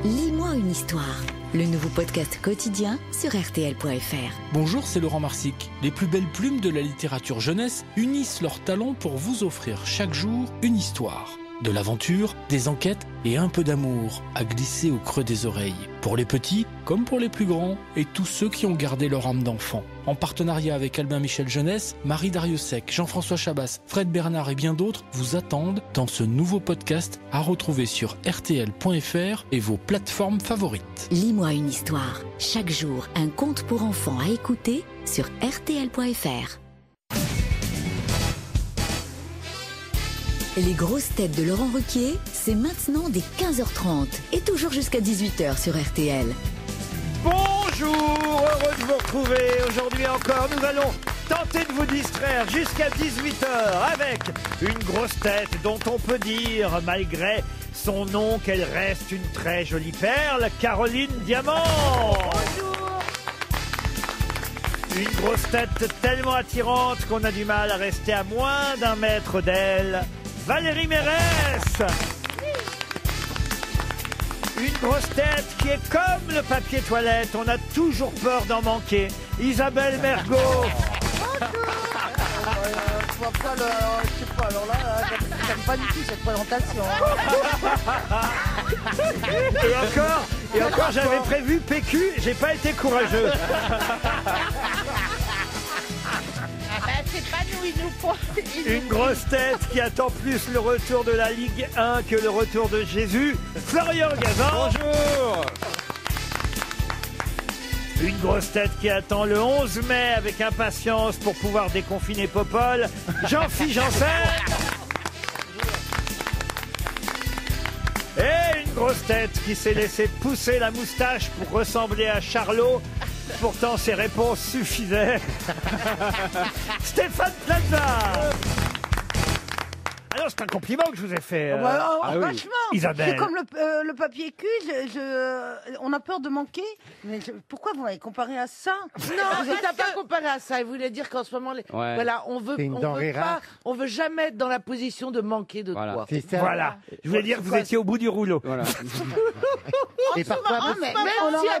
Lis-moi une histoire, le nouveau podcast quotidien sur RTL.fr. Bonjour, c'est Laurent Marsic. Les plus belles plumes de la littérature jeunesse unissent leurs talents pour vous offrir chaque jour une histoire. De l'aventure, des enquêtes et un peu d'amour à glisser au creux des oreilles. Pour les petits comme pour les plus grands et tous ceux qui ont gardé leur âme d'enfant. En partenariat avec Albin Michel Jeunesse, Marie Dariussec, Jean-François Chabas, Fred Bernard et bien d'autres vous attendent dans ce nouveau podcast à retrouver sur RTL.fr et vos plateformes favorites. Lis-moi une histoire. Chaque jour, un conte pour enfants à écouter sur RTL.fr. Les grosses têtes de Laurent Ruquier, c'est maintenant dès 15h30 et toujours jusqu'à 18h sur RTL. Bonjour, heureux de vous retrouver. Aujourd'hui encore, nous allons tenter de vous distraire jusqu'à 18h avec une grosse tête dont on peut dire, malgré son nom, qu'elle reste une très jolie perle, Caroline Diamant. Bonjour. Une grosse tête tellement attirante qu'on a du mal à rester à moins d'un mètre d'elle, Valérie Mérès. Une grosse tête qui est comme le papier toilette, on a toujours peur d'en manquer, Isabelle Mergo. Je sais pas, alors là, j'aime pas du tout cette présentation. Et encore, j'avais prévu PQ, j'ai pas été courageux. C'est pas nous, il nous faut. Une grosse tête qui attend plus le retour de la Ligue 1 que le retour de Jésus, Florian Gazan. Bonjour. Une grosse tête qui attend le 11 mai avec impatience pour pouvoir déconfiner Popol, Jean-Philippe Janssen. Et une grosse tête qui s'est laissé pousser la moustache pour ressembler à Charlot. Pourtant, ses réponses suffisaient. Stéphane Plaza. Alors, c'est un compliment que je vous ai fait. Vachement. Isabelle. C'est comme le papier cul. On a peur de manquer. Mais pourquoi vous m'avez comparé à ça? Non, il t'a pas comparé à ça. Il voulait dire qu'en ce moment, voilà, on veut jamais être dans la position de manquer de quoi. Voilà. Je voulais dire que vous étiez au bout du rouleau. Voilà. Même si à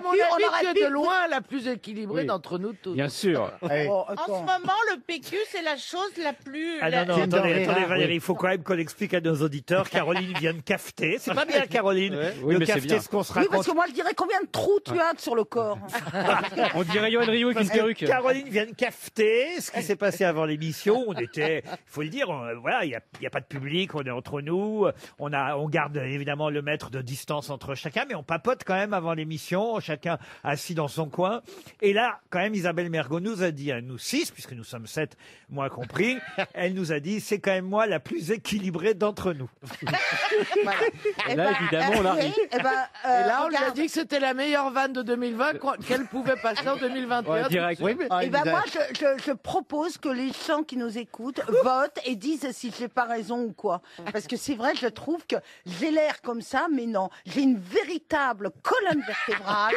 mon avis, tu es de loin la plus équilibrée d'entre nous tous. Bien sûr. En ce moment, le PQ, c'est la chose la plus... Ah non, attendez Valérie, il faut quand même qu'on explique à nos auditeurs, Caroline vient de cafeter. C'est pas bien Caroline, de cafeter ce qu'on se Oui, raconte. parce que moi, je dirais combien de trous tu as sur le corps. On dirait Yoann Rioux avec une perruque. Caroline vient de cafeter ce qui s'est passé avant l'émission. On était, il faut le dire, voilà, il y a pas de public, on est entre nous. On garde évidemment le mètre de distance entre chacun, mais on papote quand même avant l'émission, chacun assis dans son coin. Et là, quand même, Isabelle Mergo nous a dit à nous 6, puisque nous sommes 7, moi compris, elle nous a dit, c'est quand même moi la plus équilibrée d'entre nous. Et là, évidemment, on arrive. Et là, on lui a dit que c'était la meilleure vanne de 2020 qu'elle pouvait passer en 2021. Ouais, direct. Moi, je propose que les gens qui nous écoutent votent et disent si j'ai pas raison ou quoi. Parce que c'est vrai, je trouve que j'ai l'air comme ça, mais non. J'ai une véritable colonne vertébrale.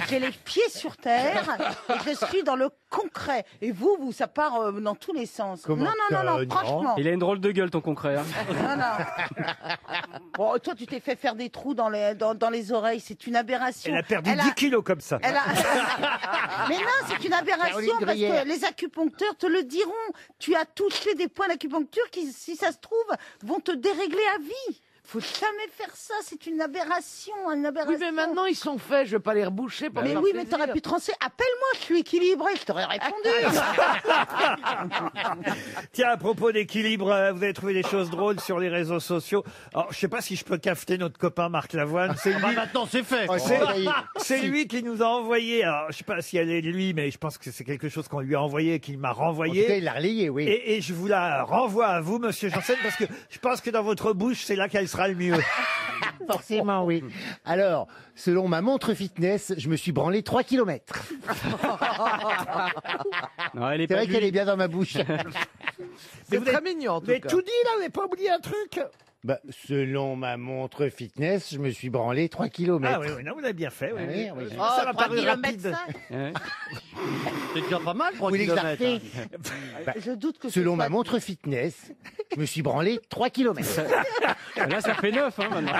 J'ai les pieds sur terre et je suis dans le concret. Et vous, ça part dans tous les sens. Comment non, franchement. Il a une drôle de gueule, ton concret. Hein. Non. Bon, toi, tu t'es fait faire des trous dans les oreilles. C'est une aberration. Elle a perdu 10 kilos comme ça. Mais non, c'est une aberration parce que les acupuncteurs te le diront. Tu as touché des points d'acupuncture qui, si ça se trouve, vont te dérégler à vie. Faut jamais faire ça, c'est une aberration, Oui, mais maintenant ils sont faits, je vais pas les reboucher pour Mais oui, mais t'aurais pu trancher. Appelle-moi, je suis équilibré, je t'aurais répondu. Tiens, à propos d'équilibre, vous avez trouvé des choses drôles sur les réseaux sociaux. Alors, je sais pas si je peux cafeter notre copain Marc Lavoine. C'est lui. Maintenant, c'est fait. C'est lui qui nous a envoyé. Alors, je sais pas si elle est lui, mais je pense que c'est quelque chose qu'on lui a envoyé et qu'il m'a renvoyé. En tout cas, il l'a relayé, oui. Et je vous la renvoie à vous, monsieur Janssen, parce que je pense que dans votre bouche, c'est là qu'elle sera le mieux. Forcément, oui. Alors, selon ma montre fitness, je me suis branlé 3 km. Non, C'est vrai qu'elle est bien dans ma bouche. C'est très mignon en tout Vous avez cas. tout dit là, vous n'avez pas oublié un truc? Bah, selon ma montre fitness, je me suis branlé 3 km. Ah oui, non, vous l'avez bien fait. Oui, Oui, oui. oui. Ça m'a paru kilomètres rapide. cinq. Ouais. C'est déjà pas mal, 3 Vous kilomètres. l'exartez. Je doute que ce Selon soit- ma montre fitness, je me suis branlé 3 km. Là, ça fait 9, hein, maintenant.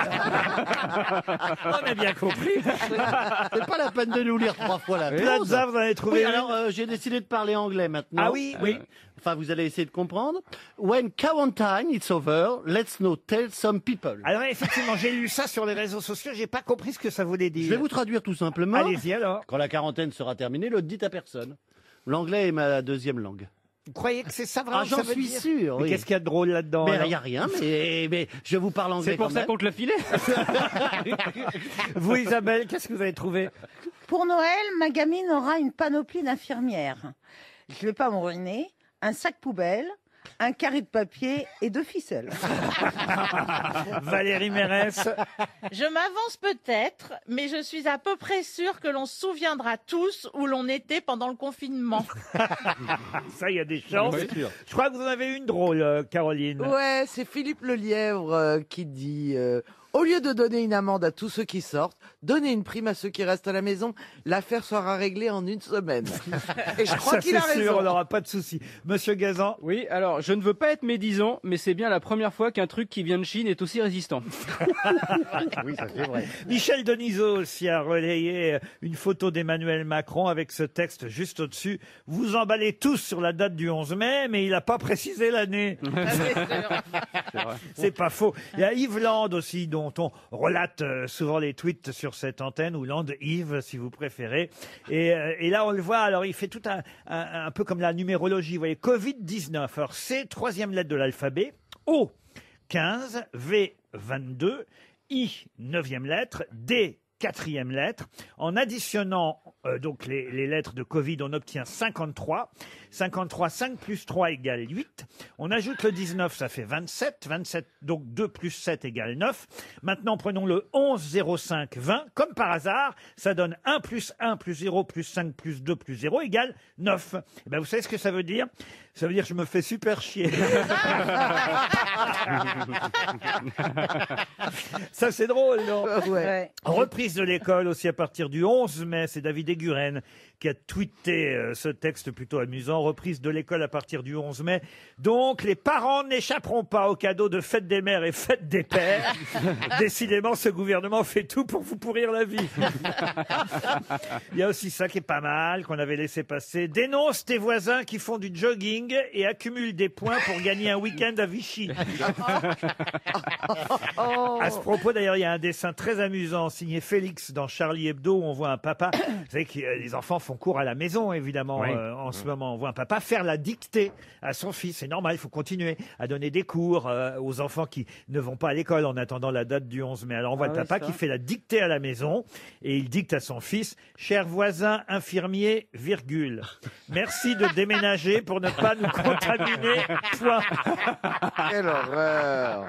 On a bien compris. C'est pas la peine de nous lire 3 fois la Plaza, vous en avez trouvé Oui, une alors j'ai décidé de parler anglais maintenant. Ah oui, oui. Enfin, vous allez essayer de comprendre. When quarantine is over, let's now tell some people. Alors effectivement, j'ai lu ça sur les réseaux sociaux, j'ai pas compris ce que ça voulait dire. Je vais vous traduire tout simplement. Allez-y alors. Quand la quarantaine sera terminée, le dites à personne. L'anglais est ma deuxième langue. Vous croyez que c'est ça vraiment Ah, que j'en ça veut suis dire sûr, Mais oui. qu'est-ce qu'il y a de drôle là-dedans Mais il alors n'y a rien, mais je vous parle anglais C'est pour quand ça même. qu'on te le filait. Vous Isabelle, qu'est-ce que vous avez trouvé Pour Noël, ma gamine aura une panoplie d'infirmières. Je vais pas me ruiner. Un sac poubelle, un carré de papier et 2 ficelles. Valérie Mérès. Je m'avance peut-être, mais je suis à peu près sûre que l'on se souviendra tous où l'on était pendant le confinement. Ça, il y a des chances. Oui, sûr. Je crois que vous en avez une drôle, Caroline. Ouais, c'est Philippe Lelièvre qui dit au lieu de donner une amende à tous ceux qui sortent, donnez une prime à ceux qui restent à la maison. L'affaire sera réglée en 1 semaine. Et je crois Ça, qu'il a c'est sûr, raison. on n'aura pas de souci. Monsieur Gazan. Oui, alors je ne veux pas être médisant, mais c'est bien la première fois qu'un truc qui vient de Chine est aussi résistant. Oui, ça c'est vrai. Michel Denisot aussi a relayé une photo d'Emmanuel Macron avec ce texte juste au-dessus. Vous emballez tous sur la date du 11 mai, mais il n'a pas précisé l'année. C'est pas faux. Il y a Yves Land aussi, dont on relate souvent les tweets sur cette antenne, ou Land Yves, si vous préférez. Et là, on le voit, alors il fait tout un peu comme la numérologie. Vous voyez, Covid-19. Alors, C, 3e lettre de l'alphabet. O, 15. V, 22. I, 9e lettre. D, 4e lettre. En additionnant donc les lettres de Covid, on obtient 53. 53, 5 plus 3 égale 8. On ajoute le 19, ça fait 27. 27, donc 2 plus 7 égale 9. Maintenant, prenons le 11, 0, 5, 20. Comme par hasard, ça donne 1 plus 1 plus 0 plus 5 plus 2 plus 0 égale 9. Et ben, vous savez ce que ça veut dire? Ça veut dire que je me fais super chier. Ça, c'est drôle, non? Ouais. Reprise de l'école aussi à partir du 11 mai. C'est David Eguren qui a tweeté ce texte plutôt amusant. Reprise de l'école à partir du 11 mai. Donc, les parents n'échapperont pas aux cadeaux de fête des mères et fête des pères. Décidément, ce gouvernement fait tout pour vous pourrir la vie. Il y a aussi ça qui est pas mal, qu'on avait laissé passer. Dénonce tes voisins qui font du jogging et accumulent des points pour gagner un week-end à Vichy. À ce propos, d'ailleurs, il y a un dessin très amusant signé Félix dans Charlie Hebdo où on voit un papa. Vous savez que les enfants font cours à la maison, évidemment, Oui. en ce moment. On voit un papa faire la dictée à son fils. C'est normal, il faut continuer à donner des cours aux enfants qui ne vont pas à l'école en attendant la date du 11 mai. Alors on voit le oui, papa ça. qui fait la dictée à la maison et il dicte à son fils « Cher voisin infirmier, virgule. Merci de déménager pour ne pas nous contaminer. Point. » Quelle horreur.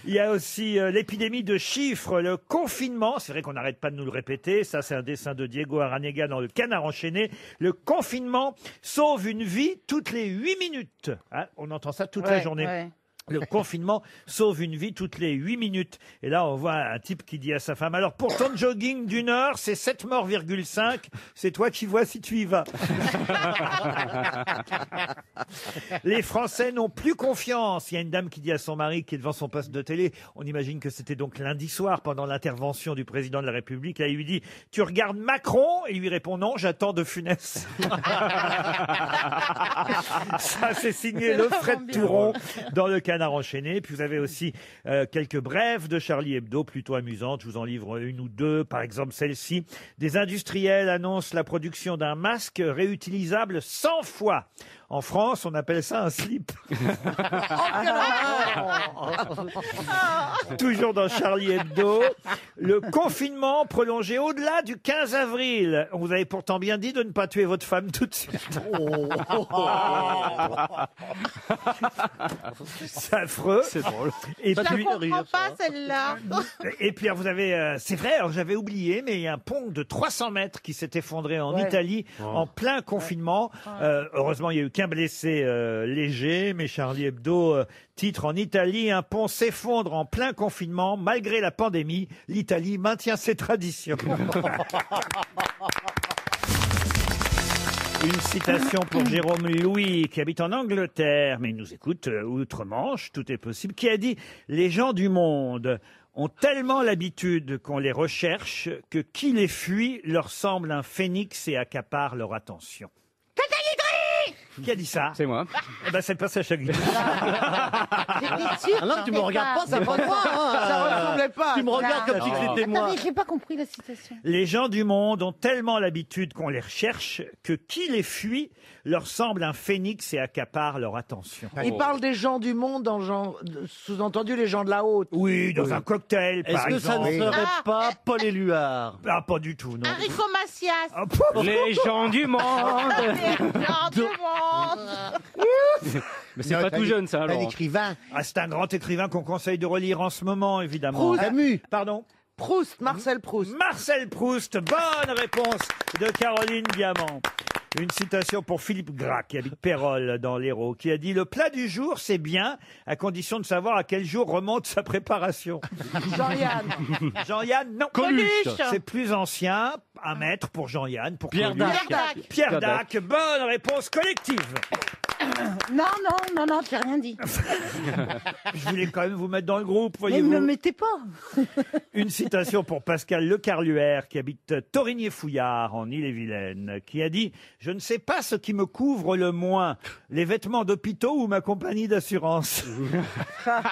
Il y a aussi l'épidémie de chiffres, le confinement. C'est vrai qu'on n'arrête pas de nous le répéter. Ça, c'est un dessin de Diego Aranega dans Le Canard enchaîné. Le confinement sauve une vie toutes les 8 minutes. Hein, on entend ça toute la journée. Ouais. Le confinement sauve une vie toutes les 8 minutes. Et là, on voit un type qui dit à sa femme, alors pour ton jogging d'une heure, c'est 7 morts,5. C'est toi qui vois si tu y vas. Les Français n'ont plus confiance. Il y a une dame qui dit à son mari qui est devant son poste de télé, on imagine que c'était donc lundi soir pendant l'intervention du président de la République, là il lui dit, tu regardes Macron? Et il lui répond, non, j'attends de Funès. Ça, c'est signé Le Fred Touron dans Le Canard enchaîné. Puis vous avez aussi quelques brèves de Charlie Hebdo plutôt amusantes. Je vous en livre une ou deux. Par exemple, celle-ci. Des industriels annoncent la production d'un masque réutilisable 100 fois. En France, on appelle ça un slip. Toujours dans Charlie Hebdo. Le confinement prolongé au-delà du 15 avril. On vous avait pourtant bien dit de ne pas tuer votre femme tout de suite. C'est affreux. C'est drôle. Et Je puis, la comprends pas, celle-là. et puis vous avez, c'est vrai, alors j'avais oublié, mais il y a un pont de 300 mètres qui s'est effondré en Italie en plein confinement. Heureusement, il y a eu qu'un blessé léger, mais Charlie Hebdo titre en Italie, un pont s'effondre en plein confinement. Malgré la pandémie, l'Italie maintient ses traditions. Une citation pour Jérôme Louis, qui habite en Angleterre, mais il nous écoute outre-Manche, tout est possible, qui a dit « Les gens du monde ont tellement l'habitude qu'on les recherche que qui les fuit leur semble un phénix et accapare leur attention. » Qui a dit ça? C'est moi. Eh ben, c'est pas Sacha Guitry. Ah non, tu me regardes pas, ça va moi. Ça ressemblait pas. Tu me regardes comme si c'était moi. Attendez, j'ai pas compris la citation. Les gens du monde ont tellement l'habitude qu'on les recherche que qui les fuit leur semble un phénix et accapare leur attention. Il parle des gens du monde, en genre, sous-entendu les gens de la haute. Oui, dans un cocktail, par Est-ce que ça exemple. ne serait pas Paul Éluard? Ah, pas du tout, non. Enrico Macias. Ah, pff, Les gens du monde. Les gens du monde. Mais c'est pas tout jeune, ça, Un alors. écrivain. Ah, c'est un grand écrivain qu'on conseille de relire en ce moment, évidemment. Proust. Camus. Pardon? Proust, Marcel Proust. Marcel Proust, bonne réponse de Caroline Diamant. Une citation pour Philippe Gras, qui habite Pérol, dans l'Hérault, qui a dit « Le plat du jour, c'est bien, à condition de savoir à quel jour remonte sa préparation. » Jean-Yann. Jean-Yann, non. Coluche. C'est plus ancien, un maître pour Jean-Yann, pour Pierre Coluche. Dac. Pierre Dac, bonne réponse collective. Non, j'ai rien dit. Je voulais quand même vous mettre dans le groupe, Mais ne me voyez-vous. mettez pas. Une citation pour Pascal Lecarluère, qui habite Torigné-Fouillard, en Île-et-Vilaine, qui a dit « Je ne sais pas ce qui me couvre le moins, les vêtements d'hôpitaux ou ma compagnie d'assurance. Ça,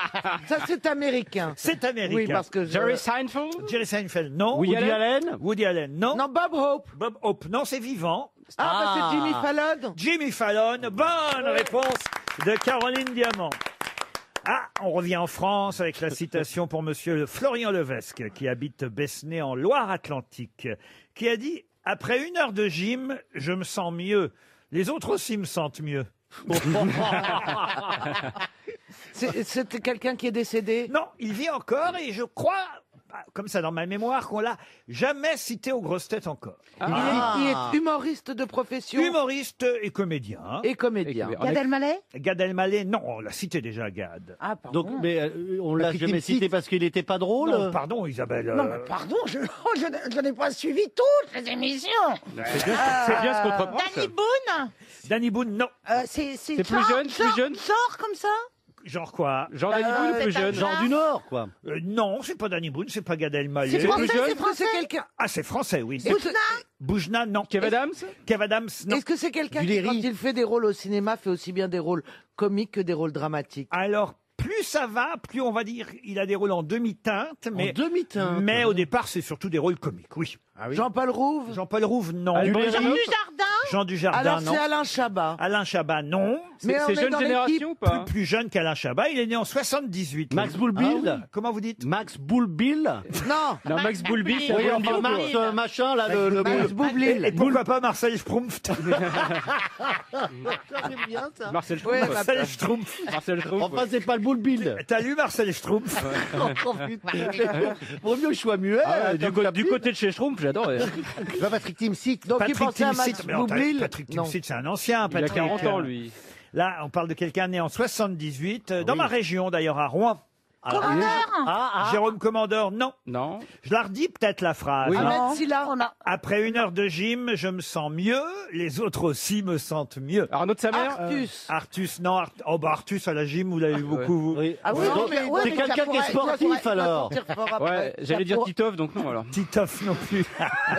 c'est américain. » C'est américain. Oui, parce que Jerry Seinfeld. Jerry Seinfeld, non. Woody Woody Allen. Allen? Woody Allen, non. Non, Bob Hope. Bob Hope, non, c'est vivant. Ah, bah, c'est Jimmy Fallon. Jimmy Fallon, bonne réponse de Caroline Diamant. Ah, on revient en France avec la citation pour monsieur Florian Levesque, qui habite Besnay en Loire-Atlantique, qui a dit « Après 1 heure de gym, je me sens mieux. Les autres aussi me sentent mieux. » C'était quelqu'un qui est décédé. Non, il vit encore et je crois, comme ça dans ma mémoire, qu'on l'a jamais cité aux grosses têtes encore. Il est humoriste de profession Humoriste et comédien. et comédien. Et- Gad Elmaleh. Gad Elmaleh, non, on l'a cité déjà, Gad. Ah, pardon. Donc, mais on l'a Patrick jamais Timsit. cité parce qu'il n'était pas drôle. Non, pardon Isabelle. Non, mais pardon, je n'ai pas suivi toutes les émissions. C'est bien ce qu'on te reproche. Danny Boone. Danny Boone, non. C'est plus jeune, plus jeune. Genre comme ça. Genre quoi? Jean Danny Boone, c'est plus jeune. un- Genre du Nord, quoi. Non, c'est pas Danny Boone, c'est pas Gad Elmaleh. C'est français, plus jeune. c'est français. C'est quelqu'un. Ah, c'est français, oui. Est-ce Boujna, non. Kev Adams. Kev Adams, non. que c'est quelqu'un Du qui, quand Léry. il fait des rôles au cinéma, fait aussi bien des rôles comiques que des rôles dramatiques? Alors, plus ça va, plus on va dire, il a des rôles en demi-teinte, mais, En demi-teinte. mais au départ, c'est surtout des rôles comiques, oui. Jean-Paul Rouve. Jean-Paul Rouve, non. Alban Jean Dujardin. Dujardin. Jean Dujardin, Alors non. c'est Alain Chabat. Alain Chabat, non. Mais on C'est est jeune dans génération ou pas? Plus jeune qu'Alain Chabat, il est né en 78. Max lui. Boulbill. Ah oui. Comment vous dites? Max Boulbill. Non, Non, Max Boulby, c'est Oui, un enfin, bon Max bio. machin, là, le Max Boublil. Et pourquoi pas Marcel Schtroumpf? C'est bien, ça. Marcel Ouais, Schtroumpf. Marcel Schtroumpf. Marcel Schtroumpf. Enfin, c'est pas le Boulbill. T'as lu Marcel Schtroumpf? Oh, putain. Vaut mieux que je sois muet. Ah ouais, comme ça, du côté de chez Schtroumpf, j'adore. Je vois Patrick Timsit. Donc il Patrick pensait à Max Timsit. Mais non, Boublil. Patrick Non. Timsit, c'est un ancien. Il a Patrick. 40 ans, lui. Là, on parle de quelqu'un né en 78, dans ma région d'ailleurs, à Rouen. Jérôme Commandeur, non. Non. Je la redis peut-être la phrase. Oui. hein. Ahmed Silla. Après 1 heure de gym, je me sens mieux, les autres aussi me sentent mieux. Arnaud de sa mère. Artus. Artus, non. Oh bah Artus à la gym, vous l'avez vu beaucoup, vous. Oui. Ah oui, Donc, non, mais ouais, c'est mais quelqu'un ça qui est pourrait- sportif, ça pourrait alors. sortir fort après. Ouais, j'allais dire Titov, donc non alors. Titoff non plus.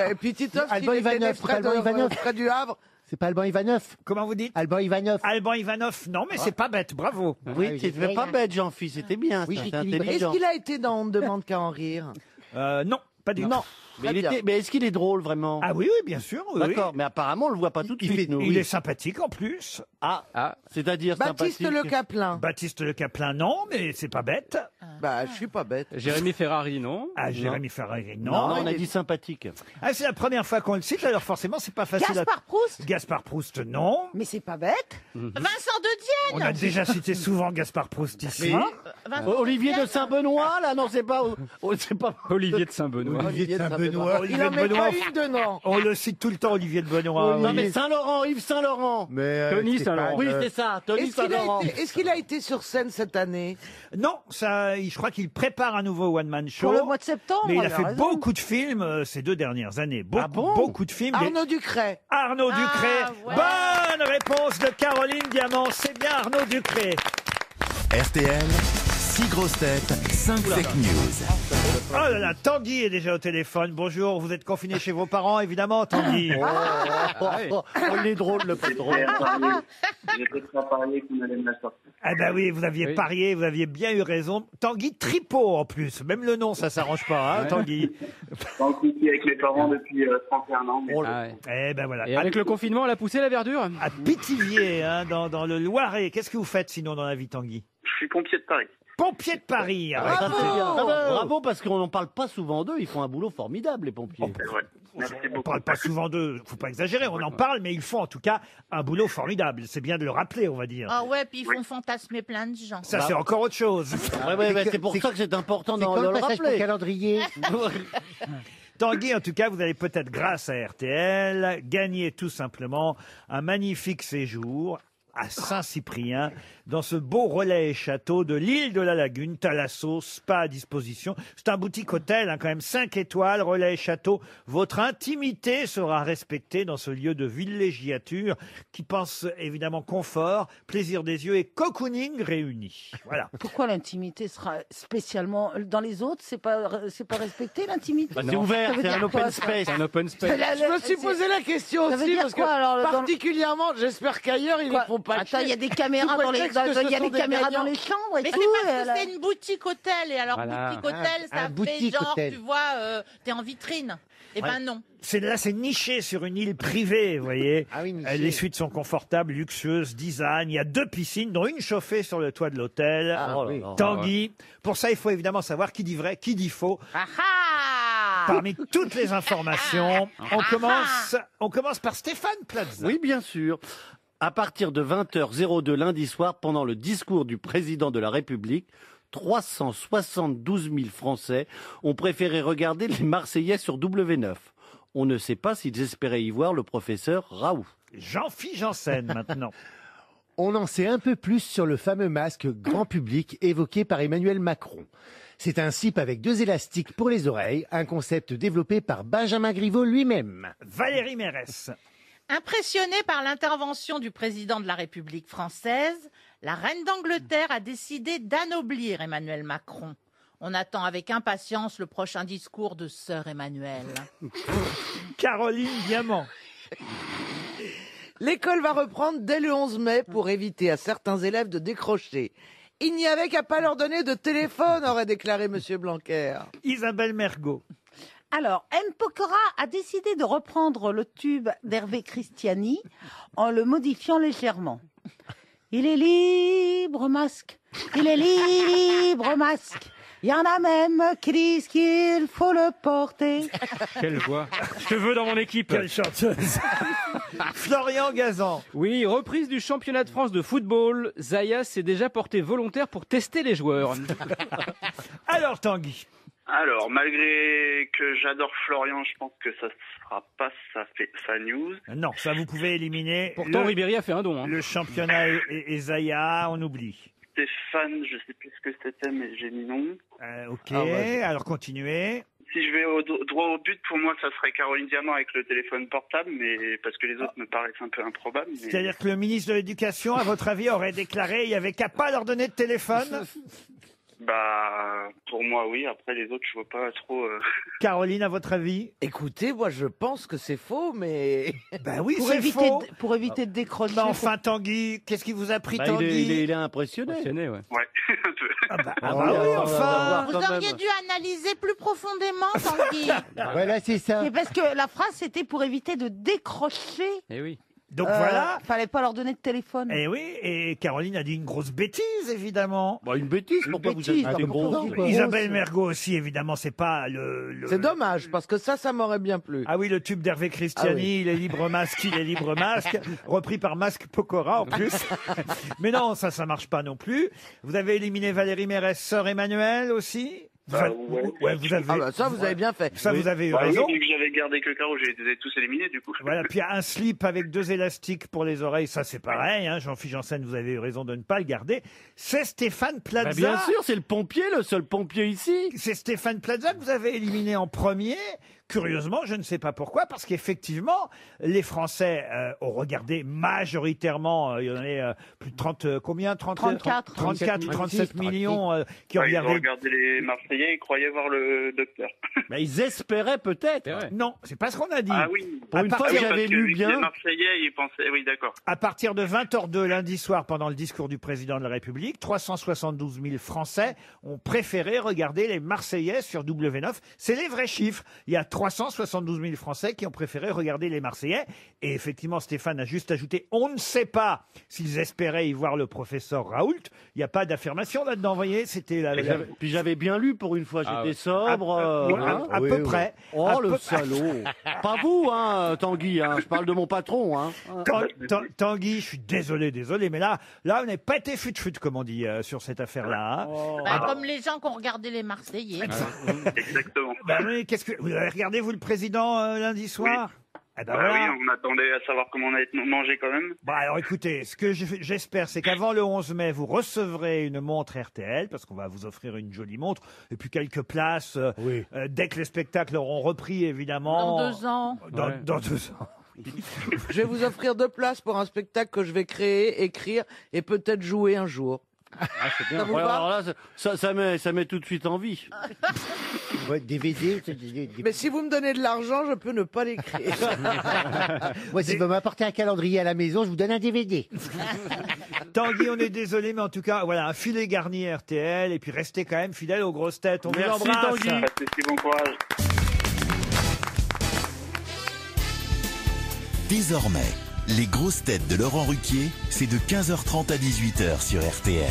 Et puis Titoff, Alban il était né Ivanov, près Alban Ivanov. près du Havre. C'est pas Alban Ivanov. Comment vous dites? Alban Ivanov. Alban Ivanov, non, mais c'est pas bête, bravo. Oui, tu fais pas bête, Jean-Philippe, c'était bien, Oui, ça, j'ai c'est équilibré. Est-ce intelligent. qu'il a été dans On ne demande qu'à en rire? Non, pas du tout. Non. Mais, Très bien. mais est-ce qu'il est drôle, vraiment? Ah oui, oui, bien sûr. Oui, D'accord, mais apparemment, on le voit pas tout de suite, nous. Il Oui. est sympathique en plus. Ah, c'est-à-dire Baptiste sympathique. Le Caplin. Baptiste Le Caplin, non, mais c'est pas bête. Bah, je suis pas bête. Jérémy Ferrari, non. Ah, Jérémy Ferrari, non. Non, on il a est- dit sympathique. Ah, c'est la première fois qu'on le cite, alors forcément, c'est pas facile Gaspard Proust. à... Gaspard Proust, non. Mais c'est pas bête. Vincent de On Dienne. a déjà cité souvent Gaspard Proust ici. Vincent Olivier de Saint-Benoît, là, non, c'est pas. C'est pas. Olivier de Saint-Benoît. Olivier de Saint-Benoît. Benoît. Olivier Il en de met Benoît, pas une dedans. on le cite tout le temps, Olivier de Benoît. Oui. Non mais Saint-Laurent, Yves Saint-Laurent. Mais Tony Stéphane, Saint-Laurent. Oui, c'est ça, Tony Saint-Laurent. Est-ce qu'il a été sur scène cette année? Non, je crois qu'il prépare un nouveau one-man show. Pour le mois de septembre. Mais il a elle fait raison. beaucoup de films ces 2 dernières années. Beaucoup de films. Arnaud Ducret. Arnaud Ducret. ouais. Bonne réponse de Caroline Diamant. C'est bien Arnaud Ducret. RTL, 6 grosses têtes, 5 fake news. Oh là là, Tanguy est déjà au téléphone. Bonjour, vous êtes confiné chez vos parents, évidemment, Tanguy. Il est drôle le patron. J'étais prêt à parier qu'on allait me la sortir. Ah bah oui, vous aviez parié, vous aviez bien eu raison. Tanguy Tripot en plus. Même le nom, ça s'arrange pas, hein, Tanguy. En couple avec mes parents depuis 31 ans. Mais... Ah ouais. Eh ben voilà. Et avec le confinement, elle a poussé la verdure. À Pithiviers, hein, dans le Loiret. Qu'est-ce que vous faites sinon dans la vie, Tanguy? Je suis pompier de Paris. Pompier de Paris. Ah, Ça, c'est bien. Bravo parce qu'on n'en parle pas souvent d'eux, ils font un boulot formidable les pompiers. C'est vrai. Merci on beaucoup. parle pas souvent d'eux, faut pas exagérer, on en parle, mais ils font en tout cas un boulot formidable. C'est bien de le rappeler, on va dire. Ah ouais, puis ils font fantasmer plein de gens. Ça, c'est encore autre chose. C'est pour ça que c'est important C'est de quand le le passage pour rappeler. calendrier? Tanguy, en tout cas, vous allez peut-être, grâce à RTL, gagner tout simplement un magnifique séjour à Saint-Cyprien, dans ce beau relais et château de l'île de la Lagune, Thalasso, spa à disposition. C'est un boutique hôtel, hein, quand même 5 étoiles, relais et château. Votre intimité sera respectée dans ce lieu de villégiature qui pense évidemment confort, plaisir des yeux et cocooning réunis. Voilà. Pourquoi l'intimité sera spécialement dans les autres? C'est pas respecté l'intimité. Bah, c'est ouvert, Ça veut c'est un dire quoi, open ça space. C'est un open space. Je me suis posé la question Ça veut aussi, dire parce quoi, que alors, dans- particulièrement, j'espère qu'ailleurs, ils ne font pas Attends, il y a des chier. caméras Sous dans les, prétexte que il y a ce des sont des caméras gagnants. dans les chambres et Mais tout. c'est parce elle a- que c'est une boutique hôtel. Et alors, Voilà. boutique hôtel, Un ça fait boutique genre, hôtel. tu vois, t'es en vitrine. Eh ben non. C'est niché sur une île privée, vous voyez. Ah oui, niché. Les suites sont confortables, luxueuses, design. Il y a 2 piscines, dont une chauffée sur le toit de l'hôtel. Ah, oui. Tanguy. Pour ça, il faut évidemment savoir qui dit vrai, qui dit faux. Ah ah Parmi toutes les informations, on commence par Stéphane Plaza. Oui, bien sûr. À partir de 20h02 lundi soir, pendant le discours du président de la République, 372 000 Français ont préféré regarder les Marseillais sur W9. On ne sait pas s'ils espéraient y voir le professeur Raoult. Jean-Philippe Janssen, maintenant. On en sait un peu plus sur le fameux masque grand public évoqué par Emmanuel Macron. C'est un slip avec 2 élastiques pour les oreilles, un concept développé par Benjamin Griveaux lui-même. Valérie Mérès. Impressionnée par l'intervention du président de la République française, la reine d'Angleterre a décidé d'anoblir Emmanuel Macron. On attend avec impatience le prochain discours de sœur Emmanuel. Caroline Diamant. L'école va reprendre dès le 11 mai pour éviter à certains élèves de décrocher. Il n'y avait qu'à pas leur donner de téléphone, aurait déclaré Monsieur Blanquer. Isabelle Mergot. Alors, M. Pokora a décidé de reprendre le tube d'Hervé Christiani en le modifiant légèrement. Il est libre, masque. Il est libre, masque. Il y en a même qui disent qu'il faut le porter. Quelle voix. Je te veux dans mon équipe. Quelle chanteuse. Florian Gazan. Oui, reprise du championnat de France de football. Zaya s'est déjà porté volontaire pour tester les joueurs. Alors, Tanguy. Alors, malgré que j'adore Florian, je pense que ça sera pas sa news. Non, ça vous pouvez éliminer. Pourtant, Ribéry a fait un don. Hein. Le championnat et Zaya, on oublie. Stéphane, je sais plus ce que c'était, mais j'ai mis non. Ok, Ah ouais. alors continuez. Si je vais droit au but, pour moi, ça serait Caroline Diamant avec le téléphone portable, mais parce que les autres me paraissent un peu improbables. Mais... C'est-à-dire que le ministre de l'Éducation, à votre avis, aurait déclaré il n'y avait qu'à pas leur donner de téléphone. Bah, pour moi, oui. Après, les autres, je vois pas trop. Caroline, à votre avis? Écoutez, moi je pense que c'est faux, mais... Ben oui, Pour c'est éviter, faux. pour éviter de décrocher. Mais enfin, Tanguy, qu'est-ce qui vous a pris, Bah, Tanguy? il est impressionné. Impressionné, ouais. Ouais, un peu. Ah bah, Ah oui, oui, enfin. Vous quand auriez même. dû analyser plus profondément, Tanguy. Voilà, c'est ça. C'est parce que la phrase c'était pour éviter de décrocher. Eh oui. Donc voilà. Fallait pas leur donner de téléphone. Et oui, et Caroline a dit une grosse bêtise, évidemment. Bah, une bêtise, pourquoi vous bêtise, êtes ah, des gros pourquoi Quoi, Isabelle Rose Mergot aussi, évidemment, c'est pas C'est dommage, parce que ça m'aurait bien plu. Ah oui, le tube d'Hervé Christiani, Ah oui. il est libre masque, repris par Masque Pokora en plus. Mais non, ça marche pas non plus. Vous avez éliminé Valérie Mérès, sœur Emmanuel aussi. Ouais, vous avez... Ah bah ça, vous avez bien fait. Ça, vous avez eu Oui, raison. vu que j'avais gardé que Caro, je les ai tous éliminés du coup. Voilà, puis un slip avec 2 élastiques pour les oreilles, ça c'est pareil. Hein. Jean-Philippe Janssen, vous avez eu raison de ne pas le garder. C'est Stéphane Plaza. Bah, bien sûr, c'est le pompier, le seul pompier ici. C'est Stéphane Plaza que vous avez éliminé en premier. Curieusement, je ne sais pas pourquoi, parce qu'effectivement, les Français ont regardé majoritairement, il y en avait plus de 30, combien 34. 34 ou 37 millions qui ont Ouais, ils ont regardé. regardé les Marseillais et croyaient voir le docteur. Bah, ils espéraient peut-être. Non, c'est pas ce qu'on a dit. Ah oui. Pour une fois, Ah oui, j'avais parce que lu vu que bien. Les Marseillais, ils pensaient. Oui, d'accord. À partir de 20h02 lundi soir, pendant le discours du président de la République, 372 000 Français ont préféré regarder les Marseillais sur W9. C'est les vrais chiffres. Il y a 372 000 Français qui ont préféré regarder les Marseillais. Et effectivement, Stéphane a juste ajouté, on ne sait pas s'ils espéraient y voir le professeur Raoult. Il n'y a pas d'affirmation là-dedans, vous voyez. C'était la... Puis j'avais bien lu pour une fois, j'étais sobre. à peu près. Oh, À le peu- salaud. Pas vous, hein, Tanguy, hein. Je parle de mon patron, hein. Tanguy, je suis désolé, mais là, on n'est pas été fut-fut, comme on dit, sur cette affaire-là. Hein. Bah, comme les gens qui ont regardé les Marseillais. Exactement. Bah oui, qu'est-ce que vous avez regardé, vous, le président lundi soir? Eh ben Ah voilà. oui, on attendait à savoir comment on allait manger quand même. Bon, alors écoutez, ce que j'espère, c'est qu'avant le 11 mai, vous recevrez une montre RTL, parce qu'on va vous offrir une jolie montre, et puis quelques places, dès que les spectacles auront repris, évidemment. Dans 2 ans. Dans 2 ans. Je vais vous offrir 2 places pour un spectacle que je vais créer, écrire et peut-être jouer un jour. C'est bien. Ça vous Ouais, va alors là, ça met tout de suite envie. Ouais, DVD. Mais si vous me donnez de l'argent, je peux ne pas l'écrire. Moi, si vous m'apportez un calendrier à la maison, je vous donne un DVD. Tanguy, on est désolé, mais en tout cas, voilà, un filet garni RTL, et puis restez quand même fidèles aux grosses têtes. On vous Merci, embrasse. Tanguy. Pas de soucis, bon courage. Désormais, les grosses têtes de Laurent Ruquier, c'est de 15h30 à 18h sur RTL.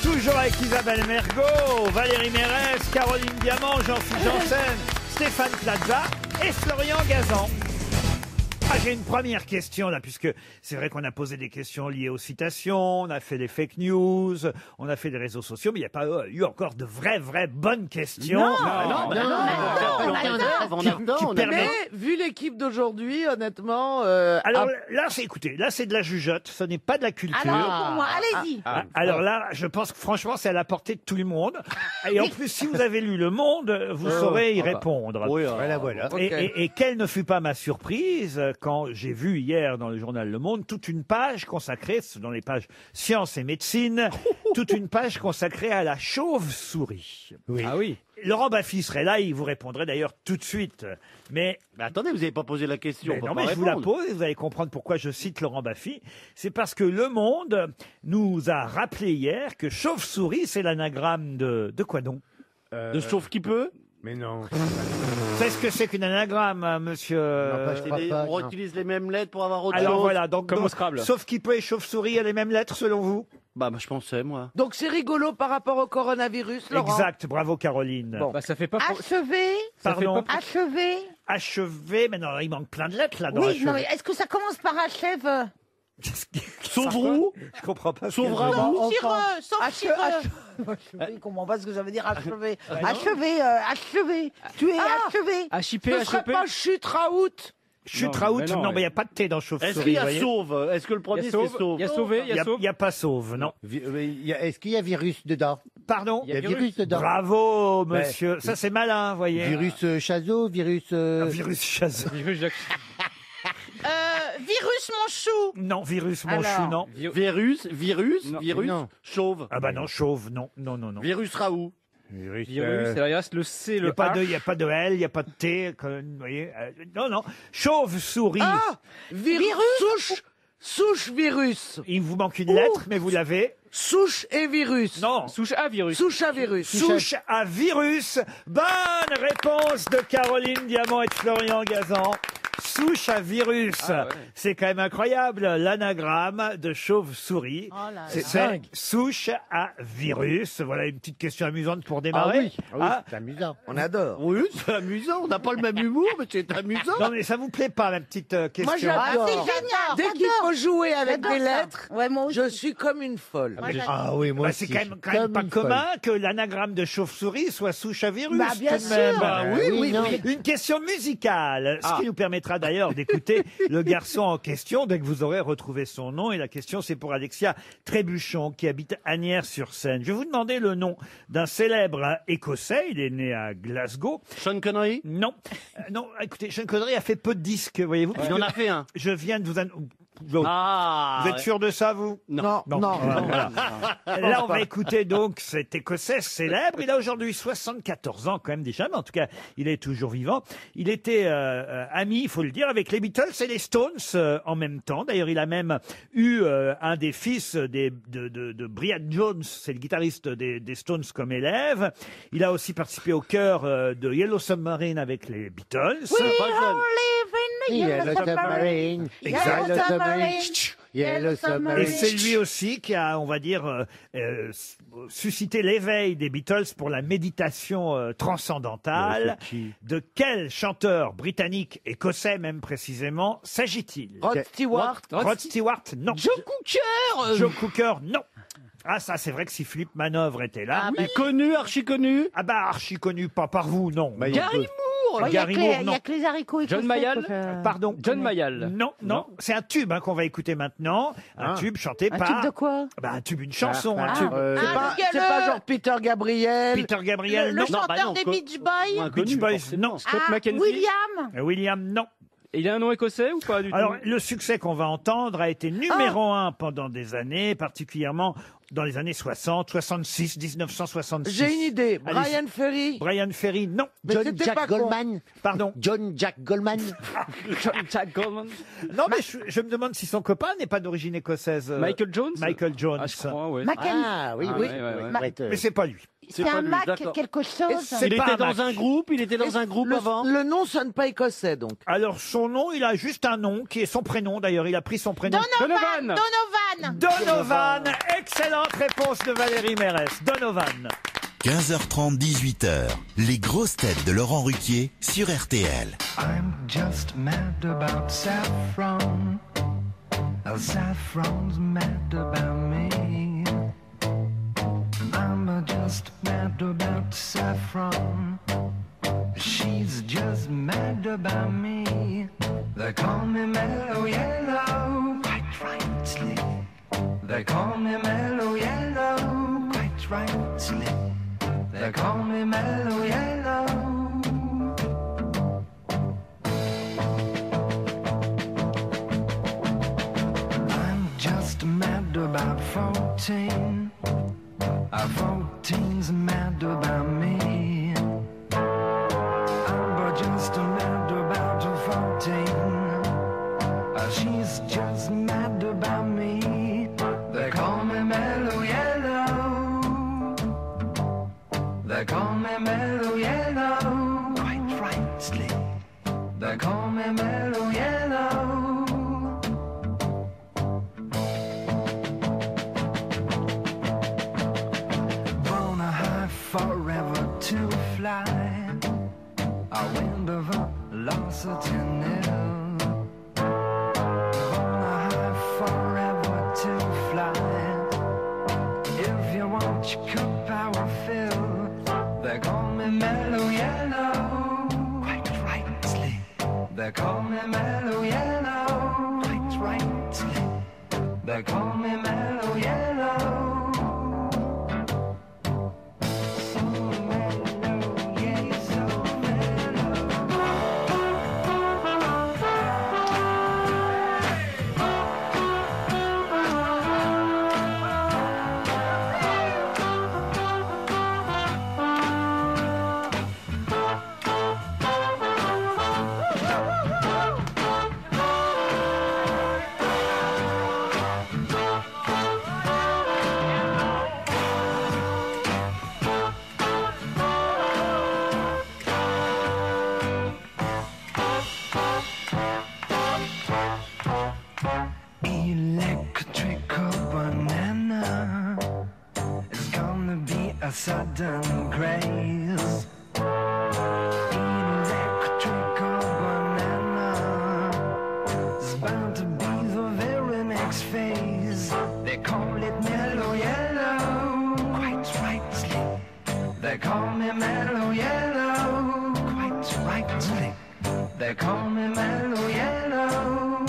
Toujours avec Isabelle Mergo, Valérie Mérès, Caroline Diamant, Jean-Philippe Janssen, Stéphane Plaza et Florian Gazan. Ah, j'ai une première question là, puisque c'est vrai qu'on a posé des questions liées aux citations, on a fait des fake news, on a fait des réseaux sociaux, mais il n'y a pas eu encore de vraies bonnes questions. Mais vu l'équipe d'aujourd'hui, honnêtement... Alors là, écoutez, là c'est de la jugeote, ce n'est pas de la culture. Alors, pour moi, allez-y. Alors là, je pense que franchement, c'est à la portée de tout le monde. Et en plus, si vous avez lu Le Monde, vous saurez y répondre. Oui, Voilà. Et quelle ne fut pas ma surprise quand j'ai vu hier dans le journal Le Monde toute une page consacrée, dans les pages sciences et médecine, toute une page consacrée à la chauve-souris. Oui. Ah oui. Laurent Baffy serait là, il vous répondrait d'ailleurs tout de suite. Mais attendez, vous n'avez pas posé la question. non, mais je vous la pose et vous allez comprendre pourquoi je cite Laurent Baffy. C'est parce que Le Monde nous a rappelé hier que chauve-souris, c'est l'anagramme de quoi donc? De sauve qui peut. Mais non. Vous savez ce que c'est qu'une anagramme, hein, monsieur On utilise les mêmes lettres pour avoir autre chose. Alors voilà, donc, Comme au Scrabble. sauf qui peut et chauve-souris a les mêmes lettres selon vous? Bah, je pensais, moi. Donc c'est rigolo par rapport au coronavirus, Laurent. Exact, bravo Caroline. Bon. Bah, ça fait pas. Achevé. Pardon, Achevé. achevé, mais non, il manque plein de lettres là dans Oui, achevé. non, mais est-ce que ça commence par achève? Sauve-roux. Je comprends pas. Sauve-roux. Sauf Chireux. Achevé, comment pas ce que ça veut dire achevé? Achevé. Tu es achevé. HIP, Ce serait pas chute Raoult. Chute Non, Raoult, mais non, non, mais il n'y a pas de T dans Est-ce chauve-souris. qu'il y vous a voyez. sauve? Est-ce que le Il y premier a c'est sauve, sauve? il y a sauvé, il y a sauve. Il n'y a pas sauve, non. Est-ce qu'il y a virus dedans? Pardon? Il y a virus dedans. Bravo, monsieur. Ça, c'est malin, vous voyez. Virus Chazot, virus... Virus chasse. Virus mon chou. Non, virus mon Alors. chou, non. Virus, non. chauve. Ah bah non, chauve, non. Virus Raoult. Virus... Virus, il reste le C, Il n'y le a pas de, H. il y a pas de L, il n'y a pas de T, vous voyez. Non. Chauve-souris. Souche virus. Il vous manque une lettre, mais vous l'avez. Souche et virus. Non. Souche A, virus. Souche à virus. Souche à virus. Bonne réponse de Caroline Diamant et de Florian Gazan. Souche à virus. Ah ouais. C'est quand même incroyable, l'anagramme de chauve-souris. Oh là là. C'est dingue. souche à virus. Voilà une petite question amusante pour démarrer. Ah, c'est amusant. On adore. Oui, c'est amusant. On n'a pas le même humour, mais c'est amusant. non mais ça vous plaît pas la petite question? Moi, j'adore. J'adore. Dès qu'il faut jouer avec J'adore des ça. lettres, Ouais, moi aussi. je suis comme une folle. Ah oui, moi Bah, aussi. c'est quand même pas commun que l'anagramme de chauve-souris soit souche à virus. Bah, bien tout de même. sûr. Bah, oui, non. Une question musicale, ce Ah. qui nous permettra d'ailleurs d'écouter le garçon en question dès que vous aurez retrouvé son nom. Et la question, c'est pour Alexia Trébuchon, qui habite Asnières-sur-Seine. Je vais vous demander le nom d'un célèbre Écossais. Il est né à Glasgow. Sean Connery. Non, non. Écoutez, Sean Connery a fait peu de disques, voyez-vous. Il en a fait un. Je viens de vous. Ah. Vous êtes sûr de ça, vous? Non. Voilà. Là, on va écouter donc cet Écossais célèbre. Il a aujourd'hui 74 ans quand même déjà, mais en tout cas, il est toujours vivant. Il était ami, il faut le dire, avec les Beatles et les Stones en même temps. D'ailleurs, il a même eu un des fils de Brian Jones, c'est le guitariste des Stones, comme élève. Il a aussi participé au chœur de Yellow Submarine avec les Beatles. Yellow Submarine. Exact. Yellow Submarine. Yellow Et Submarine. c'est lui aussi qui a, on va dire, suscité l'éveil des Beatles pour la méditation transcendantale. De quel chanteur britannique, écossais même précisément, s'agit-il? Rod Stewart. Rod Stewart, non. Joe Cooker. Joe Cooker, non. Ah, ça, c'est vrai que si Philippe Manœuvre était là. Ah, Oui, connu, archi connu. Ah bah, archi connu, pas par vous, non. Bah, Gary Moore. Il n'y a, Gary Moore, que non. les haricots écossais. John Mayall. qu'on fait. Pardon. John Mayall. Non, non, c'est un tube qu'on va écouter maintenant. Un tube chanté Un par... tube de quoi? Bah, un tube, une chanson, un tube. C'est pas genre Peter Gabriel. Peter Gabriel, Le non. chanteur bah non, des co- Beach Boys. Un Beach connu, Boys, forcément. non. Scott Ah, McKenzie. William. William, non. Et il a un nom écossais ou pas du tout? Alors, le succès qu'on va entendre a été numéro 1 pendant des années, particulièrement dans les années 60, 66, 1966. J'ai une idée. Allez-y. Brian Ferry. Brian Ferry, non. Mais John c'était Jack pas con. Goldman. Pardon. John Jack Goldman. Jack Goldman. Non, mais je me demande si son copain n'est pas d'origine écossaise. Michael Jones. Michael Jones. Ah, je crois, ouais. Ah oui, Ah, oui. ouais, ouais, ouais. Prête, Mais c'est pas lui. C'est pas un lui, Mac d'accord. quelque chose. C'est Il pas était un dans Mac. un groupe. Il était dans un groupe avant. Le nom sonne pas écossais, donc. Alors, son nom, il a juste un nom, qui est son prénom d'ailleurs. Il a pris son prénom. Donovan. Donovan. Excellente réponse de Valérie Mérès. Donovan. 15h30, 18h. Les grosses têtes de Laurent Ruquier sur RTL. I'm just mad about saffron. Saffron's mad about me. I'm just mad about saffron. She's just mad about me. They call me Mellow Yellow, quite rightly. They call me Mellow Yellow, quite rightly. They call me Mellow Yellow. I'm just mad about 14. 14's mad about me. I'm just mad about 14. She's just mad about me. They call me Mellow Yellow. They call me Mellow Yellow, quite rightly. They call me Mellow Yellow. Born a high forever to fly. A wind of velocity nil. Born a high forever to fly. If you want your cup, I will fill. They call me Mellow Yellow, quite rightly. They call me Mellow Yellow, quite rightly. They call me Mellow Yellow. So mellow, yeah, so They call me Mellow Yellow.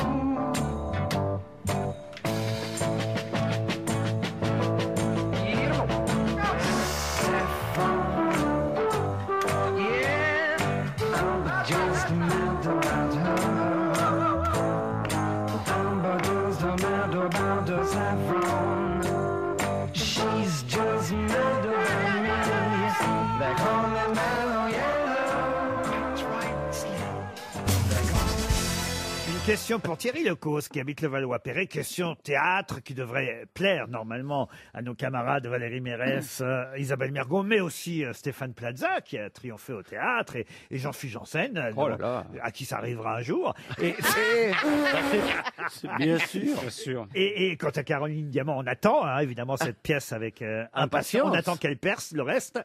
She's just mad about me. They call me Mellow Yellow. That's right, Slim. Une question pour Thierry Lecause qui habite le Valois-Perret. Question théâtre qui devrait plaire normalement à nos camarades Valérie Mérès, Isabelle Mergo, mais aussi Stéphane Plaza qui a triomphé au théâtre et Jean-Philippe Janssen, Oh là là. à qui ça arrivera un jour. Et, Bien sûr. Bien sûr. et quant à Caroline Diamant, on attend évidemment cette pièce avec impatience. On attend qu'elle perce le reste.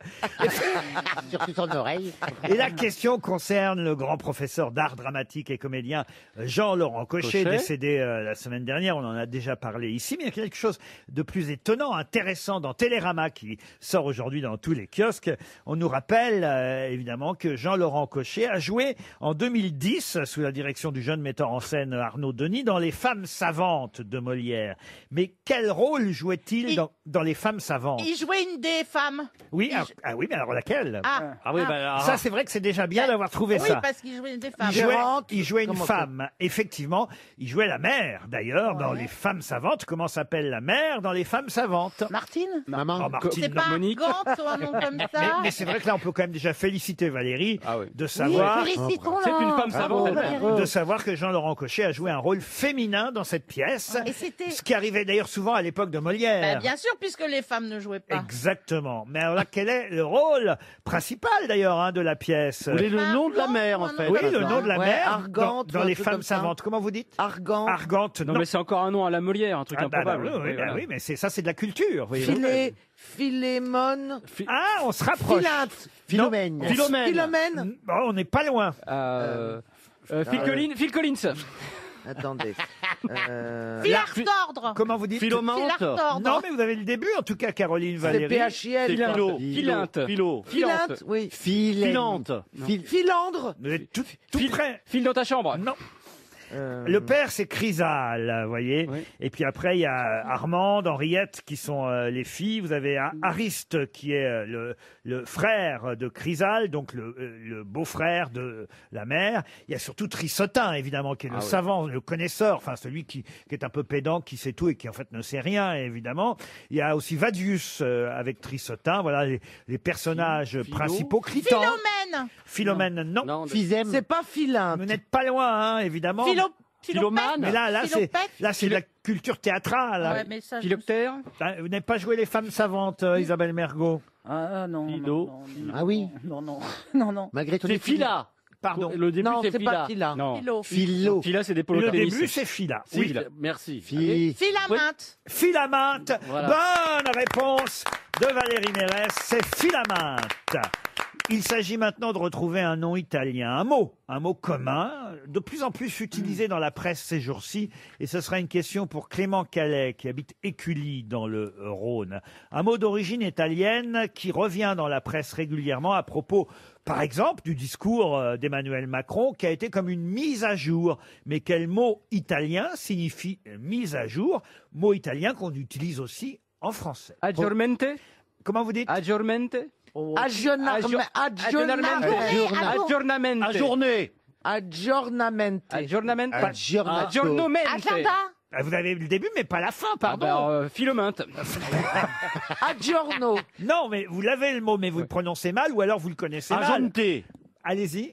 Surtout son oreille. Et la question concerne le grand professeur d'art dramatique et comédien Jean-Laurent Cochet, décédé la semaine dernière. On en a déjà parlé ici, mais il y a quelque chose de plus étonnant, intéressant dans Télérama qui sort aujourd'hui dans tous les kiosques. On nous rappelle évidemment que Jean-Laurent Cochet a joué en 2010 sous la direction du jeune metteur en scène Arnaud Denis dans Les Femmes savantes de Molière. Mais quel rôle jouait-il dans Les Femmes savantes? Il jouait une des femmes. Oui, oui, mais alors laquelle? Ça c'est vrai que c'est déjà bien d'avoir trouvé Oui, ça. parce qu'il jouait une des femmes. Il jouait une femme, effectivement. Il jouait la mère, d'ailleurs, dans Les Femmes savantes. Comment s'appelle la mère dans Les Femmes savantes? Martine? Maman. Oh, Martine, C'est pas Monique. Gante ou un nom comme ça. mais c'est vrai que là, on peut quand même déjà féliciter Valérie de Oui, savoir, félicitons-la. C'est une femme savante. de savoir que Jean-Laurent Cochet a joué un rôle féminin dans cette pièce. Et c'était. Ce qui arrivait d'ailleurs souvent à l'époque de Molière. Bah, bien sûr, puisque les femmes ne jouaient pas. Exactement. Mais alors là, quel est le rôle principal d'ailleurs de la pièce? Vous voulez le nom de la mère, en fait. Oui, le nom de la Ouais, mère Argante, dans ou un Les truc Femmes comme ça. savantes. Comment vous dites? Argant. Argante, Non, mais c'est encore un nom à la Molière, un truc Ah, bah, improbable. oui, voilà. oui, mais ça, c'est de la culture. voyez-vous. Philémon. Ah, on se rapproche. Philinte. Philomène. Philomène. Philomène. Bon, on n'est pas loin. Phil Collins. Attendez. Filard d'ordre. Comment vous dites? Philomante. Filard d'ordre. Non, mais vous avez le début, en tout cas, Caroline C'est Valérie. PHIL. C'est Philo. Philinte. Philo. Philinte, oui. Philante. Philandre. Vous êtes tout près. File dans ta chambre. Non. Le père, c'est Chrysale, vous voyez. Oui. Et puis après, il y a Armande, Henriette, qui sont les filles. Vous avez Ariste, qui est le frère de Chrysale, donc le beau-frère de la mère. Il y a surtout Trissotin, évidemment, qui est le savant, le connaisseur, enfin celui qui est un peu pédant, qui sait tout et qui en fait ne sait rien, évidemment. Il y a aussi Vadius avec Trissotin. Voilà les personnages principaux. Critan. Philomène. Philomène, non. Physème. C'est pas Philinte. Vous n'êtes pas loin, hein, évidemment. Philomane. Mais là, Philopète. c'est de la culture théâtrale. Ouais, mais ça, je- Philoptère. Vous n'avez pas joué Les Femmes savantes, Isabelle Mergo? Ah non. Philo. Ah oui. Non. Malgré ton C'est Phila. Pardon. Le début, Non, c'est c'est pas Phila. Phila. Non. Philo. Philo. Phila, c'est des polos Le de tennis. début, c'est Phila. Oui, Oui. merci. Filaminte. Filaminte. Voilà. Bonne réponse de Valérie Mérès. C'est Filaminte. Il s'agit maintenant de retrouver un nom italien, un mot commun, de plus en plus utilisé dans la presse ces jours-ci. Et ce sera une question pour Clément Calais, qui habite Écully, dans le Rhône. Un mot d'origine italienne qui revient dans la presse régulièrement à propos, par exemple, du discours d'Emmanuel Macron, qui a été comme une mise à jour. Mais quel mot italien signifie mise à jour? Mot italien qu'on utilise aussi en français. Aggiormente. Comment vous dites? Aggiormente. Aggiornamente. Aggiornamente. Ajourné. Aggiornamente. Aggiornamente. Aggiornato. Aggiornamente. Agenda. Vous avez le début, mais pas la fin, Ah pardon. bah, Philominte. Aggiorno. Non, mais vous l'avez le mot, mais vous le prononcez mal, ou alors vous le connaissez mal. Agente. Allez-y.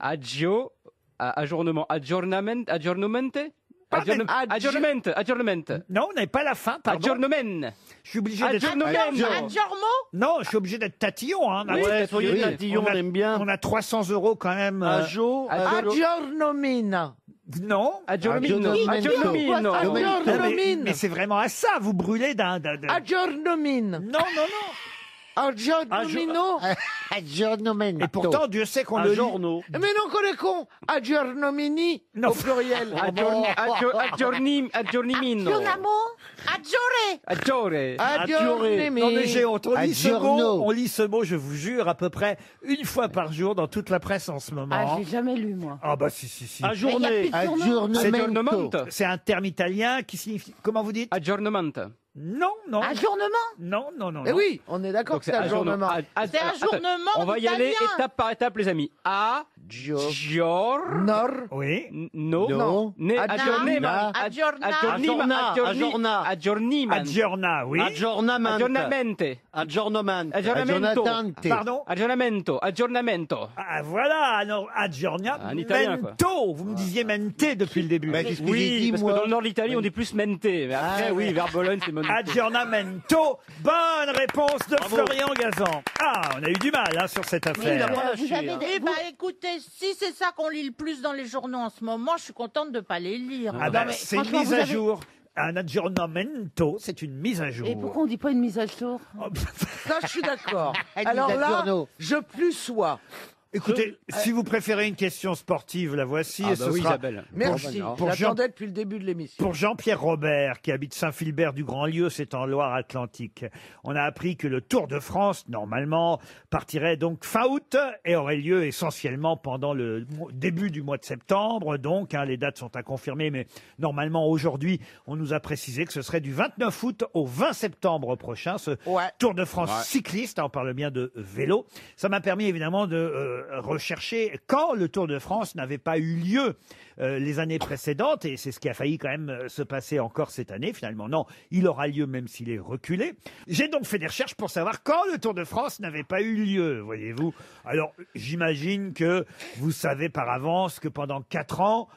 Aggiornement. Aggiornamente. Pas même- Aggiornamente. Non, vous n'avez pas la fin, pardon. Aggiornomen. Je suis obligé d'être... Aggiormo. Non, je suis obligé d'être tatillon. Hein. Ouais, soyez tatillon, on aime bien. On a 300 € quand même. Aggiornomina. Non. Aggiornomino. Aggiornomino. Mais c'est vraiment à ça, vous brûlez d'un... Aggiornomine. Non. Aggiornomino. Aggiornomento. Et pourtant, Dieu sait qu'on le lit. Aggiorno. Mais non, qu'on est con. Aggiornomini. Non. Au pluriel. Aggiornimino. Adjoré. Aggiore. Non mais j'ai honte, Aggiorno. on lit ce mot, je vous jure, à peu près une fois par jour dans toute la presse en ce moment. Ah, j'ai jamais lu, moi. Ah bah si. Aggiorné. Aggiornomento. C'est un terme italien qui signifie... Comment vous dites? Aggiornamento. Non. Ajournement. Non. Eh oui, on est d'accord que c'est ajournement. C'est ajournement On va y aller italien. étape par étape, les amis. Nord. Oui. No. Aggiorna, oui. Pardon? Aggiornamento. Ah voilà, alors aggiorna, Un italien, quoi. mento. Vous me disiez mente depuis le début. Bah, c'est ce que j'ai Oui, dit, parce que moi. dans le nord de l'Italie, on dit plus mente. Mais après, oui, vers Bologne, c'est monte. Aggiornamento. Bonne réponse de Florian Gazan. Ah, on a eu du mal sur cette affaire. Vous avez des... Eh ben, écoutez, si c'est ça qu'on lit le plus dans les journaux en ce moment, je suis contente de pas les lire. Ah bah, c'est une franchement, mise vous à avez- jour. Un aggiornamento, c'est une mise à jour. Et pourquoi on dit pas une mise à jour? Ça, je suis d'accord. Elle Alors dit là, Aggiorno. je plus sois. Écoutez, si vous préférez une question sportive, la voici. Ah et ce bah oui, sera Isabelle. Merci. Pour Jean- J'attendais depuis le début de l'émission. Pour Jean-Pierre Robert, qui habite Saint-Philbert du Grand-Lieu, c'est en Loire-Atlantique. On a appris que le Tour de France, normalement, partirait donc fin août et aurait lieu essentiellement pendant le début du mois de septembre. Donc, les dates sont à confirmer, mais normalement, aujourd'hui, on nous a précisé que ce serait du 29 août au 20 septembre prochain, ce Tour de France cycliste. On parle bien de vélo. Ça m'a permis, évidemment, de rechercher quand le Tour de France n'avait pas eu lieu les années précédentes, et c'est ce qui a failli quand même se passer encore cette année. Finalement, non, il aura lieu même s'il est reculé. J'ai donc fait des recherches pour savoir quand le Tour de France n'avait pas eu lieu, voyez-vous. Alors, j'imagine que vous savez par avance que pendant 4 ans,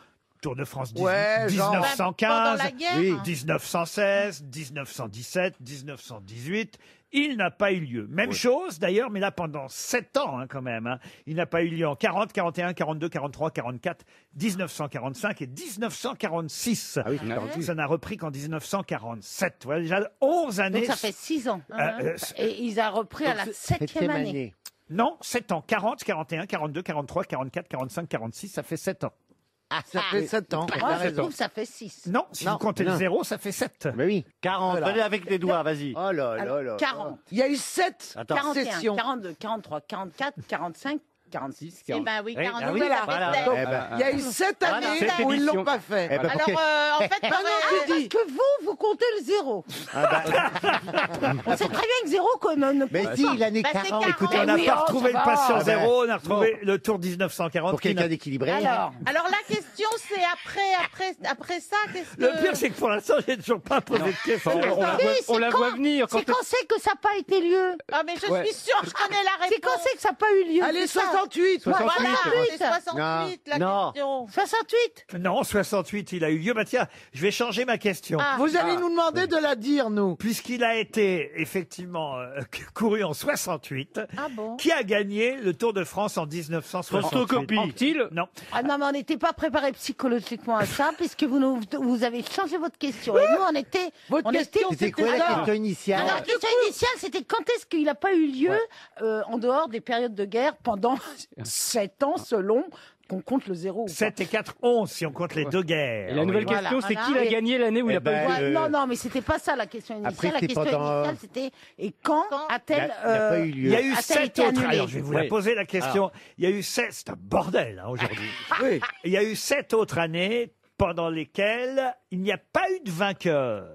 Tour de France Ouais, genre- 1915, Pendant la guerre, oui, hein. 1916, 1917, 1918, il n'a pas eu lieu. Même chose d'ailleurs, mais là pendant 7 ans quand même. Il n'a pas eu lieu en 40, 41, 42, 43, 44, 1945 et 1946. Ah oui, 48. Ça n'a repris qu'en 1947. Voilà déjà 11 années. Donc ça fait 6 ans. Euh, Et ils ont repris à la 7e année. Non, 7 ans. 40, 41, 42, 43, 44, 45, 46, ça fait 7 ans. Ça fait 7 ans. Moi, je trouve que ça fait 6. Non, si vous comptez le 0, ça fait 7. Mais oui. 40. Voilà. Allez avec les doigts, vas-y. Oh là là Alors, là. 40, Il y a eu 7 Attends. 41, sessions. 42, 43, 44, 45, 46. Eh ben oui, Oui, 42, ah oui, ça fait voilà. 7. Donc, Eh ben, il y a eu 7 Voilà. années Cette où ils l'ont édition. pas fait. Eh ben, Alors, en fait, Ah non, tu dis. Parce que vous comptez le 0. On sait très bien que 0 connote. Mais si, l'année Bah, c'est 40. 40. Écoutez, on n'a oui, pas oh, retrouvé ça le va. patient Ah ben, 0, on a retrouvé le tour 1940. Pour qui n'a- quelqu'un d'équilibré. Alors, Alors la question c'est après ça, qu'est-ce que... Le pire, c'est que pour l'instant, j'ai toujours pas posé de question. On la voit venir. c'est quand c'est que ça n'a pas été lieu. Ah mais je Ouais. suis sûre, je connais la réponse. C'est quand c'est que ça n'a pas eu lieu. Allez, c'est ça. 68. Voilà, 68. c'est 68 la Non. question. 68. Non, 68, il a eu lieu. Bah tiens, je vais changer ma question. Ah. Vous allez nous demander de la dire, nous. Puisqu'il a été effectivement couru en 68, Ah bon. qui a gagné le Tour de France en 1968? Photocopie. Anquetil. Non. Ah non, mais on n'était pas préparé psychologiquement à ça, puisque vous avez changé votre question. Et nous, on était... Votre on question, C'était c'était quoi la ça. question initiale Alors, la question initiale, c'était quand est-ce qu'il n'a pas eu lieu en dehors des périodes de guerre pendant 7 ans, selon qu'on compte le 0 ou pas. 7 et 4, 11, si on compte les deux guerres. Et la nouvelle Voilà. question, c'est Voilà. qui l'a gagné l'année où il Eh a pas eu ben, lieu. Ouais, non, mais c'était pas ça la question initiale. Après, La c'est question pendant- initiale, c'était et quand a-t-elle Il n'a pas eu lieu. Il y a eu a-t-elle 7 été autres. annulée Alors, je vais vous la Oui. poser la question. Il y a eu 7, c'est un bordel aujourd'hui. Oui. Il y a eu 7 autres années pendant lesquelles il n'y a pas eu de vainqueur.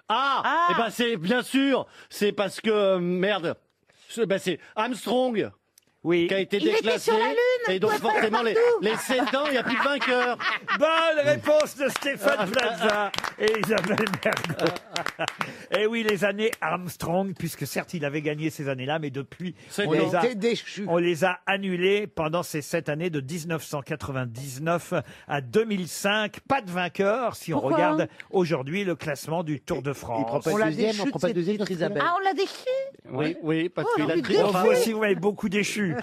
Ah, eh ben c'est bien sûr, c'est parce que merde, c'est Armstrong Oui. qui a été Il était déclassé sur la Lune, et donc il pouvait pas forcément aller les partout. 7 ans, il n'y a plus de vainqueur. Bonne réponse de Stéphane Plaza et Isabelle Mergo. Et oui, les années Armstrong, puisque certes, il avait gagné ces années-là, mais depuis, C'est on Il les, a, était déchu. on les a annulées pendant ces 7 années de 1999 à 2005. Pas de vainqueur si on Pourquoi regarde aujourd'hui le classement du Tour de Il prend France. pas On le l'a deuxième, déchu on de prend pas le cette deuxième dans titre, Isabelle. Ah, on l'a déchu. Oui, oui, parce Oh, qu'il a mais pris. Oh, enfin, vous aussi, vous m'avez beaucoup déchu.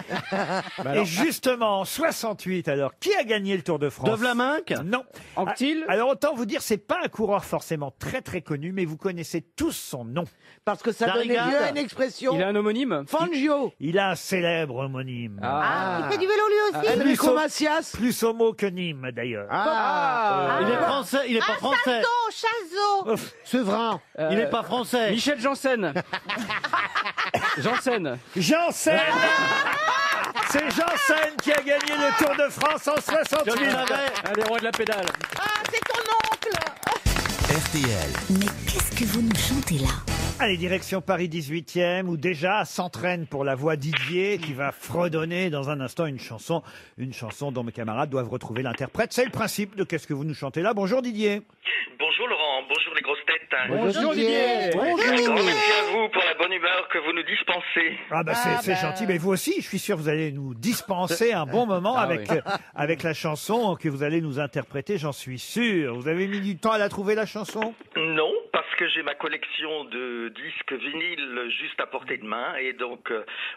Et justement, Justement, en 68, alors, qui a gagné le Tour de France? De Vlaminck? Non. Anquetil? Alors, autant vous dire, c'est pas un coureur forcément très très connu, mais vous connaissez tous son nom. Parce que ça donnait Darrigade. lieu à une expression. Il a un homonyme? Fangio. Il a un célèbre homonyme. Il fait du vélo lui aussi. Enrico Plus au- Macias. Plus homo que Nîmes, d'ailleurs. Il est français, il est pas français. Chazot. Sevrin. Il est pas français. Michel Janssen. Janssen. Janssen. C'est Janssen qui a gagné le Tour de France en 68. Un des rois de la pédale. Ah, c'est ton oncle. RTL. Mais qu'est-ce que vous nous chantez là? Allez, direction Paris 18e, où déjà s'entraîne pour la voix Didier, qui va fredonner dans un instant une chanson dont mes camarades doivent retrouver l'interprète. C'est le principe de Qu'est-ce que vous nous chantez là. Bonjour Didier. Bonjour Laurent, bonjour les grosses têtes. Bonjour Didier. Un grand merci à vous pour la bonne humeur que vous nous dispensez. Ah bah c'est gentil, mais vous aussi, je suis sûr que vous allez nous dispenser un bon moment avec la chanson que vous allez nous interpréter, j'en suis sûr. Vous avez mis du temps à la trouver, la chanson? Non, parce que j'ai ma collection de disques vinyles juste à portée de main et donc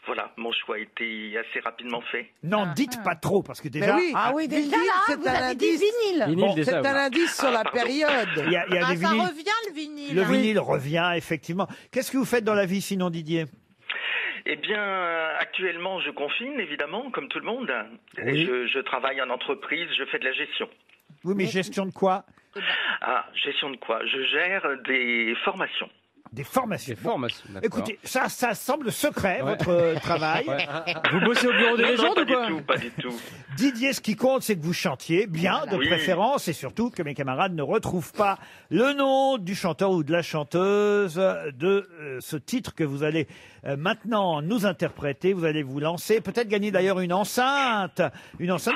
voilà, mon choix a été assez rapidement fait. Non, dites pas trop, parce que déjà... Mais oui, déjà vinyle, là, c'est vous un avez dit indice. vinyle. Vinyle, C'est déjà, un oui. indice sur la pardon. période. Il y a des Ça vinyles. revient le vinyle. Le vinyle revient, effectivement. Qu'est-ce que vous faites dans la vie, sinon, Didier? Eh bien, actuellement, je confine, évidemment, comme tout le monde. Oui. Et je travaille en entreprise, je fais de la gestion. Oui, mais gestion de quoi? Ah, gestion de quoi? Je gère des formations. Des formations. Des formations, d'accord. Écoutez, ça semble secret, votre travail. Ouais. Vous bossez au bureau des Non, légendes pas ou quoi? du tout, pas du tout. Didier, ce qui compte, c'est que vous chantiez bien, de Oui. préférence, et surtout que mes camarades ne retrouvent pas le nom du chanteur ou de la chanteuse de ce titre que vous allez maintenant nous interpréter. Vous allez vous lancer, peut-être gagner d'ailleurs une enceinte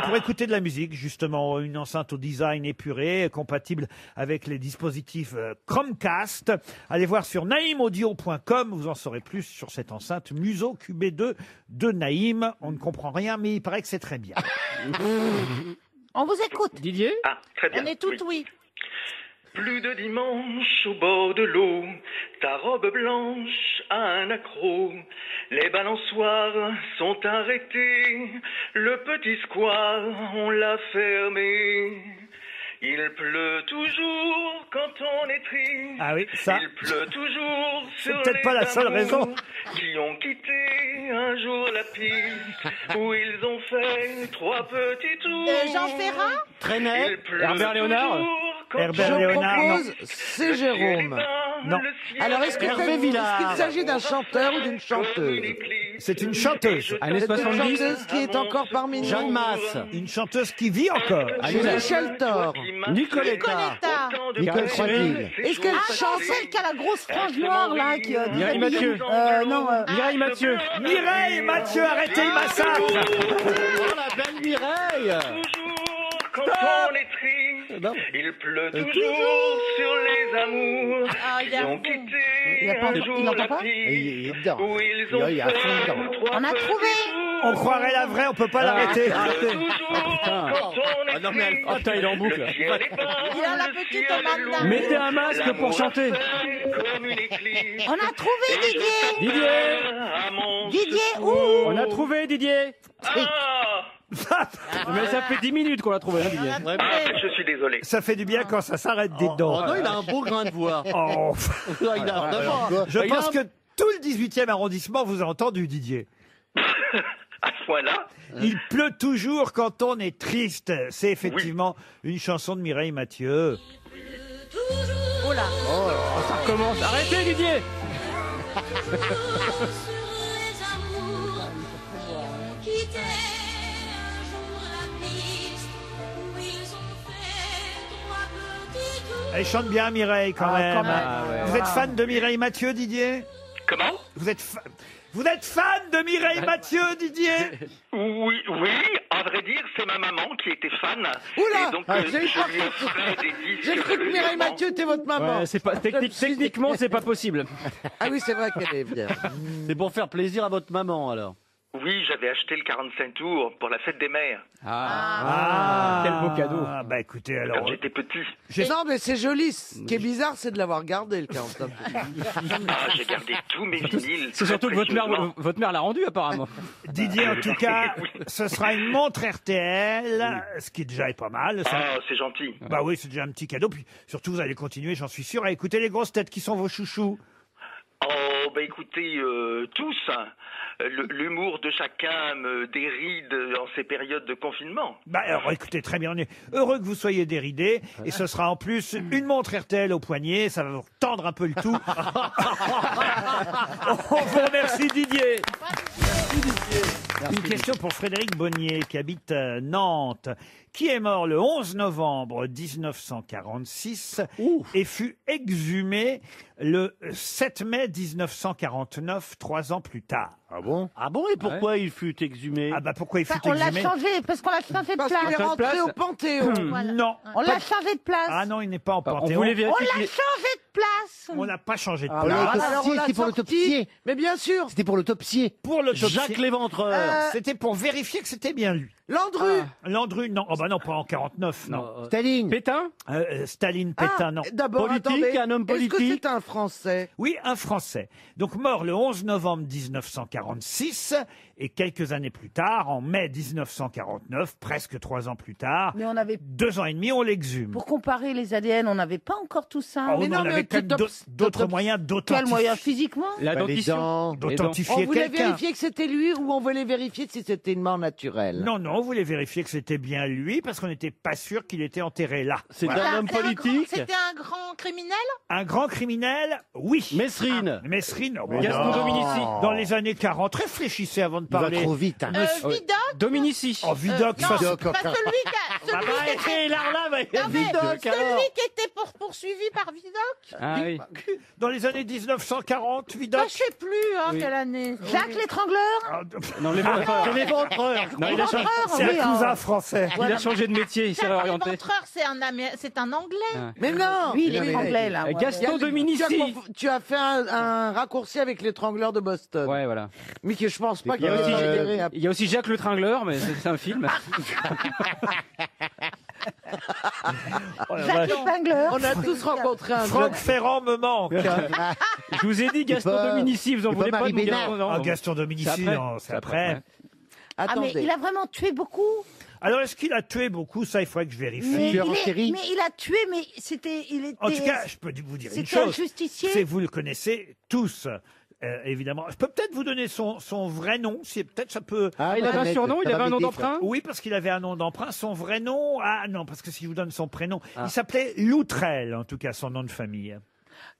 pour écouter de la musique, justement, une enceinte au design épuré, compatible avec les dispositifs Chromecast. Allez voir sur naimaudio.com, vous en saurez plus sur cette enceinte Muso QB2 de Naïm. On ne comprend rien, mais il paraît que c'est très bien. On vous écoute. Didier? Ah, très bien. On est tout oui. Plus de dimanche au bord de l'eau, ta robe blanche a un accroc. Les balançoires sont arrêtées, le petit square, on l'a fermé. Il pleut toujours quand on est triste. Ah oui, ça. Il pleut toujours C'est sur peut-être les pas la seule amours raison. qui ont quitté un jour la piste où ils ont fait 3 petits tours. Jean Ferrat? Trenet. Il pleut Herbert Léonard? toujours quand Herbert on est Léonard, non. propose, c'est Jérôme. Non. Alors, est-ce Hervé qu'il Villard. s'agit d'un chanteur ou d'une chanteuse? C'est une chanteuse. Années C'est une 70? chanteuse qui est encore parmi nous. Jeanne Masse. Une chanteuse qui vit encore. Michel Thor. Nicoletta. Nicole Croisville. Est-ce qu'elle Ah, chante? celle qui a la grosse frange noire là, qui Mireille Mathieu. non. Mireille Mathieu. Mireille Mathieu, arrêtez le massacre. Oh, la belle Mireille. Quand on est triste, il pleut toujours sur les amours Ah, il qui a ont bon. quitté pas- un il jour entend la pas piste Il est dedans. où ils ont Il a fond fait dedans. 3 On a petits trouvé. tours. On croirait la vraie, on peut pas l'arrêter. Toujours quand on est Ah non, mais elle- triste, Oh, putain, il est en boucle. le ciel est bas, Il a la le petite ciel est Amanda. bleu. Mettez un masque pour chanter. Comme une éclipse. On a trouvé Didier. Didier. À mon Didier, où? On a trouvé Didier. Ah, Mais ça fait 10 minutes qu'on l'a trouvé, hein, Didier. je suis désolé. Ça fait du bien quand ça s'arrête, dites donc. Oh non, il a un beau grain de voix. Oh. Il a l'air de voir. Je Il a pense un- que tout le 18e arrondissement vous a entendu, Didier. À ce point-là, Il pleut toujours quand on est triste. C'est effectivement une chanson de Mireille Mathieu. Oh là. Oh, ça recommence. Arrêtez, Didier. Elle chante bien, Mireille, quand même. quand même. Vous êtes fan de Mireille Mathieu, Didier? comment? Vous êtes fan de Mireille Mathieu, Didier? Oui, à vrai dire, c'est ma maman qui était fan. Oula, Et donc, j'ai eu je peur lui ai offert des disques J'ai cru que Mireille régulièrement. Mathieu était votre maman. Ouais, c'est pas, techniquement, c'est pas possible. Ah oui, c'est vrai qu'elle est bien. C'est pour faire plaisir à votre maman, alors. Oui, j'avais acheté le 45 tours pour la fête des mères. Quelle Beau cadeau. Ah, bah écoutez, alors. Quand j'étais petit. Non, mais c'est joli. Ce qui est bizarre, c'est de l'avoir gardé, le 49. J'ai gardé tous mes vinyles. C'est surtout que votre mère l'a rendu apparemment. Didier, en tout cas, ce sera une montre RTL, ce qui déjà est pas mal. Ça. Ah, c'est gentil. Bah oui, c'est déjà un petit cadeau. Puis surtout, vous allez continuer, j'en suis sûr, à écouter les grosses têtes qui sont vos chouchous. Oh, bah écoutez, tous, hein. L'humour de chacun me déride en ces périodes de confinement. Bah alors écoutez, très bien, on est heureux que vous soyez déridés. Et ce sera en plus une montre RTL au poignet, ça va vous tendre un peu le tout. On vous remercie Didier. Une question pour Frédéric Bonnier qui habite Nantes, qui est mort le 11 novembre 1946 et fut exhumé le 7 mai 1949, 3 ans plus tard. Ah bon? Ah bon, et pourquoi il fut exhumé? Ah bah pourquoi il fut On l'a exhumé? changé, parce qu'on l'a changé de Parce place. qu'il est rentré au Panthéon. Voilà. Non. On l'a changé de place. Ah non, il n'est pas en On Panthéon. voulait On vérifier l'a que les- changé de place. On n'a pas changé de Ah, place. mais Alors, on l'a c'était pour sorti. l'autopsie. Mais bien sûr. C'était pour l'autopsie. Pour l'autopsie. Jacques Léventreur. C'était pour vérifier que c'était bien lui. Landru. Landru, non. Oh bah non, pas en 49, non. Staline. Pétain? Staline, Pétain, non. D'abord, Politique, attendez. un homme Est-ce que politique. c'est un Français? Oui, un Français. Donc mort le 11 novembre 1946 et quelques années plus tard, en mai 1949, presque 3 ans plus tard, Mais on avait, 2 ans et demi, on l'exhume. pour comparer les ADN, on n'avait pas encore tout ça. Oh, Mais mais non, on mais avait quand même d'autres moyens Quel moyen d'authentifier. physiquement? La Bah, les dentition. dents. On D'authentifier voulait quelqu'un. vérifier que c'était lui ou on voulait vérifier si c'était une mort naturelle? Non, non, on voulait vérifier que c'était bien lui parce qu'on n'était pas sûr qu'il était enterré là. C'est Voilà. un homme politique. C'était un grand criminel? Un grand criminel, oui. Mesrine. Mesrine, oh, Gaston non. Dominici. Dans les années 40, réfléchissez avant de Il va parler. trop vite. hein. Vidocq? Dominici. Oh, Vidocq, Non, ça, Vidocq, pas celui qui a... Ah bah, arrêtez, là, Non, mais Vidocq, alors. celui qui était poursuivi par Vidocq? Ah oui. dans les années 1940, Bah, Vidocq. je sais plus, hein, Oui. quelle année. Jacques l'étrangleur? Ah, Non, Léventreur. C'est Léventreur. Non, il a changé, C'est oui, un cousin hein. français. il a changé de métier, il s'est Jacques réorienté. Léventreur, c'est un Anglais. Ah. Mais non. Oui, il Non, mais- étranglait, là. ouais. Gaston Tu as, Dominici. tu as fait un raccourci avec l'étrangleur de Boston. Ouais, voilà. Mais que je pense pas Il qu'il y a ait aussi, adhéré à- il y a aussi Jacques le Tringleur, mais c'est un film. Oh, la Jacques vache. l'étrangleur. On a tous rencontré un Franck Ferrand me manque. Je vous ai dit Gaston pas- Dominici, vous en c'est voulez pas pas de Marie mon Bénard. Gaston, non. Ah, Gaston Dominici, C'est après. non, c'est C'est après. après. Ah, mais Attendez. il a vraiment tué beaucoup. Alors, est-ce qu'il a tué beaucoup? Ça, il faudrait que je vérifie. Mais Tueur en série. mais il a tué, mais il était. En tout cas, je peux vous dire une c'était un chose. justicier. C'est vous le connaissez tous, évidemment. Je peux peut-être vous donner son vrai nom. Si peut-être ça peut. Ah, il avait un Annette, surnom, il ça avait va un nom m'aider, ça. d'emprunt. Oui, parce qu'il avait un nom d'emprunt. Son vrai nom, ah non, parce que si je vous donne son prénom, il s'appelait Loutrel, en tout cas son nom de famille.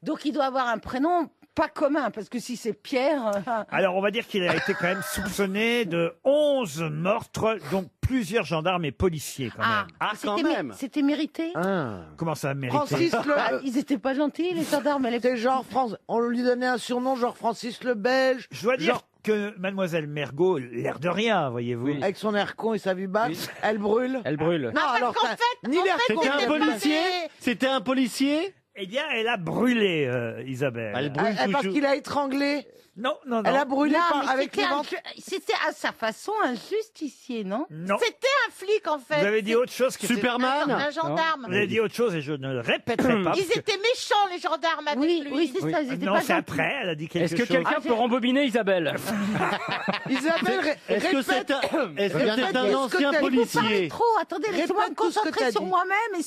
Donc il doit avoir un prénom pas commun, parce que si c'est Pierre. Alors, on va dire qu'il a été quand même soupçonné de 11 meurtres, dont plusieurs gendarmes et policiers quand même. Ah, quand c'était même. c'était mérité. Ah. Comment ça mérite? Francis Ah, le. ils étaient pas gentils, les gendarmes. C'était genre France. On lui donnait un surnom genre Francis le Belge. Je dois dire Genre, que Mademoiselle Mergot, l'air de rien, voyez-vous. avec son air con et sa vue basse, elle brûle. Elle brûle. Non, parce alors qu'en ça- fait- ni en l'air fait, con. C'était un C'était pas policier. des- C'était un policier. Eh bien, elle a brûlé, Isabelle. Elle brûle Parce toujours. qu'il a étranglé. Non, non, non. Elle a brûlé Non, par- mais avec les ventres. c'était à sa façon un justicier, non? Non. C'était un flic, en fait. Vous avez dit autre chose qui était- Superman. Un gendarme. Vous avez dit autre chose et je ne le répéterai pas. Ils parce que- étaient méchants, les gendarmes, avec Oui, lui. oui, c'est ça. Ils étaient Non, pas c'est gentils. après, elle a dit quelque Est-ce que chose. quelqu'un peut rembobiner Isabelle? Isabelle, Est-ce que c'est un, est-ce que Répète c'est un ce que ancien t'as dit. Vous parlez policier? trop. Attendez, laissez-moi me Répète tout ce que concentrer t'as sur dit. moi-même et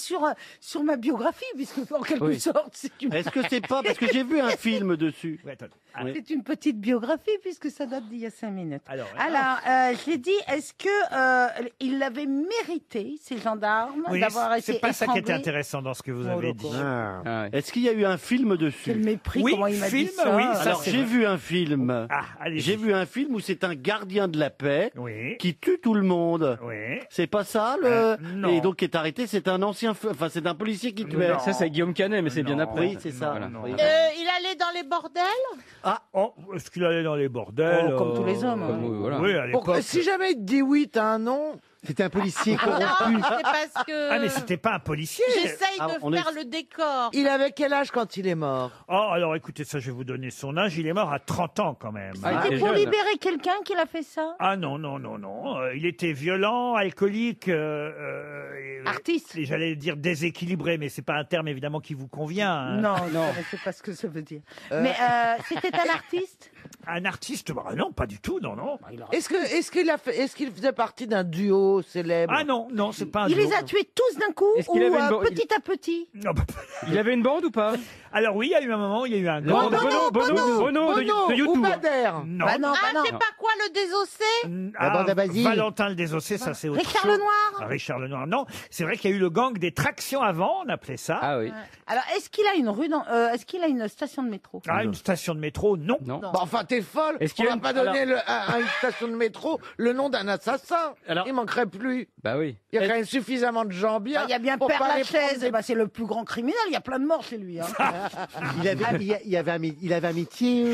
sur ma biographie, puisque en quelque Oui. sorte, c'est une, Est-ce que c'est pas parce que j'ai vu un film dessus? Ouais, attendez. c'est une petite biographie, puisque ça date d'il y a 5 minutes. Alors, J'ai dit, est-ce que il l'avait mérité, ces gendarmes, oui, d'avoir été c'est pas ça qui était étranglés? intéressant dans ce que vous Oh, avez dit. d'accord. Ah. Ah, ouais. Est-ce qu'il y a eu un film Quel dessus? mépris, Oui, comment il m'a dit film, ça. oui, ça, Alors c'est j'ai vrai. vu un film. Ah, allez. J'ai vu un film où c'est un gardien de la paix Oui. qui tue tout le monde. Oui. C'est pas ça le non. Et donc qui est arrêté, c'est un ancien enfin c'est un policier qui tuait. Non. Ça, c'est Guillaume Canet, mais c'est bien Non. après. Oui, c'est ça. Voilà. Non. Oui. Il allait dans les bordels. Oh, est-ce qu'il allait dans les bordels Oh, comme tous les hommes. Comme, voilà. Oui, à l'époque. Si jamais il te dit oui, t'as un nom. C'était un policier Non, corrompu. c'est parce que Ah, mais c'était pas un policier. j'essaye Ah, de on faire est- le décor. Il avait quel âge quand il est mort? Oh, alors écoutez, ça, je vais vous donner son âge. Il est mort à 30 ans quand même. Ah, il C'était était pour jeune. libérer quelqu'un qu'il a fait ça? Ah non, non, non, non. Il était violent, alcoolique, et Artiste. Et j'allais dire déséquilibré, mais c'est pas un terme évidemment qui vous convient. Hein. Non, je ne sais pas ce que ça veut dire. Mais c'était un artiste? Un artiste, bah non, pas du tout, non, non. Est-ce qu'il faisait partie d'un duo célèbre? Ah non, non, c'est pas un Il duo. les a tués tous d'un coup Est-ce ou qu'il avait une bo- petit à petit? Non, bah, Il avait une bande ou pas? alors oui, il y a eu un moment, il y a eu un Non, grand... Bono de ou YouTube. Bader? Non. Bah non, bah Ah, non. c'est pas quoi le désossé? Ah, bande à Basile. Valentin le Désossé, ça c'est autre Richard chose. Lenoir? Ah, Richard Lenoir, non. C'est vrai qu'il y a eu le gang des tractions avant, on appelait ça. Ah oui. Alors, est-ce qu'il a une rue est-ce qu'il a une station de métro? Ah, une station de métro, non. Non. Bah, enfin, t'es folle. Est-ce On qu'il y a va une- pas donner à une station de métro le nom d'un assassin. Alors- Il manquerait plus. Bah oui. Il y a quand même suffisamment de gens bien. Il y a bien pour Père pas les prendre Lachaise, des- eh ben, c'est le plus grand criminel, il y a plein de morts chez lui. Hein. Il avait un métier.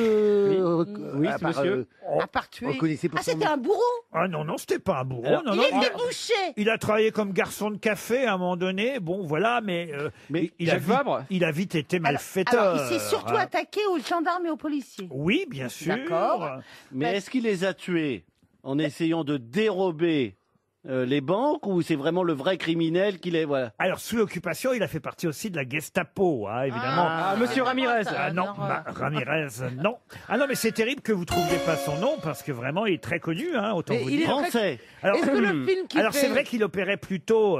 Oui, à part, monsieur. À part tuer. reconnaissez pour Ah, son c'était nom. un bourreau? Ah non, non, c'était pas un bourreau. Alors, non, Il non. était bouché. Il a travaillé comme garçon de café à un moment donné. Bon, voilà, mais, il a Jacques vite, Vabre il a vite été malfaiteur. Alors, il s'est surtout attaqué aux gendarmes et aux policiers. Oui, bien sûr. D'accord. Mais est-ce qu'il les a tués en essayant de dérober les banques ou c'est vraiment le vrai criminel qui les... Voilà. Alors, sous l'occupation, il a fait partie aussi de la Gestapo, hein, évidemment. Ah, monsieur Ramirez. Ah non, Ramirez, non. Ah non, mais c'est terrible que vous trouviez pas son nom parce que vraiment, il est très connu, hein, autant Mais vous il est dire. Français. Alors, Est-ce que le film qu'il alors fait- c'est vrai qu'il opérait plutôt,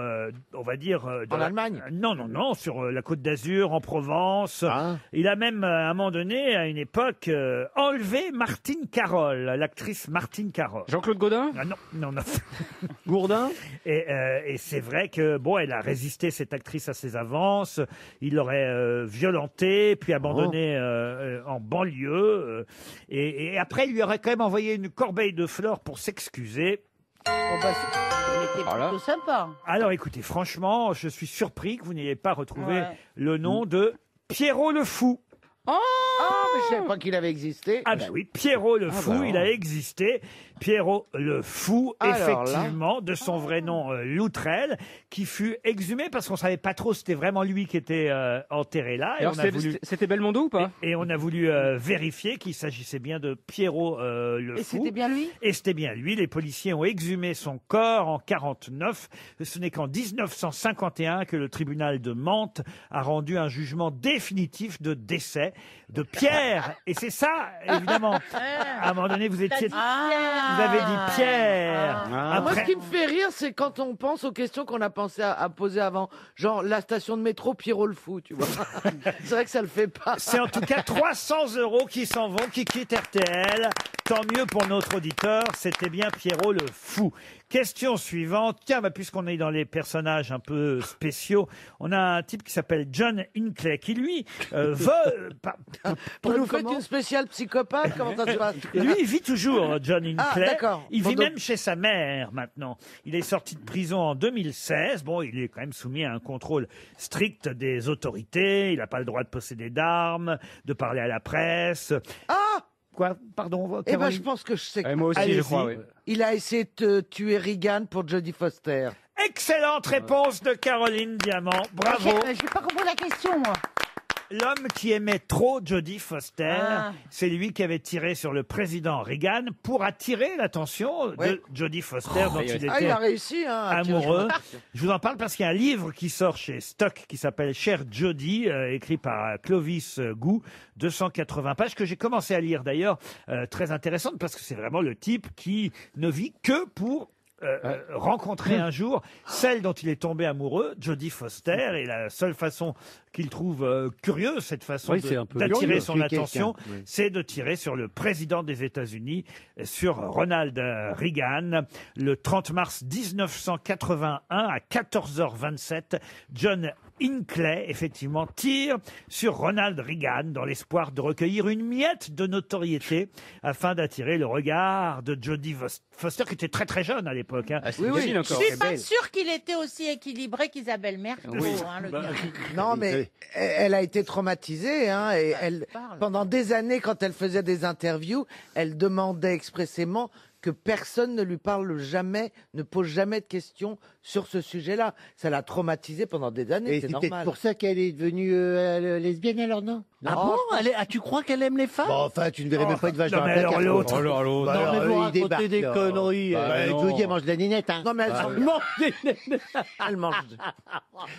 on va dire, En Allemagne? Non, non, non, sur la Côte d'Azur, en Provence. Il a même, à un moment donné, à une époque, enlevé Martine Carole, l'actrice Martine Carole. Jean-Claude Gaudin? Ah non, non, non. Gourdin? Et c'est vrai que bon, elle a résisté, cette actrice, à ses avances. Il l'aurait violentée, puis abandonnée en banlieue. Et après, il lui aurait quand même envoyé une corbeille de fleurs pour s'excuser. Oh, bah, il était plutôt sympa. Alors écoutez, franchement, je suis surpris que vous n'ayez pas retrouvé Ouais. le nom de Pierrot le Fou. Ah, mais je savais pas qu'il avait existé. Ah ben oui, Pierrot le Fou, il a existé. Pierrot le Fou, Alors là. effectivement, de son vrai nom Loutrel, qui fut exhumé parce qu'on savait pas trop si c'était vraiment lui qui était enterré là. Et Alors, on a voulu... c'était Belmondo ou pas? Et on a voulu vérifier qu'il s'agissait bien de Pierrot le Et Fou. c'était bien lui? Et c'était bien lui. Les policiers ont exhumé son corps en 49. Ce n'est qu'en 1951 que le tribunal de Mantes a rendu un jugement définitif de décès de Pierre. Et c'est ça, évidemment. À un moment donné, vous étiez... Vous avez dit Pierre. Moi, Après- ce qui me fait rire, c'est quand on pense aux questions qu'on a pensé à poser avant. Genre, la station de métro Pierrot le Fou, tu vois. C'est vrai que ça le fait pas. C'est en tout cas 300 € qui s'en vont, qui quittent RTL. Tant mieux pour notre auditeur, c'était bien Pierrot le Fou. Question suivante. Tiens, bah, puisqu'on est dans les personnages un peu spéciaux, on a un type qui s'appelle John Hinckley, qui lui veut... Vous nous faites une spéciale psychopathe? Comment ça se passe? Lui, il vit toujours, John Hinckley. d'accord. Il Bon, vit donc- même chez sa mère maintenant. Il est sorti de prison en 2016. Bon, il est quand même soumis à un contrôle strict des autorités. Il n'a pas le droit de posséder d'armes, de parler à la presse. Ah! Quoi? Pardon, Eh ben, Caroline je pense que je sais. Moi aussi, je Allez-y. crois, oui. Il a essayé de tuer Reagan pour Jodie Foster. Excellente réponse de Caroline Diamant. Bravo. Je n'ai pas compris la question, moi. L'homme qui aimait trop Jodie Foster, c'est lui qui avait tiré sur le président Reagan pour attirer l'attention de Jodie Foster, dont il était il a réussi, hein, à tirer sur amoureux. la- Je vous en parle parce qu'il y a un livre qui sort chez Stock qui s'appelle Cher Jodie, écrit par Clovis Gou, 280 pages, que j'ai commencé à lire d'ailleurs, très intéressante parce que c'est vraiment le type qui ne vit que pour rencontrer un jour celle dont il est tombé amoureux, Jodie Foster, et la seule façon qu'il trouve curieuse, cette façon Oui, c'est un peu d'attirer curieux. son Tuer attention, quelqu'un, oui. c'est de tirer sur le président des États-Unis, sur Ronald Reagan. Le 30 mars 1981 à 14h27, John Hinckley, effectivement, tire sur Ronald Reagan dans l'espoir de recueillir une miette de notoriété afin d'attirer le regard de Jodie Foster, qui était très très jeune à l'époque. Hein. Je suis pas sûre qu'il était aussi équilibré qu'Isabelle Mergo, hein, le gars. Non, mais elle a été traumatisée, hein, et pendant des années, quand elle faisait des interviews, elle demandait expressément que que personne ne lui parle jamais, ne pose jamais de questions sur ce sujet-là. Ça l'a traumatisée pendant des années, Et c'est c'est normal. peut-être pour ça qu'elle est devenue lesbienne alors, non? Ah bon tu crois qu'elle aime les femmes? Bon, enfin, tu ne verrais même pas une vache non, dans mais la alors placard, l'autre. quoi. Alors, Bah, Non, mais alors, vous il racontez débarque, des là. conneries. Je vous dis, elle mange de la nénette, hein. Non, mais elle Non, elle mange. Je Bah,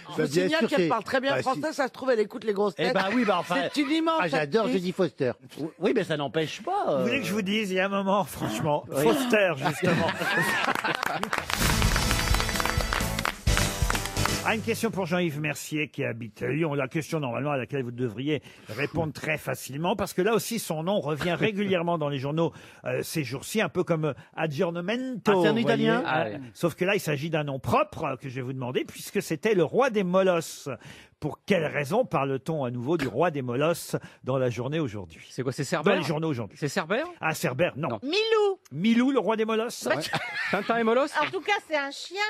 vous bien signale sûr, qu'elle c'est- parle très bien bah, français, si. ça se trouve, elle écoute les grosses Eh têtes. ben oui, bah enfin. C'est une immense Ah, j'adore actrice. Jodie Foster. Oui, mais ça n'empêche pas. Vous voulez que je vous dise, il y a un moment, franchement, Foster, justement. Ah, une question pour Jean-Yves Mercier qui habite Lyon. La question normalement à laquelle vous devriez répondre très facilement parce que là aussi son nom revient régulièrement dans les journaux ces jours-ci, un peu comme Aggiornamento. Ah, c'est un vous Italien voyez. Ah, ouais. Sauf que là il s'agit d'un nom propre que je vais vous demander puisque c'était le roi des molosses. Pour quelle raison parle-t-on à nouveau du roi des molosses dans la journée aujourd'hui? C'est quoi, c'est Dans Cerbère? les journaux aujourd'hui. C'est Cerbère? Ah, Cerbère, non. Non. Milou. Milou, le roi des molosses. Tintin et Molosse? En tout cas, c'est un chien.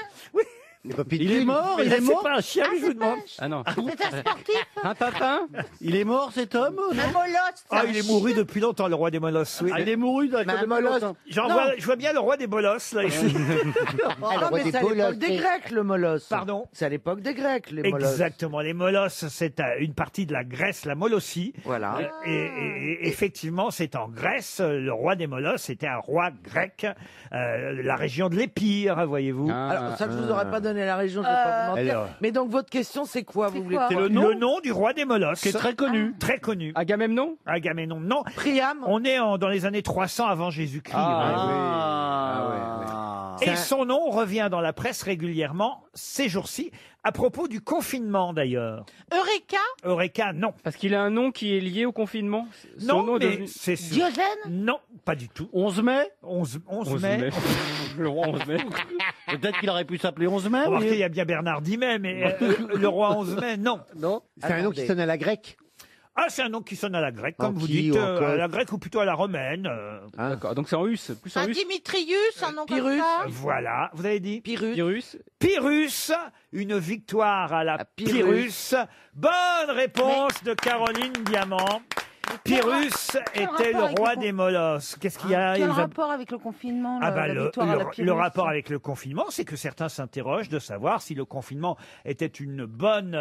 C'est pas Il est mort, Mais il là, est c'est mort. pas un chien, je vous demande. Ah non. C'est un sportif. Un Tintin? Il est mort cet homme non Un molosse. Ah, il est mouru depuis longtemps, le roi des molosses. Oui. Ah, il est mouru dans Mais un molosse. Je vois bien le roi des molosses, là, ici. Ah le non, roi mais des c'est à l'époque molosses, des c'est- Grecs, le molosse. Pardon? C'est à l'époque des Grecs, les molosses. Exactement. Les molosses, c'est une partie de la Grèce, la Molossie. Voilà. Et effectivement, c'est en Grèce, le roi des molosses, c'était un roi grec, la région de l'Épire, voyez-vous. Alors, ça, je vous aurais pas donné la région, je vais pas vous mentir. Alors. Mais donc, votre question, c'est quoi, vous voulez quoi C'est Le le nom nom du roi des molosses. qui est très connu. Très connu. Agamemnon? Agamemnon, non. Priam. On est dans les années 300 avant Jésus-Christ. Et son nom revient dans la presse régulièrement ces jours-ci, à propos du confinement d'ailleurs. Eureka. Eureka, non. Parce qu'il a un nom qui est lié au confinement? Son Non, nom est mais devenu- c'est sûr. Diogène. Non, pas du tout. 11 mai 11 11 mai. mai. Le roi 11 mai. Peut-être qu'il aurait pu s'appeler 11 mai. Remarquez, oui. il y a bien Bernard 10 mai, mais le roi 11 mai, non. Non. C'est un nom qui sonne à la grecque. Ah, c'est un nom qui sonne à la grecque, comme vous Anki dites, ou encore- à la grecque ou plutôt à la romaine. D'accord, donc c'est en us, plus en Un us. Dimitrius, un nom comme Pyrrhus. ça. Voilà, vous avez dit Pyrrhus. Pyrrhus. Pyrrhus, une victoire à la Pyrrhus. Pyrrhus. Bonne réponse de Caroline Diamant. Pyrrhus quel était rapport le avec roi le des molosses. Qu'est-ce qu'il y a Quel Elisabeth rapport avec le confinement, Ah bah, la le, victoire à la le Pyrrhus rapport avec le confinement, c'est que certains s'interrogent de savoir si le confinement était une bonne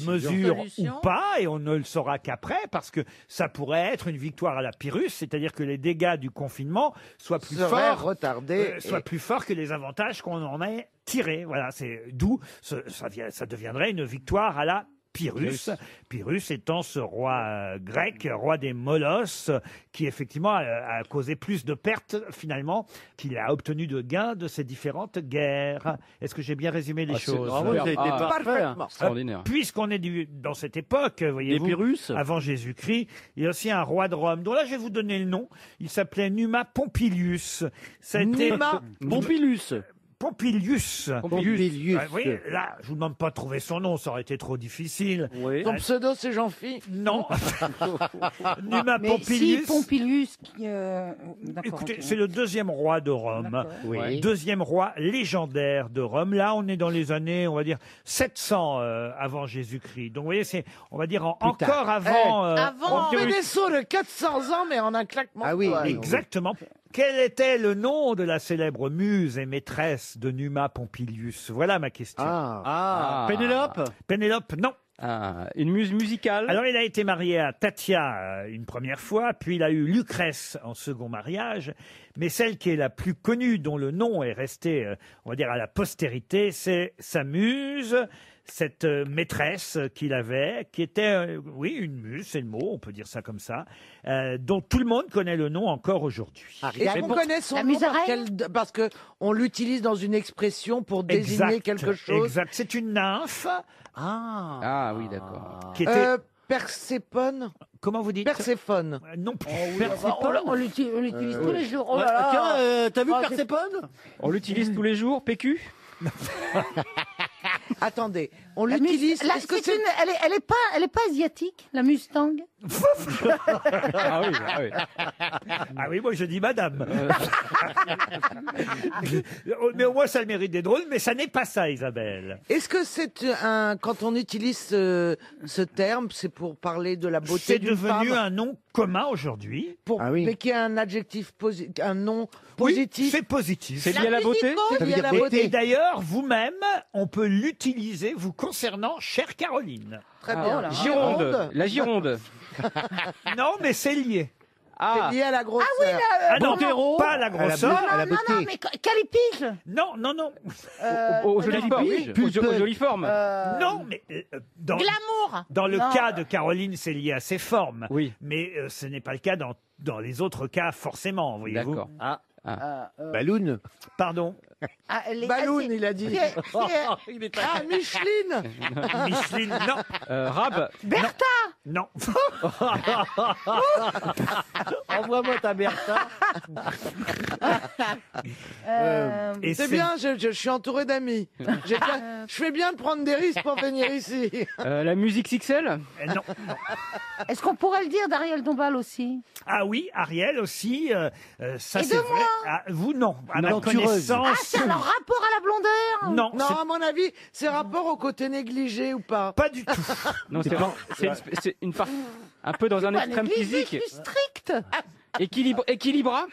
mesure Solution. ou pas, et on ne le saura qu'après, parce que ça pourrait être une victoire à la Pyrrhus, c'est-à-dire que les dégâts du confinement soient plus Serait forts, retardé. soient plus forts que les avantages qu'on en ait tirés. Voilà, c'est d'où ça deviendrait une victoire à la Pyrrhus. Pyrrhus étant ce roi grec, roi des molosses, qui effectivement a causé plus de pertes finalement qu'il a obtenu de gains de ces différentes guerres. Est-ce que j'ai bien résumé les Ah, c'est choses Bravo, ça a été Ah, parfait. Parfaitement. Extraordinaire. Puisqu'on est dans cette époque, Les voyez-vous, Pyrrhus. avant Jésus-Christ, il y a aussi un roi de Rome, dont là je vais vous donner le nom. Il s'appelait Numa Pompilius. Ça a été- Numa Pompilius. Pompilius. Pompilius. Ah, oui, là, je vous demande pas de trouver son nom, ça aurait été trop difficile. Oui. Ton pseudo, c'est Jean-Phi. Non. Numa Mais Pompilius. si Pompilius, qui, d'accord, Écoutez, ok. c'est le deuxième roi de Rome. D'accord. Oui. Deuxième roi légendaire de Rome. Là, on est dans les années, on va dire, 700 avant Jésus-Christ. Donc, vous voyez, c'est, on va dire, encore tard. avant. Avant. On fait des sauts de 400 ans, mais en un claquement. Ah oui, de doigts. oui. Exactement. Quel était le nom de la célèbre muse et maîtresse de Numa Pompilius? Voilà ma question. Ah, Pénélope. Pénélope, non. Ah, une muse musicale. Alors, il a été marié à Thatia une première fois, puis il a eu Lucrèce en second mariage. Mais celle qui est la plus connue, dont le nom est resté, on va dire, à la postérité, c'est sa muse, cette maîtresse qu'il avait, qui était, oui, une muse, c'est le mot, on peut dire ça comme ça, dont tout le monde connaît le nom encore aujourd'hui. Est-ce qu'on connaît son La nom musaraigne parce que on l'utilise dans une expression pour désigner quelque chose. Exact. C'est une nymphe Ah oui, d'accord. qui était. Perséphone. Comment vous dites Perséphone. Non plus. On l'utilise tous les jours. Oh là là. Tiens, t'as vu Oh, Perséphone? On l'utilise tous les jours, PQ? Attendez, on La l'utilise. Là, Est-ce que c'est une- elle est pas asiatique, la Mustang. Ah oui, ah oui. Ah oui, moi je dis madame. Mais au moins ça a le mérite des drôles, mais ça n'est pas ça, Isabelle. Est-ce que c'est quand on utilise ce terme, c'est pour parler de la beauté C'est d'une devenu femme, un nom commun aujourd'hui. pour mais qu'il y ait un adjectif un nom Oui, positif. c'est positif. C'est lié à la beauté. C'est lié à la Et beauté. d'ailleurs, vous-même, on peut l'utiliser vous concernant, chère Caroline. Très Ah, bien. Gironde. La Gironde. Non, mais c'est lié. Ah, C'est lié à la grosseur. Ah oui, là, Ah non, Bontero. pas à la grosseur. à la non, beauté. non, mais Calipige. Non, non, non. Aux jolies formes. Aux jolies formes. Non, mais dans, Glamour. dans le Non. cas de Caroline, c'est lié à ses formes. Oui. Mais ce n'est pas le cas dans les autres cas, forcément, voyez-vous. D'accord. Ah, Balloon. Pardon. Balloon, il a dit. Ah, Micheline. Micheline, non. Rab. Bertha. Non. envoie-moi ta Bertha. Et C'est bien, je suis entouré d'amis. Je fais bien de prendre des risques pour venir ici. La musique XL. Non. Est-ce qu'on pourrait le dire d'Ariel Dombal aussi? Ah oui, Ariel aussi. Ça Et c'est de vrai. moi Ah, vous non. À ma Mentureuse. Ah, connaissance. c'est un rapport à la blondeur? Non. Non, c'est à mon avis, c'est rapport au côté négligé ou pas. pas du tout. Non, c'est une part. Un peu dans un Pas extrême négligé, physique. je suis strict. Équilibra.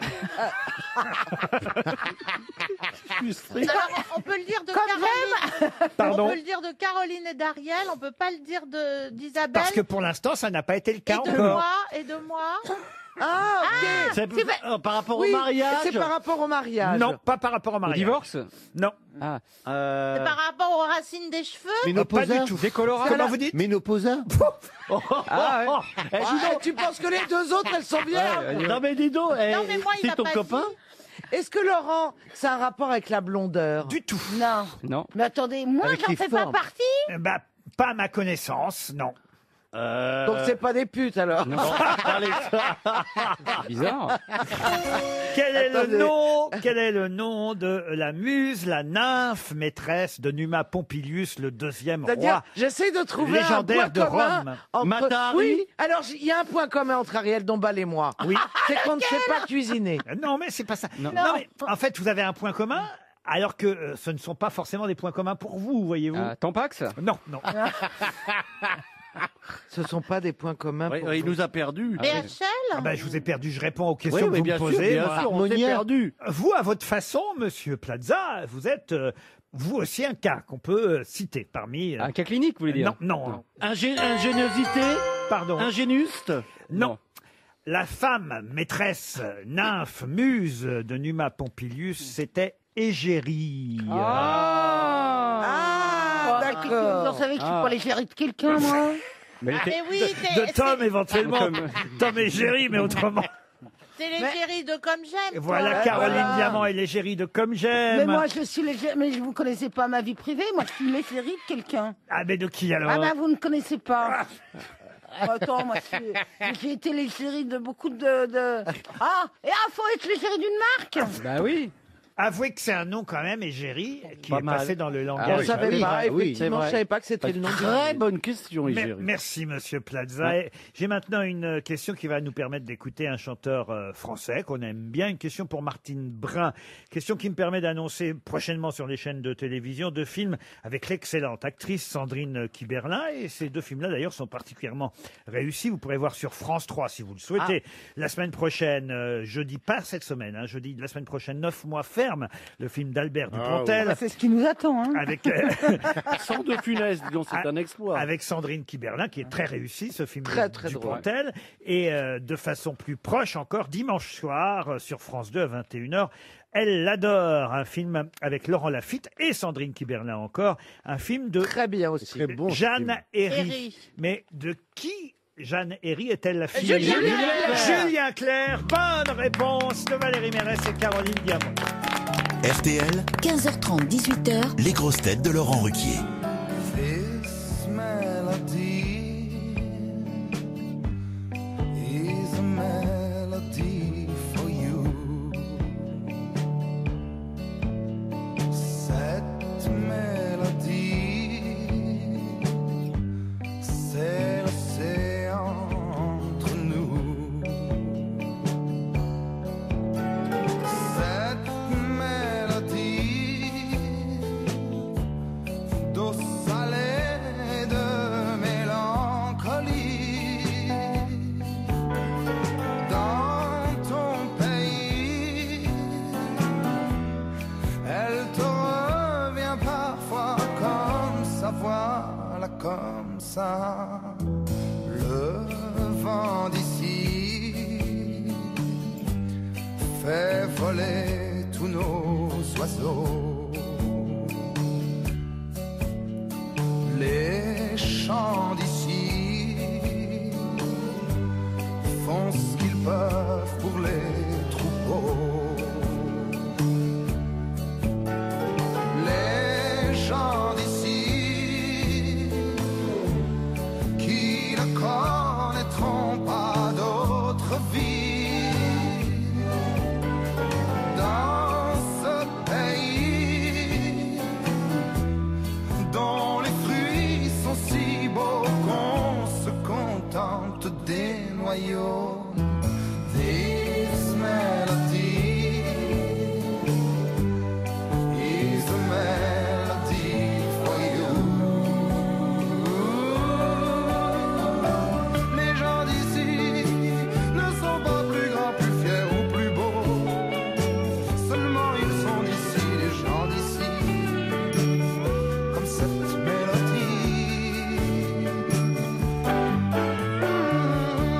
Alors, on peut le dire de Comme Caroline. On Pardon. peut le dire de Caroline et d'Ariel. On peut pas le dire d'Isabelle. Parce que pour l'instant, ça n'a pas été le cas et de encore. moi et de moi. Ah, ok. C'est par rapport Oui, au mariage. c'est par rapport au mariage. Non, pas par rapport au Au mariage. divorce. Non. Ah. C'est par rapport aux racines des cheveux. Pas Ménopausa. du tout. Décolora. Comment vous dites Ménopausa. Ah ouais. Eh, dis Ah, donc. tu penses que les deux autres, elles sont bien? Non mais dis donc, Non, mais moi, il c'est m'a ton pas copain. Est-ce que Laurent, c'est un rapport avec la blondeur? Du tout. Non. Non. Mais attendez, moi, Avec j'en les fais pas formes. partie. Bah, pas à ma connaissance, non. Donc c'est pas des putes alors. Bizarre. Quel est Attendez. quel est le nom de la muse, la nymphe maîtresse de Numa Pompilius, le deuxième C'est-à-dire, roi j'essaie de trouver légendaire un de point commun Rome? entre... Matahari. Oui, alors il y a un point commun entre Ariel Dombal et moi. Oui. C'est qu'on ne sait pas cuisiner. Non, mais c'est pas ça. Non. Mais en fait, vous avez un point commun, alors que ce ne sont pas forcément des points communs pour vous, voyez-vous. Tampax. Non, non. Ce sont pas des points communs. Oui, pour il vous. nous a perdus. BHL. Ah ben, je vous ai perdu, je réponds aux questions Oui, que mais vous bien me sûr, posez. bien moi. sûr, on s'est perdu. Vous, à votre façon, monsieur Plaza, vous êtes vous aussi un cas qu'on peut citer parmi. Un cas clinique, vous voulez dire? Non. Ingéniosité. Pardon. Ingénuste. Non. La femme maîtresse, nymphe, muse de Numa Pompilius, c'était Égérie. Ah, d'accord. Vous savez que je suis Ah. pas l'égérie de quelqu'un, moi. Mais Mais oui, De Tom éventuellement. Comme- Tom et Égérie, mais autrement. c'est l'égérie de Comme J'aime. Et voilà quoi. Caroline Voilà. Diamant et l'Égérie de Comme Mais J'aime. moi, je suis l'égérie. Mais vous connaissez pas ma vie privée. Moi, je suis l'égérie de quelqu'un. Ah, mais de qui alors Ah ben, vous ne connaissez pas. Attends, moi, j'ai été l'égérie de beaucoup de... Ah, faut être l'égérie d'une marque. Bah oui. Avouez que c'est un nom quand même, Égérie, qui Pas est mal. passé dans le Je langage. ne savais pas, oui, effectivement, c'est je savais pas que c'était le nom du Très bonne question, Égérie. Merci, monsieur Plaza. Et j'ai maintenant une question qui va nous permettre d'écouter un chanteur français qu'on aime bien. Une question pour Martine Brun. Question qui me permet d'annoncer prochainement sur les chaînes de télévision 2 films avec l'excellente actrice Sandrine Kiberlin. Et ces 2 films-là, d'ailleurs, sont particulièrement réussis. Vous pourrez voir sur France 3 si vous le souhaitez. La semaine prochaine, jeudi, pas cette semaine, jeudi de la semaine prochaine, 9 mois ferme, le film d'Albert Dupontel. Bah, c'est ce qui nous attend. Hein. Avec, Sans de funeste, disons, c'est un exploit. avec Sandrine Kiberlin, qui est très réussi, ce film Très, de très drôle. Dupontel. Et de façon plus proche encore, dimanche soir, sur France 2 à 21h, Elle l'adore, un film avec Laurent Lafitte et Sandrine Kiberlin encore, un film de Très bien aussi. Très bon. ce Jeanne film. Herry. Mais de qui Jeanne Herry est-elle la fille Julien Clerc. Julien Clerc. Bonne réponse de Valérie Mérès et Caroline Diamant. RTL, 15h30, 18h, les grosses têtes de Laurent Ruquier. This melody is a melody for you. Cette mélodie d'eau salée, de mélancolie. Dans ton pays, elle te revient parfois comme ça, voilà comme ça. Le vent d'ici fait voler tous nos oiseaux. Les chants d'ici font ce qu'ils peuvent pour les troupeaux. Les gens d'ici qui ne connaîtront pas d'autre vie dans ce pays dont les fruits sont si beaux qu'on se contente des noyaux. This melody is a melody for you. Les gens d'ici ne sont pas plus grands, plus fiers ou plus beaux. Seulement ils sont d'ici, les gens d'ici, comme cette mélodie.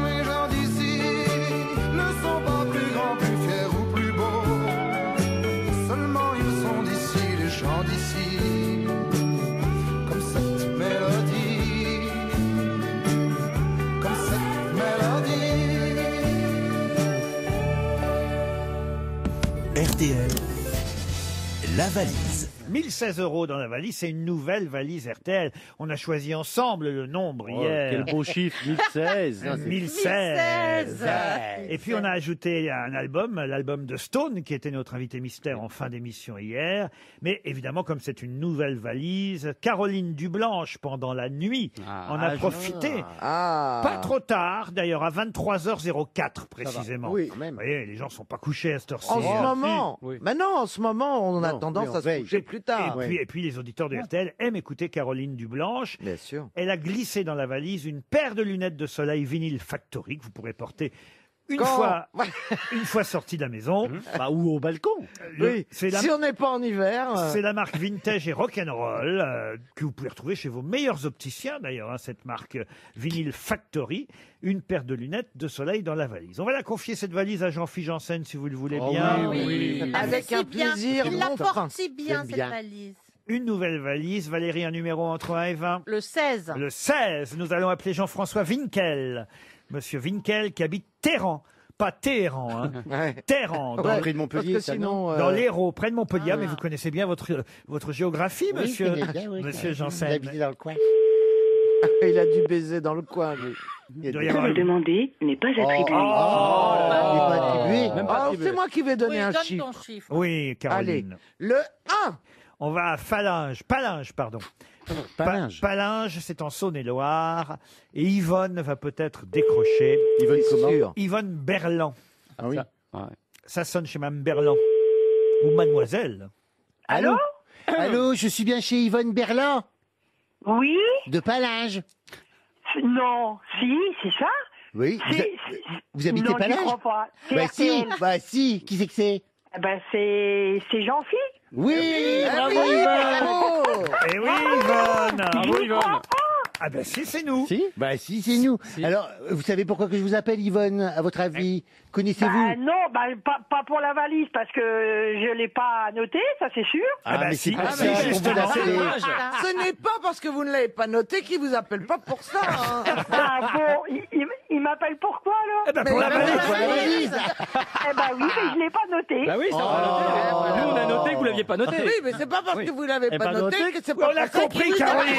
Les gens d'ici ne sont pas plus grands, plus fiers ou plus beaux. Seulement ils sont d'ici, les gens d'ici, comme cette mélodie, comme cette mélodie. RTL, la valise. 1016 € dans la valise, c'est une nouvelle valise RTL. On a choisi ensemble le nombre Oh, hier. quel beau chiffre, 1016. 1016. Et puis on a ajouté un album, l'album de Stone, qui était notre invité mystère en fin d'émission hier. Mais évidemment, comme c'est une nouvelle valise, Caroline Dublanche, pendant la nuit, en a profité. Pas trop tard, d'ailleurs, à 23h04 précisément. Oui. Vous voyez, les gens sont pas couchés à cette heure-ci. En ce hein. moment, maintenant, en ce moment, on a tendance à se coucher plus tard. Et puis les auditeurs de RTL aiment écouter Caroline Dublanche. Bien sûr. Elle a glissé dans la valise une paire de lunettes de soleil Vinyl Factory que vous pourrez porter une fois sorti de la maison. Ou au balcon. Oui. C'est la- Si on n'est pas en hiver. C'est la marque Vintage et Rock'n'Roll que vous pouvez retrouver chez vos meilleurs opticiens d'ailleurs, hein, cette marque Vinyl Factory. Une paire de lunettes de soleil dans la valise. On va la confier cette valise à Jean-Philippe Janssen si vous le voulez bien. Avec Si un bien. plaisir. Il la non porte fin. si bien, J'aime cette bien. valise. Une nouvelle valise. Valérie, un numéro entre 1 et 20. Le 16. Le 16. Nous allons appeler Jean-François Winkel. Monsieur Winkel qui habite Téhéran. Pas Téhéran, hein. Téhéran. Ouais, près de Montpellier, parce que ça, sinon, non Dans l'Hérault, près de Montpellier, Ah. mais vous connaissez bien votre géographie, Oui, monsieur, je connais bien, oui, monsieur quand même. Janssen. Il habitait dans le coin. Il a dû baiser dans le coin, lui. Il doit y avoir une- demandé n'est pas attribué. Il n'est pas attribué. Alors, c'est moi qui vais donner Oui, un donne chiffre. ton chiffre. Oui, Allez, Caroline. le 1. On va à Palinges, pardon. Palinges. Palinges, c'est en Saône-et-Loire. Et Yvonne va peut-être décrocher. Yvonne comment Sûr. Yvonne Berland. Ah oui. Ça sonne chez Mme Berland. Ou Mademoiselle. Allô Allô, je suis bien chez Yvonne Berland, Oui. de Palinges. Non. Si, c'est ça. Oui. Vous habitez Non, j'y Palinges crois pas. C'est Bah si, RTL. bah si. Qui c'est que c'est Eh ben, c'est Jean-Philippe. Oui, Ah bravo oui, Yvonne. bravo. Eh oui, Yvonne. Bravo, Yvonne. Ah ben si, c'est nous. Si Bah si, c'est nous. Alors, vous savez pourquoi que je vous appelle Yvonne, à votre avis Connaissez-vous Non, pas pour la valise, parce que je l'ai pas noté, ça c'est sûr. Ah bah mais si. c'est pas Ah ça bah qu'on vous justement. appelle. Ce n'est pas parce que vous ne l'avez pas noté qu'il vous appelle pas pour ça. hein. Ah bon, il m'appelle pourquoi alors Eh ben pour la Mais- valise. Pour la valise. Eh ben oui, mais je l'ai pas noté. Bah oui, ça on a noté. Nous, on a noté que vous l'aviez pas noté. Oui, mais c'est pas parce que vous l'avez Eh pas ben, noté noté. que c'est pas On a pour ça compris, qu'il vous Caroline.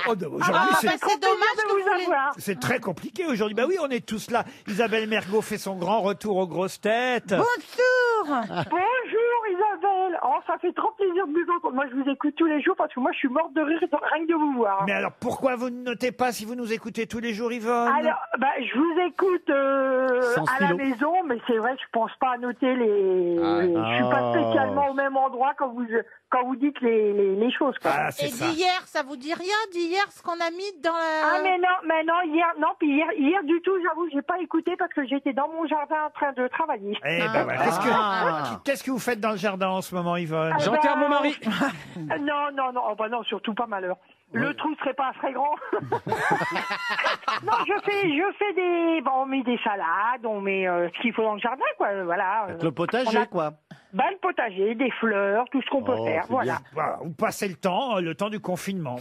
Oh, non, aujourd'hui, Ah, c'est- bah, c'est dommage que vous avoir. c'est très compliqué aujourd'hui. Bah oui, on est tous là. Isabelle Mergo fait son grand retour aux grosses têtes. Bonjour. Bonjour Isabelle. Oh, ça fait trop plaisir de vous entendre. Moi, je vous écoute tous les jours parce que moi, je suis morte de rire rien que de vous voir. Mais alors, pourquoi vous ne notez pas si vous nous écoutez tous les jours, Yvonne? Alors, je vous écoute à la maison, mais c'est vrai que je pense pas à noter les. Je suis pas spécialement au même endroit quand vous dites les choses. Quoi. Ah, Et d'hier, ça vous dit rien d'hier, ce qu'on a mis dans la... Ah mais non, puis hier du tout, j'avoue, j'ai pas écouté parce que j'étais dans mon jardin en train de travailler. Eh ben voilà. Qu'est-ce que vous faites dans le jardin en ce moment, Yvonne? J'enterre mon mari. Non, surtout pas malheur. Le trou serait pas très grand. Non, je fais des... Bon, on met des salades, on met ce qu'il faut dans le jardin, quoi, voilà. Avec le potager, quoi. Le potager, des fleurs, tout ce qu'on peut faire, voilà. Voilà, vous passez le temps du confinement.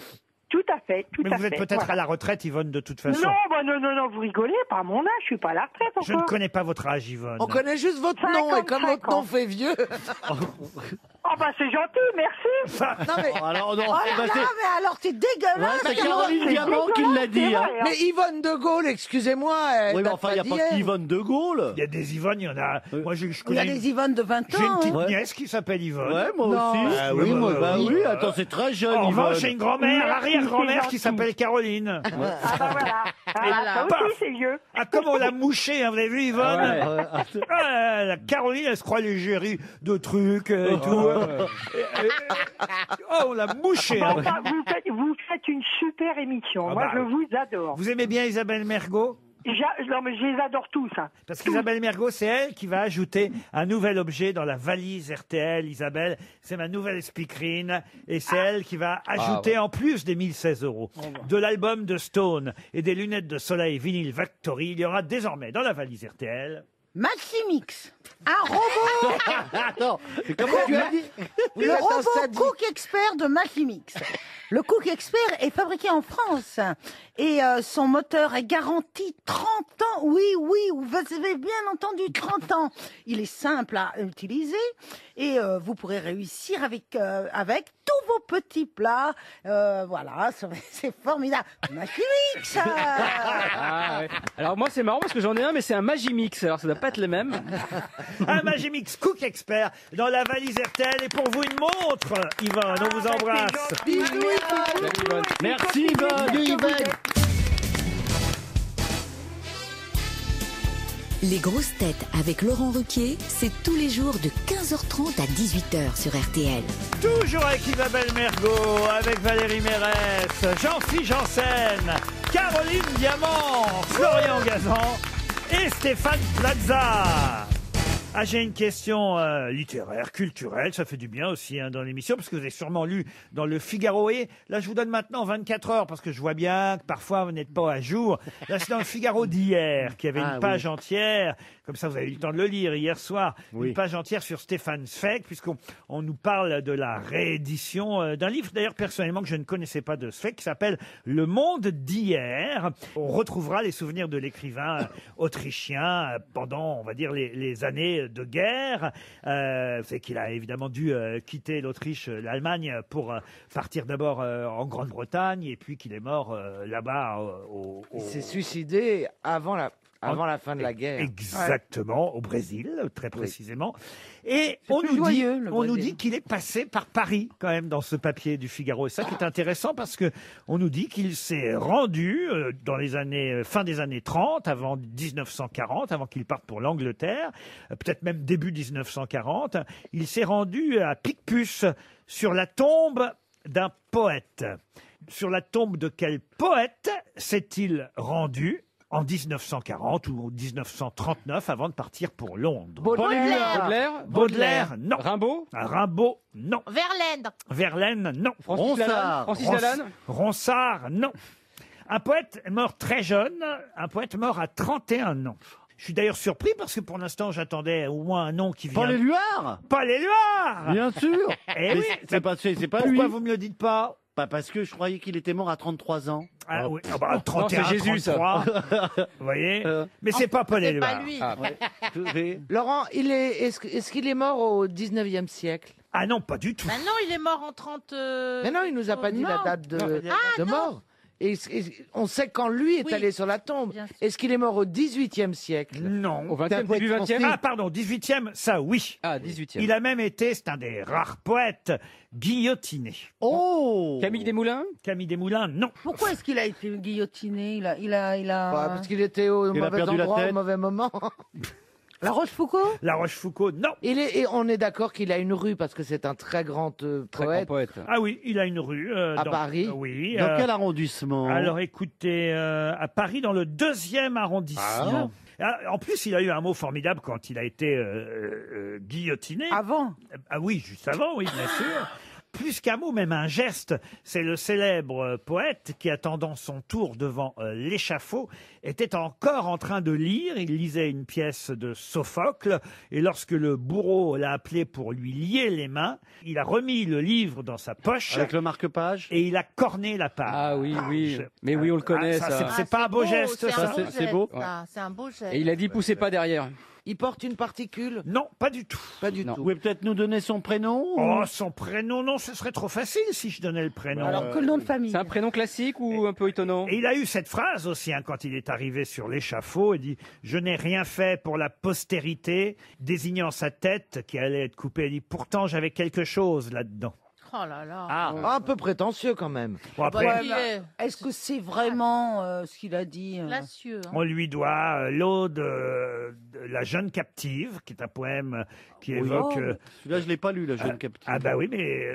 Tout à fait, Mais vous êtes peut-être à la retraite, Yvonne, de toute façon. Non, vous rigolez, pas à mon âge, je suis pas à la retraite encore. Je ne connais pas votre âge, Yvonne. On connaît juste votre nom, et comme votre nom fait vieux... c'est gentil, merci. Non, mais... alors, non, mais alors c'est dégueulasse. c'est Caroline Diamant qui l'a dit. Hein. Mais Yvonne de Gaulle, excusez-moi. Oui, mais enfin, il n'y a pas qu'Yvonne de Gaulle. Il y a des Yvonne, il y en a... Moi, je Il y connais a des Yvonne de 20 ans. J'ai une petite hein. nièce qui s'appelle Yvonne. Ouais, moi aussi. Ah oui, moi, oui, attends, c'est très jeune, En Yvonne. revanche, j'ai une grand-mère, Merci, arrière-grand-mère c'est qui gentil. s'appelle Caroline. Voilà. Ça paf. aussi, c'est vieux. Ah, comme on l'a mouché, hein, vous avez vu, Yvonne? La Caroline, elle se croit l'égérie de trucs et tout. Oh, on l'a mouché. hein. Vous faites une super émission. Ah Moi, bah, je vous adore. Vous aimez bien Isabelle Mergo? Non, mais je les adore tous. Hein. Parce qu'Isabelle Mergo, c'est elle qui va ajouter un nouvel objet dans la valise RTL. Isabelle, c'est ma nouvelle speakerine. Et c'est elle qui va ajouter, en plus des 1016 €, de l'album de Stone et des lunettes de soleil vinyle Factory, il y aura désormais dans la valise RTL... Maximix, un robot. Attends, comment tu as dit? Le robot Cook Expert de Maximix. Le Cook Expert est fabriqué en France et son moteur est garanti 30 ans. Oui, vous avez bien entendu, 30 ans. Il est simple à utiliser et vous pourrez réussir avec tous vos petits plats. Voilà, c'est formidable. Maximix. Ouais. Alors moi c'est marrant parce que j'en ai un mais c'est un Magimix, alors ça doit pas être les mêmes. Un Magimix Cook Expert dans la valise RTL et pour vous une montre, Yvonne, on vous embrasse. Merci Yvonne. Les grosses têtes avec Laurent Ruquier, c'est tous les jours de 15h30 à 18h sur RTL. Toujours avec Isabelle Mergo, avec Valérie Mérès, Jean-Philippe Janssen, Caroline Diamant, Florian Gazan et Stéphane Plaza. Ah, j'ai une question littéraire, culturelle, ça fait du bien aussi dans l'émission, parce que vous avez sûrement lu dans le Figaro. Et là, je vous donne maintenant 24 heures, parce que je vois bien que parfois vous n'êtes pas à jour. Là, c'est dans le Figaro d'hier, qui avait une page entière, comme ça vous avez eu le temps de le lire hier soir, une page entière sur Stéphane Zweig, puisqu'on nous parle de la réédition d'un livre, d'ailleurs personnellement que je ne connaissais pas de Zweig, qui s'appelle Le Monde d'hier. On retrouvera les souvenirs de l'écrivain autrichien pendant, on va dire, les années de guerre. C'est qu'il a évidemment dû quitter l'Autriche, l'Allemagne, pour partir d'abord en Grande-Bretagne, et puis qu'il est mort là-bas. Il s'est suicidé avant la fin de la guerre. Exactement, au Brésil, très précisément. Et C'est on plus joyeux, le nous Brésil. dit qu'il est passé par Paris, quand même, dans ce papier du Figaro. Et ça qui est intéressant, parce que on nous dit qu'il s'est rendu dans les années, fin des années 30, avant 1940, avant qu'il parte pour l'Angleterre, peut-être même début 1940, il s'est rendu à Picpus, sur la tombe d'un poète. Sur la tombe de quel poète s'est-il rendu en 1940 ou 1939 avant de partir pour Londres? Baudelaire, non. Rimbaud? Rimbaud, non. Verlaine. Verlaine, non. Francis Lalanne? Ronsard, non. Un poète mort très jeune, un poète mort à 31 ans. Je suis d'ailleurs surpris parce que pour l'instant j'attendais au moins un nom qui vient... Paul Éluard. Paul Éluard. Bien sûr. Eh Mais oui. c'est pas lui. Pourquoi vous me le dites pas? Pas parce que je croyais qu'il était mort à 33 ans. Ah oui, 31, c'est Jésus, 33. Vous voyez? Mais c'est pas Paul C'est Éluard. pas lui. Laurent, est-ce qu'il est mort au 19e siècle? Ah non, pas du tout. Maintenant, il est mort en 30... Mais non, il nous a pas dit la date de mort. Et on sait quand lui est allé sur la tombe. Est-ce qu'il est mort au XVIIIe siècle? Non. Au 20e, début 20e. Ah, pardon, 18e, ça oui. Ah, 18e. Il a même été, c'est un des rares poètes, guillotiné. Oh Camille Desmoulins? Camille Desmoulins, non. Pourquoi est-ce qu'il a été guillotiné? Il a... Bah, parce qu'il était au Il a mauvais perdu la endroit, au tête. mauvais moment. La Rochefoucauld? La Rochefoucauld, non. Et on est d'accord qu'il a une rue parce que c'est un très grand poète. Ah oui, il a une rue. À Paris? Oui. Dans quel arrondissement? Alors écoutez, à Paris, dans le 2e arrondissement. Ah, en plus, il a eu un mot formidable quand il a été guillotiné. Avant? Ah oui, juste avant, oui, bien sûr. Plus qu'un mot, même un geste, c'est le célèbre poète qui, attendant son tour devant l'échafaud, était encore en train de lire. Il lisait une pièce de Sophocle, et lorsque le bourreau l'a appelé pour lui lier les mains, il a remis le livre dans sa poche. Avec le marque-page? Et il a corné la page. Ah oui, oui. Mais oui, on le connaît, Ah, ça. c'est pas un beau geste, ça. C'est beau. C'est un beau geste. Et il a dit poussez pas derrière. Il porte une particule? Non, pas du tout. Pas du Vous tout. pouvez peut-être nous donner son prénom? Oh, son prénom, non, ce serait trop facile si je donnais le prénom. Alors que le nom de famille? C'est un prénom classique ou un peu étonnant? Et il a eu cette phrase aussi, hein, quand il est arrivé sur l'échafaud, il dit « Je n'ai rien fait pour la postérité », désignant sa tête qui allait être coupée. Il dit « Pourtant, j'avais quelque chose là-dedans ». Oh là là. Un peu prétentieux quand même. Bon, après, Ouais, mais- Est-ce que c'est vraiment ce qu'il a dit Classieux. hein. on lui doit l'Aude de la jeune captive, qui est un poème qui évoque... Celui-là, je l'ai pas lu, la jeune captive. Ah bah oui, mais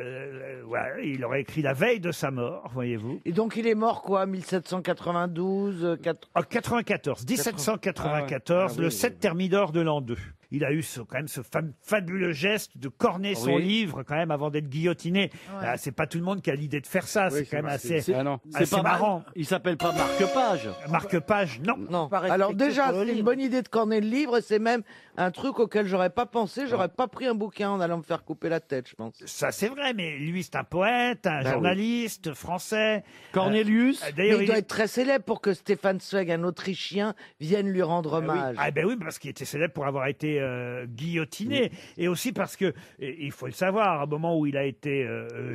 ouais, il aurait écrit la veille de sa mort, voyez-vous. Et donc il est mort quoi, 1792 En 94, 1794, le 7 Thermidor de l'an 2. Il a eu quand même ce fabuleux geste de corner son livre quand même avant d'être guillotiné. Ah, c'est pas tout le monde qui a l'idée de faire ça. Oui, c'est quand même assez, Ah non. assez C'est pas marrant. Il s'appelle pas marque-page. Marque-page, non. Non. Pas Alors respecté déjà, pour le c'est une livre. bonne idée de corner le livre et c'est même un truc auquel j'aurais pas pensé. J'aurais pas pris un bouquin en allant me faire couper la tête, je pense. Ça c'est vrai, mais lui c'est un poète, un Bah journaliste français. Cornelius. Mais D'ailleurs, il doit être très célèbre pour que Stéphane Zweig, un Autrichien, vienne lui rendre hommage. Ah ben oui, parce qu'il était célèbre pour avoir été guillotiné. Et aussi parce que, et il faut le savoir, au moment où il a été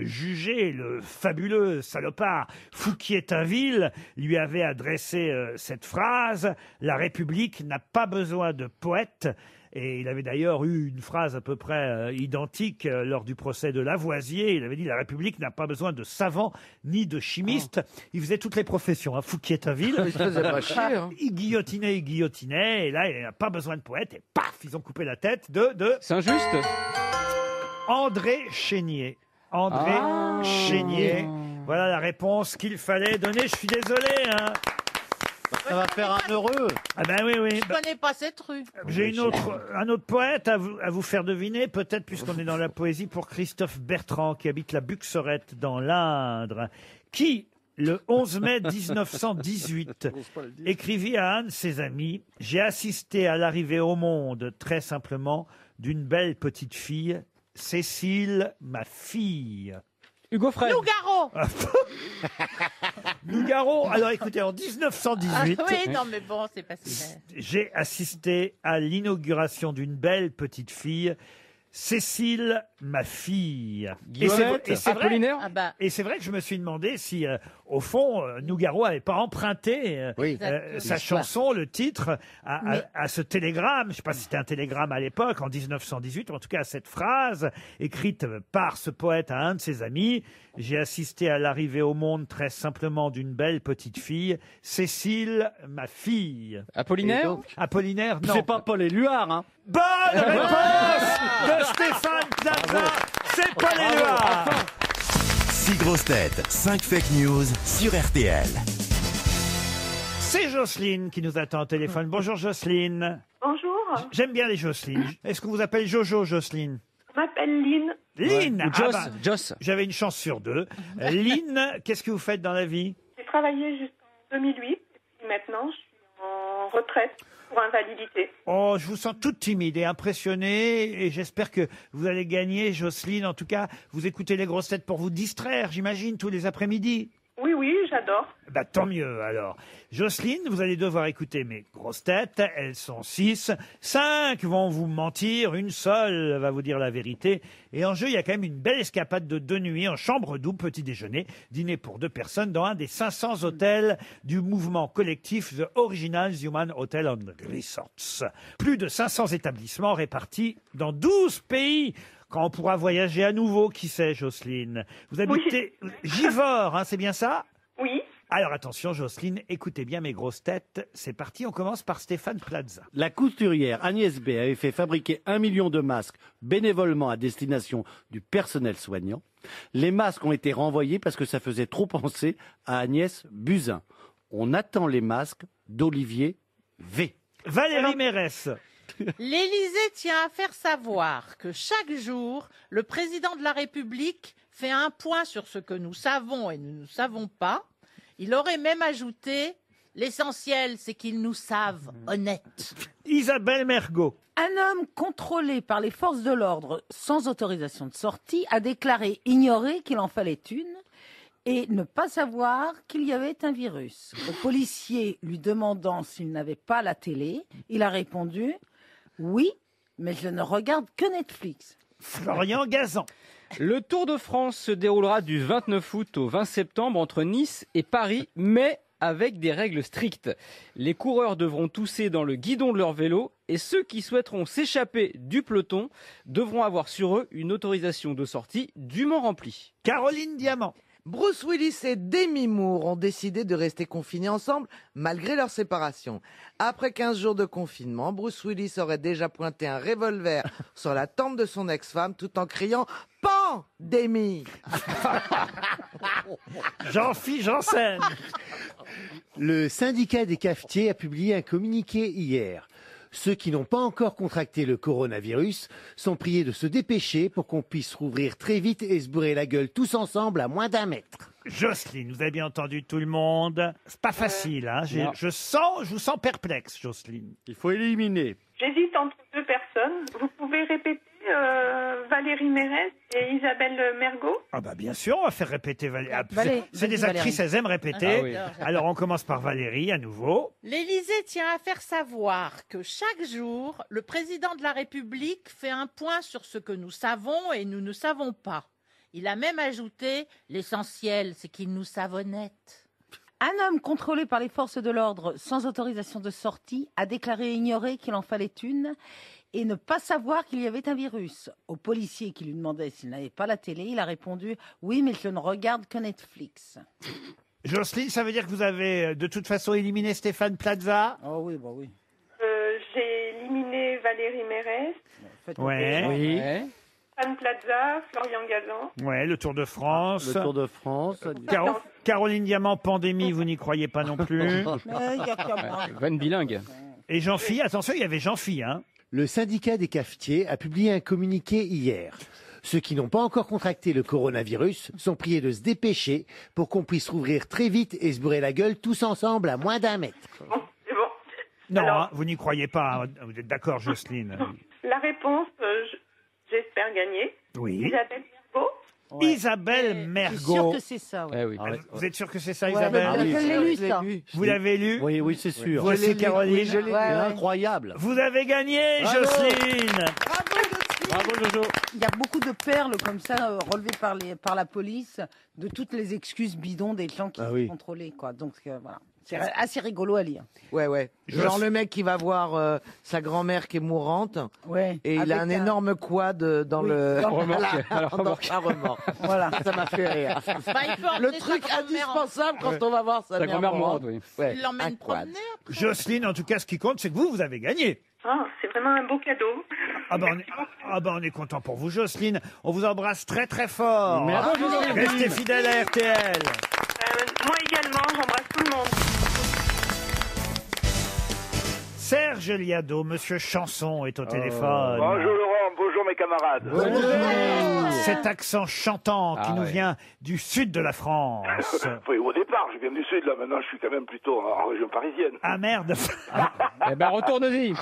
jugé, le fabuleux salopard Fouquier-Tinville lui avait adressé cette phrase « La République n'a pas besoin de poètes ». Et il avait d'ailleurs eu une phrase à peu près identique lors du procès de Lavoisier. Il avait dit « La République n'a pas besoin de savants ni de chimistes ». Il faisait toutes les professions, hein, Fouquier-Tinville. Il se faisait pas chier, hein. Il guillotinait, et là, il n'a pas besoin de poète. Et paf, ils ont coupé la tête de Saint-Just? André Chénier. André Chénier. Voilà la réponse qu'il fallait donner. Je suis désolé, hein. Ça va faire un heureux. Ah ben oui, oui. Je connais pas cette rue. J'ai un autre poète à vous faire deviner, peut-être puisqu'on est dans la poésie, pour Christophe Bertrand, qui habite la Buxerette dans l'Indre, qui, le 11 mai 1918, écrivit à un de ses amis « J'ai assisté à l'arrivée au monde, très simplement, d'une belle petite fille, Cécile, ma fille. » Hugo Frey. Nougaro. Nougaro, alors écoutez, en 1918... Ah oui, non mais bon, c'est pas si vrai. J'ai assisté à l'inauguration d'une belle petite fille, Cécile, ma fille. Guillauette, Apollinaire. Ah bah, Et c'est vrai que je me suis demandé si, au fond, Nougaro n'avait pas emprunté sa chanson, le titre, à ce télégramme. Je ne sais pas si c'était un télégramme à l'époque, en 1918, ou en tout cas à cette phrase écrite par ce poète à un de ses amis. J'ai assisté à l'arrivée au monde très simplement d'une belle petite fille, Cécile, ma fille. Apollinaire. Apollinaire, non. C'est pas Paul Éluard, hein. Bonne réponse de Stéphane Plaza. C'est Paul Éluard. 6 grosses têtes, 5 fake news sur RTL. C'est Jocelyne qui nous attend au téléphone. Bonjour Jocelyne. Bonjour, J'aime bien les Jocelyne. Est-ce qu'on vous appelle Jojo, Jocelyne? je m'appelle Lynn. Lynn. Ou Joss. Ah bah, Joss. j'avais une chance sur deux. Lynn, qu'est-ce que vous faites dans la vie? J'ai travaillé jusqu'en 2008 et puis maintenant je suis en retraite pour invalidité. Oh, je vous sens toute timide et impressionnée et j'espère que vous allez gagner, Jocelyne. En tout cas, vous écoutez les grosses têtes pour vous distraire, j'imagine, tous les après-midi. Oui, oui, j'adore. Bah, tant mieux, alors. Jocelyne, vous allez devoir écouter mes grosses têtes. Elles sont 6. 5 vont vous mentir. Une seule va vous dire la vérité. Et en jeu, il y a quand même une belle escapade de 2 nuits en chambre double, petit déjeuner, dîner pour 2 personnes dans un des 500 hôtels du mouvement collectif The Originals Human Hotel and Resorts. Plus de 500 établissements répartis dans 12 pays. Quand on pourra voyager à nouveau, qui sait, Jocelyne? Vous habitez Givors, hein, c'est bien ça? Oui. Alors attention, Jocelyne, écoutez bien mes grosses têtes. C'est parti, on commence par Stéphane Plaza. La couturière Agnès B avait fait fabriquer 1 million de masques bénévolement à destination du personnel soignant. Les masques ont été renvoyés parce que ça faisait trop penser à Agnès Buzyn. On attend les masques d'Olivier V. Valérie Mérès. L'Élysée tient à faire savoir que chaque jour, le président de la République fait un point sur ce que nous savons et nous ne savons pas. Il aurait même ajouté « L'essentiel, c'est qu'ils nous savent honnêtes ». Isabelle Mergo. Un homme contrôlé par les forces de l'ordre sans autorisation de sortie a déclaré ignorer qu'il en fallait une et ne pas savoir qu'il y avait un virus. Au policier lui demandant s'il n'avait pas la télé, il a répondu « Oui, mais je ne regarde que Netflix ». Florian Gazan. Le Tour de France se déroulera du 29 août au 20 septembre entre Nice et Paris, mais avec des règles strictes. Les coureurs devront tousser dans le guidon de leur vélo et ceux qui souhaiteront s'échapper du peloton devront avoir sur eux une autorisation de sortie dûment remplie. Caroline Diamant. Bruce Willis et Demi Moore ont décidé de rester confinés ensemble malgré leur séparation. Après 15 jours de confinement, Bruce Willis aurait déjà pointé un revolver sur la tempe de son ex-femme tout en criant « Pan, Demi !» Jean-Philippe Janssen. Le syndicat des cafetiers a publié un communiqué hier. Ceux qui n'ont pas encore contracté le coronavirus sont priés de se dépêcher pour qu'on puisse rouvrir très vite et se bourrer la gueule tous ensemble à moins d'1 mètre. Jocelyne, vous avez bien entendu tout le monde. C'est pas facile, hein. Je vous sens perplexe, Jocelyne. Il faut éliminer. J'hésite entre 2 personnes. Vous pouvez répéter Valérie Mérès et Isabelle Mergo? Ah bah bien sûr, on va faire répéter Valérie. C'est des Valérie. actrices, elles aiment répéter. Ah oui. Alors on commence par Valérie à nouveau. L'Élysée tient à faire savoir que chaque jour, le président de la République fait un point sur ce que nous savons et nous ne savons pas. Il a même ajouté « L'essentiel, c'est qu'ils nous savent honnêtes ». Un homme contrôlé par les forces de l'ordre sans autorisation de sortie a déclaré ignorer qu'il en fallait une et ne pas savoir qu'il y avait un virus. Au policier qui lui demandait s'il n'avait pas la télé, il a répondu « Oui, mais je ne regarde que Netflix ». Jocelyne, ça veut dire que vous avez de toute façon éliminé Stéphane Plaza? Oh oui, bah oui. J'ai éliminé Valérie Mérès, Ouais. Oui. Stéphane Plaza, Florian Gazan. Ouais, le Tour de France. Le Tour de France. Caroline Diamant, pandémie, vous n'y croyez pas non plus. Van bilingue. Et Jean-Philippe, attention, il y avait Jean-Philippe, hein. Le syndicat des cafetiers a publié un communiqué hier. Ceux qui n'ont pas encore contracté le coronavirus sont priés de se dépêcher pour qu'on puisse rouvrir très vite et se bourrer la gueule tous ensemble à moins d'1 mètre. C'est bon. Non, Alors- hein, vous n'y croyez pas. Hein. Vous êtes d'accord, Jocelyne? La réponse, j'espère gagner. Oui. Isabelle Mergo. Isabelle Mergo. Je suis sûre que c'est ça. Ouais. Eh oui. Vous êtes sûr que c'est ça, Ouais, Isabelle? je l'ai lu, ça. Vous l'avez lu? Oui, oui, c'est sûr. Vous aussi, Caroline? Oui, je l'ai lu. Ouais, C'est ouais. incroyable. Vous avez gagné, Bravo. Jocelyne. Bravo Jojo. Il y a beaucoup de perles comme ça relevées par la police de toutes les excuses bidons des gens qui Ah sont oui. contrôlés, quoi. Donc voilà, c'est assez rigolo à lire. Ouais, ouais. Genre le mec qui va voir sa grand-mère qui est mourante Ouais. et il a un Avec énorme quad dans Oui, le... dans le remorque. dans sa remorque. Voilà. Ça m'a fait rire. Bah, il peut Le emmener truc sa grand-mère indispensable quand on va voir sa Ta mère grand-mère mourante. mourante, oui. Ouais, Il l'emmène un quad. promener après. Jocelyne, en tout cas, ce qui compte, c'est que vous avez gagné. Ah, c'est vraiment un beau cadeau. On est content pour vous, Jocelyne. On vous embrasse très très fort. Merci, Jocelyne. Restez fidèles à RTL. Moi également, j'embrasse tout le monde. Serge Liado, Monsieur Chanson est au téléphone. Bonjour Laurent, bonjour mes camarades. Cet accent chantant qui Ah nous ouais. vient du sud de la France. Oui, au départ, je viens du sud, là maintenant je suis quand même plutôt en région parisienne. Ah merde. Eh ben, retourne-y.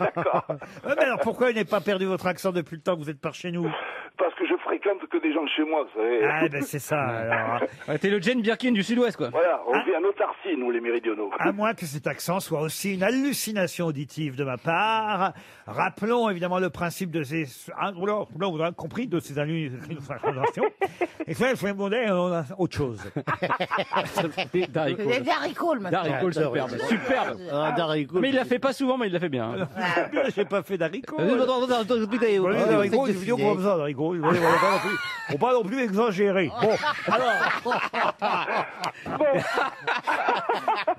D'accord. Mais alors pourquoi vous n'avez pas perdu votre accent depuis le temps que vous êtes par chez nous? Parce que je fréquente fréquente que des gens chez moi, vous savez. Ah, ben c'est ça, alors. Ouais, t'es le Jane Birkin du Sud-Ouest, quoi. Voilà, on vit en autarcie, nous, les méridionaux. À moins que cet accent soit aussi une hallucination auditive de ma part. Rappelons évidemment le principe de ces... Ah, oula, vous avez compris, de ces hallucinations. Et ça, il faut demander autre chose. Darry Il y a Cole. des haricots, le matin. Darry Cole, superbe. Superbe. Ah, Darry Cole. Mais il la fait pas souvent, mais il la fait bien. J'ai pas fait d'haricots. Écoutez, Voilà, les haricots, des vidéos comme ça, d'haricots. Faut pas non plus exagérer. Bon, alors...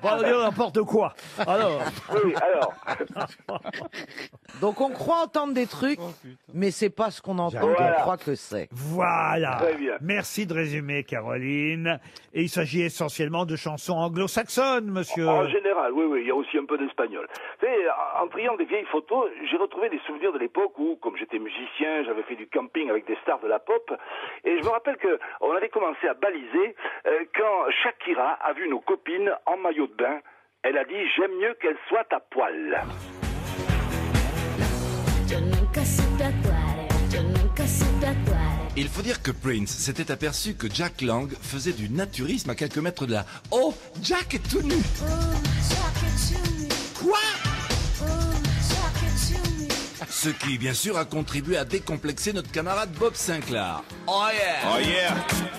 Bon, on dire n'importe quoi. Alors... Oui, alors... Donc on croit entendre des trucs, mais c'est pas ce qu'on entend Voilà. qu'on croit que c'est. Voilà. Très bien. Merci de résumer, Caroline. Et il s'agit essentiellement de chansons anglo-saxonnes, monsieur. En général, oui, oui, il y a aussi un peu d'espagnol. Vous savez, en triant des vieilles photos, j'ai retrouvé des souvenirs de l'époque où, comme j'étais musicien, j'avais fait du camping avec des stars de la pop. Et je me rappelle que on avait commencé à baliser quand Shakira a vu nos copines en maillot de bain. Elle a dit « J'aime mieux qu'elles soient à poil ». Il faut dire que Prince s'était aperçu que Jack Lang faisait du naturisme à quelques mètres de là. Oh, Jack est tout nu. Quoi? Ce qui, bien sûr, a contribué à décomplexer notre camarade Bob Sinclair. Oh yeah! Oh yeah!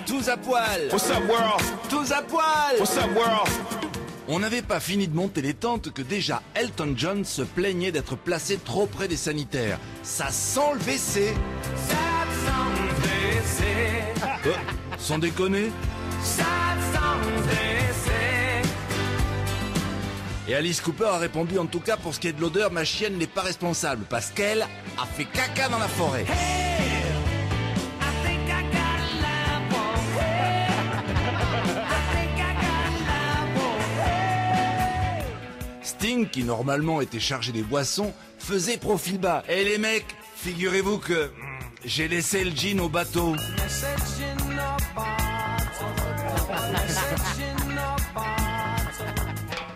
Tous à poil! What's up, world? Tous à poil! What's up, world? On n'avait pas fini de monter les tentes que déjà Elton John se plaignait d'être placé trop près des sanitaires. Ça sent le WC. Ça sent le WC. Sans déconner. Ça sent le WC. Et Alice Cooper a répondu, en tout cas pour ce qui est de l'odeur, ma chienne n'est pas responsable parce qu'elle a fait caca dans la forêt. Sting, qui normalement était chargé des boissons, faisait profil bas. Et les mecs, figurez-vous que j'ai laissé le gin au bateau.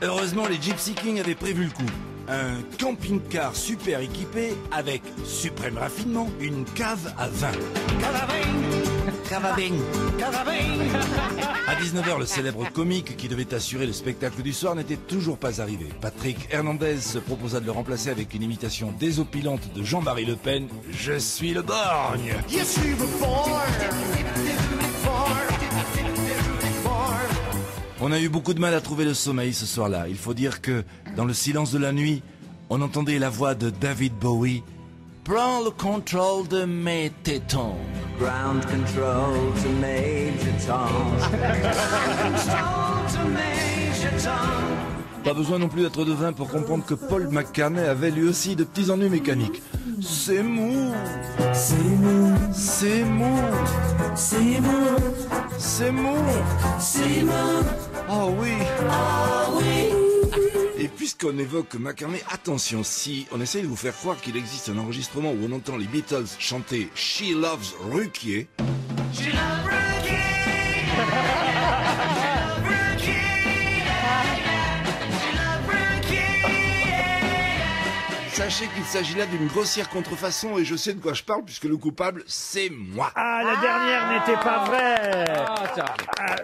Heureusement, les Gypsy Kings avaient prévu le coup. Un camping-car super équipé avec suprême raffinement, une cave à vin. Cavabing. À 19h, le célèbre comique qui devait assurer le spectacle du soir n'était toujours pas arrivé. Patrick Hernandez se proposa de le remplacer avec une imitation désopilante de Jean-Marie Le Pen. Je suis le borgne. On a eu beaucoup de mal à trouver le sommeil ce soir-là. Il faut dire que, dans le silence de la nuit, on entendait la voix de David Bowie. Prends le contrôle de mes tétons. Ground control to Major Tom. Pas besoin non plus d'être devin pour comprendre que Paul McCartney avait lui aussi de petits ennuis mécaniques. C'est mou. C'est mou. C'est mou. C'est mou. C'est mou. C'est mou. Oh oui. Oh oui. Et puisqu'on évoque McCartney, attention, si on essaye de vous faire croire qu'il existe un enregistrement où on entend les Beatles chanter She Loves Ruquier. She loves Sachez qu'il s'agit là d'une grossière contrefaçon et je sais de quoi je parle puisque le coupable, c'est moi. Ah, la dernière n'était pas vraie.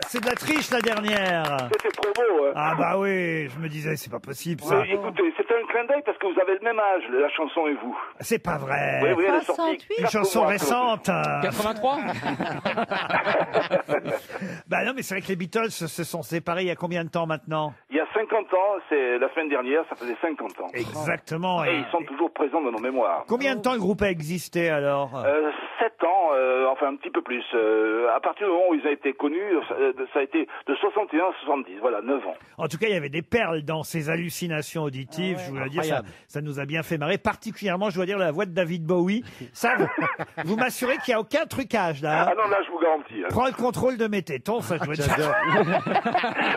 C'est de la triche, la dernière. C'était trop beau, hein. Ah bah oui, je me disais, c'est pas possible ça. Oui, écoutez, c'était un clin d'œil parce que vous avez le même âge, la chanson et vous. C'est pas vrai. Oui, oui, elle est sortie. Une chanson récente. 83. Bah non, mais c'est vrai que les Beatles se sont séparés il y a combien de temps maintenant? Il y a 50 ans, c'est la semaine dernière, ça faisait 50 ans. Exactement. Et ils sont toujours présents dans nos mémoires. Combien de temps le groupe a existé alors? 7 ans, enfin un petit peu plus. À partir du moment où ils ont été connus, ça a été de 61 à 70, voilà, 9 ans. En tout cas, il y avait des perles dans ces hallucinations auditives. Je vous le dire, ça nous a bien fait marrer. Particulièrement, je dois dire, la voix de David Bowie. Ça, vous m'assurez qu'il n'y a aucun trucage là. Ah non, là, je vous garantis. Prends le contrôle de mes tétons, ça je dois dire.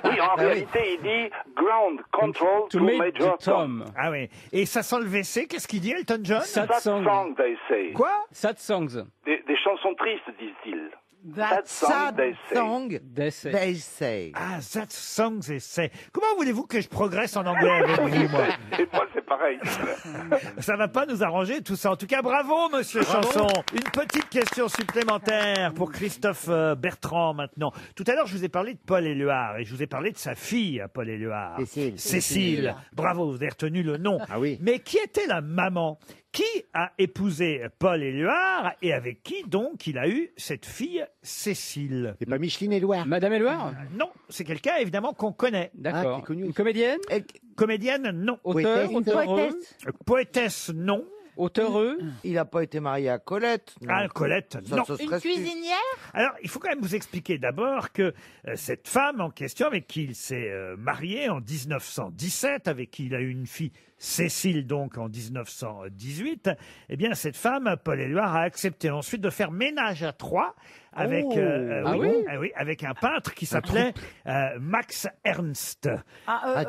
Oui, en réalité, il dit ground control to Major Tom. Ah oui. Et ça sent le WC, qu'est-ce qu'il dit, Elton John? Sad song, they say. Quoi? Sad songs. Des chansons tristes, disent-ils. That sad song, they say. Ah, that song they say. Comment voulez-vous que je progresse en anglais avec vous, moi? Et moi, c'est c'est pareil. Ça va pas nous arranger tout ça. En tout cas, bravo, monsieur Chanson. Une petite question supplémentaire pour Christophe Bertrand maintenant. Tout à l'heure, je vous ai parlé de Paul Éluard et je vous ai parlé de sa fille, Paul Éluard. Cécile. Bravo, vous avez retenu le nom. Ah oui. Mais qui était la maman? Qui a épousé Paul Éluard et avec qui donc il a eu cette fille Cécile? C'est pas Micheline Éluard. Madame Éluard? Non, c'est quelqu'un évidemment qu'on connaît. D'accord. qui est connu. Une comédienne? Comédienne, non. Auteur? Auteureux? Poétesse, non. Auteureux? Il n'a pas été marié à Colette. non. Ah, Colette, Ça, non. ce Une serait su. cuisinière? Alors, il faut quand même vous expliquer d'abord que cette femme en question, avec qui il s'est marié en 1917, avec qui il a eu une fille, Cécile donc en 1918, eh bien cette femme, Paul Éluard, a accepté ensuite de faire ménage à trois avec, avec un peintre qui s'appelait Max Ernst.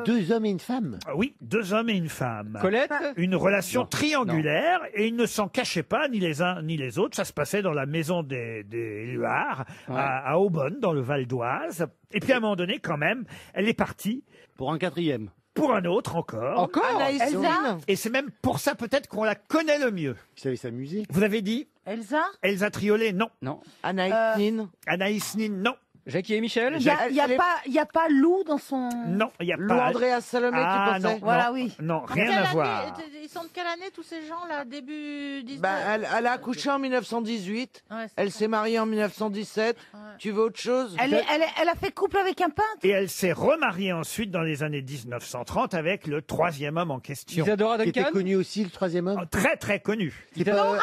Deux hommes et une femme. Oui, deux hommes et une femme. Colette? Une relation triangulaire et ils ne s'en cachaient pas, ni les uns ni les autres. Ça se passait dans la maison des Éluard, à Aubonne, dans le Val d'Oise. Et puis à un moment donné, quand même, elle est partie. Pour un quatrième. Pour un autre encore. Encore? Anaïs Nin. Et c'est même pour ça peut-être qu'on la connaît le mieux. Vous savez s'amuser. Vous avez dit Elsa? Elsa Triolet, non. Non. Anaïs Nin. Anaïs Nin, non. Jackie et Michel? Il n'y a pas Lou dans son... Non, il n'y a Lou pas. Andréa Salomé, Ah, tu pensais non, Voilà, non, oui. Non, En rien quelle à année- voir. Ils sont de quelle année tous ces gens là? Début 19... Bah, elle a accouché en 1918. Ouais, c'est Elle ça. s'est mariée en 1917. Tu veux autre chose? Elle a fait couple avec un peintre? Et elle s'est remariée ensuite dans les années 1930 avec le troisième homme en question. Isadora Qui était Duncan? connu aussi, le troisième homme. Très très connu. Dora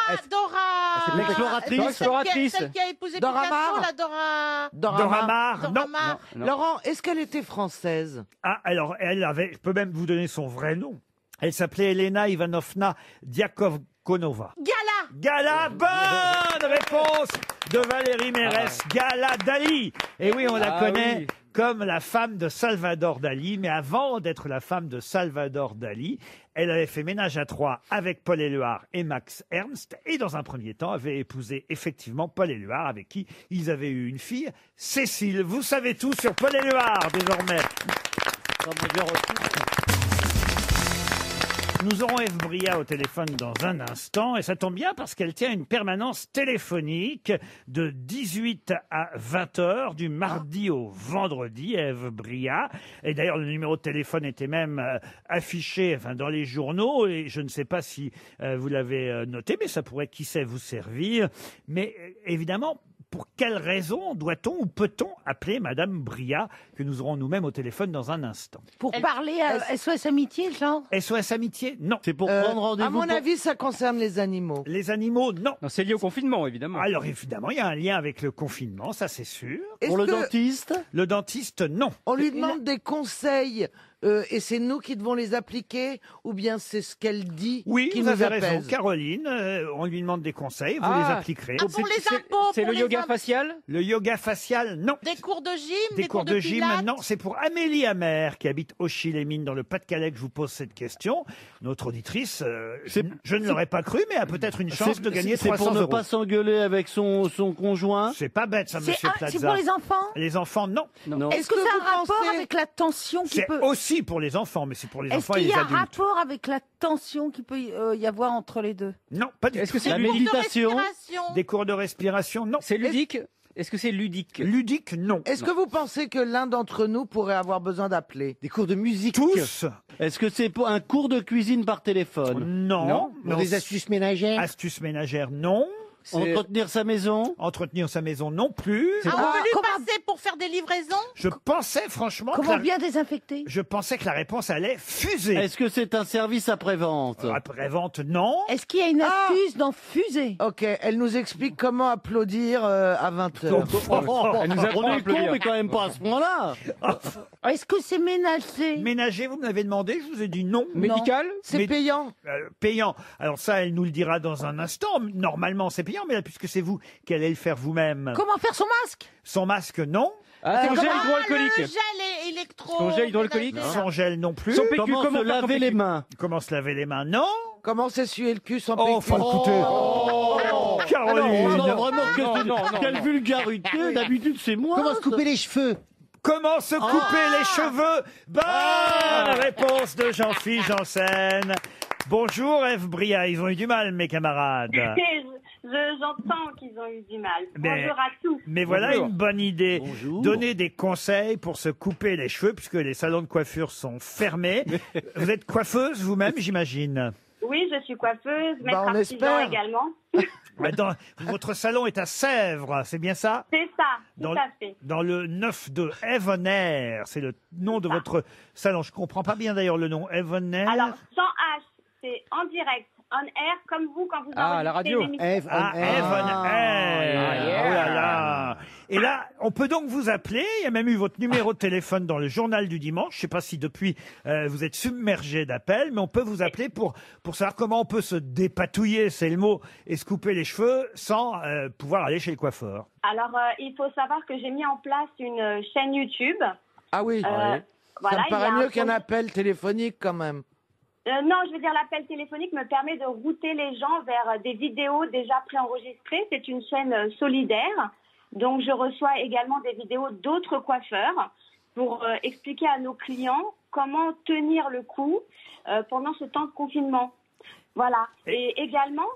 c'est l'exploratrice. L'exploratrice. Celle qui a épousé Dora Picasso, Maar. la Dora... Dora Maar, Dora non. Maar. Non. Laurent, est-ce qu'elle était française? Ah, alors elle avait, je peux même vous donner son vrai nom. Elle s'appelait Elena Ivanovna Diakovkonova. Gala. Gala, bonne réponse de Valérie Mérès. Gala Dali. Et oui, on la Ah connaît oui. comme la femme de Salvador Dali. Mais avant d'être la femme de Salvador Dali, elle avait fait ménage à trois avec Paul Éluard et Max Ernst. Et dans un premier temps, avait épousé effectivement Paul Éluard, avec qui ils avaient eu une fille, Cécile. Vous savez tout sur Paul Éluard désormais. Nous aurons Ève Bria au téléphone dans un instant et ça tombe bien parce qu'elle tient une permanence téléphonique de 18 à 20 heures du mardi au vendredi, Ève Bria. Et d'ailleurs, le numéro de téléphone était même affiché dans les journaux et je ne sais pas si vous l'avez noté, mais ça pourrait, qui sait, vous servir. Mais évidemment, pour quelle raison doit-on ou peut-on appeler Madame Bria, que nous aurons nous-mêmes au téléphone dans un instant? Pour parler à SOS Amitié, genre? SOS Amitié, non. C'est pour prendre À rendez-vous. mon avis, ça concerne les animaux. Les animaux, non. Non, c'est lié au confinement, évidemment. Alors évidemment, il y a un lien avec le confinement, ça c'est sûr. Pour le Est-ce que dentiste? Le dentiste, non. On lui demande des conseils et c'est nous qui devons les appliquer ou bien c'est ce qu'elle dit Oui, qui vous nous avez raison, apaise? Caroline. On lui demande des conseils, vous Ah. les appliquerez. Ah, pour les impôts. C'est pour le les yoga impôts. facial? Le yoga facial, non. Des cours de gym, Des cours de gym, pilates. non. C'est pour Amélie Hammer, qui habite Auchy-les-Mines, dans le Pas-de-Calais, que je vous pose cette question. Notre auditrice, je ne l'aurais pas cru, mais a peut-être une chance de gagner C'est 300 pour ne euros. pas s'engueuler avec son conjoint. C'est pas bête, ça, monsieur Plaza. C'est pour les enfants? Les enfants, non. Non. Est-ce que ça a un rapport avec la tension qui C'est peut... aussi pour les enfants, mais c'est pour les Est-ce enfants et qu'il y les a un adultes. rapport avec la tension qu'il peut y avoir entre les deux? Non, pas du Est-ce tout. que c'est La ludique? méditation? Des cours de respiration, non. C'est ludique? Est-ce que c'est ludique? Ludique, non. Est-ce que vous pensez que l'un d'entre nous pourrait avoir besoin d'appeler? Des cours de musique. Tous? Est-ce que c'est pour un cours de cuisine par téléphone? Non. Pour des astuces ménagères. Astuces ménagères, non. Entretenir sa maison? Entretenir sa maison, non plus. Ah, on veut lui passer pour faire des livraisons? Je pensais franchement Comment que bien désinfecter? je pensais que la réponse allait fuser. Est-ce que c'est un service après-vente? Après-vente, non. Est-ce qu'il y a une astuce dans fuser? Ok, elle nous explique comment applaudir à 20h. Elle nous apprend On à est con, applaudir. mais quand même pas à ce point-là. Est-ce que c'est ménager? Ménager, vous me l'avez demandé, je vous ai dit non. Médical? C'est Mais- payant. Payant. Alors ça, elle nous le dira dans un instant. Normalement, c'est payant, mais là, puisque c'est vous qui allez le faire vous-même. Comment faire son masque? Son masque, non. Ah, son gel Ah, hydroalcoolique. le gel électro. Son gel hydroalcoolique? Son gel non plus. Son PQ, Comment se comment faire son laver les PQ? mains? Comment se laver les mains, non. Comment s'essuyer le cul sans Oh, PQ? enfin, écoutez. Caroline. Non, vraiment, Non, non, non, quelle non. vulgarité. D'habitude, c'est moi. Comment se couper les cheveux? Comment se couper les cheveux? Bonne réponse de Jean-Philippe Janssen. Bonjour Ève Bria, ils ont eu du mal mes camarades. J'entends qu'ils ont eu du mal. Mais- Bonjour à tous. Mais voilà Bonjour. une bonne idée. Bonjour. Donner des conseils pour se couper les cheveux puisque les salons de coiffure sont fermés. Vous êtes coiffeuse vous-même, j'imagine. Oui, je suis coiffeuse, maître on artisan espère. également. Votre salon est à Sèvres, c'est bien ça? C'est ça, tout Dans, à fait. dans le 9 de Evenair, c'est le nom de votre salon. Je comprends pas bien d'ailleurs le nom. Evenair. Alors, sans H, c'est en direct, on air, comme vous quand vous Ah, la radio. l'émission. Eve on air. Evenair. Oh là là. Et là, on peut donc vous appeler. Il y a même eu votre numéro de téléphone dans le journal du dimanche. Je ne sais pas si depuis vous êtes submergé d'appels, mais on peut vous appeler pour savoir comment on peut se dépatouiller, c'est le mot, et se couper les cheveux sans pouvoir aller chez le coiffeur. Alors, il faut savoir que j'ai mis en place une chaîne YouTube. Ah oui, Voilà, ça me il y paraît a mieux un qu'un compte- appel téléphonique quand même. Non, je veux dire, l'appel téléphonique me permet de router les gens vers des vidéos déjà préenregistrées. C'est une chaîne solidaire. Donc, je reçois également des vidéos d'autres coiffeurs pour expliquer à nos clients comment tenir le coup pendant ce temps de confinement. Voilà. Et également,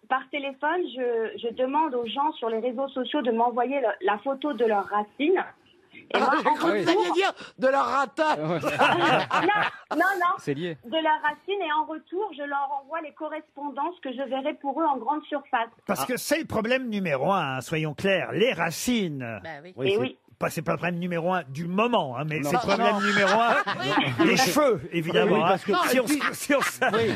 par téléphone, je demande aux gens sur les réseaux sociaux de m'envoyer la photo de leurs racines. Et moi, J'ai en cru que vous retour- alliez dire de leur ratage. non. C'est lié. De leurs racines et en retour, je leur envoie les correspondances que je verrai pour eux en grande surface. Parce que c'est le problème numéro un, hein, soyons clairs, les racines. Et oui. C'est pas le problème numéro un du moment, hein, mais Non. c'est le problème Non. numéro un, les cheveux, évidemment. Oui, parce hein. que- Si on et puis- si on savait-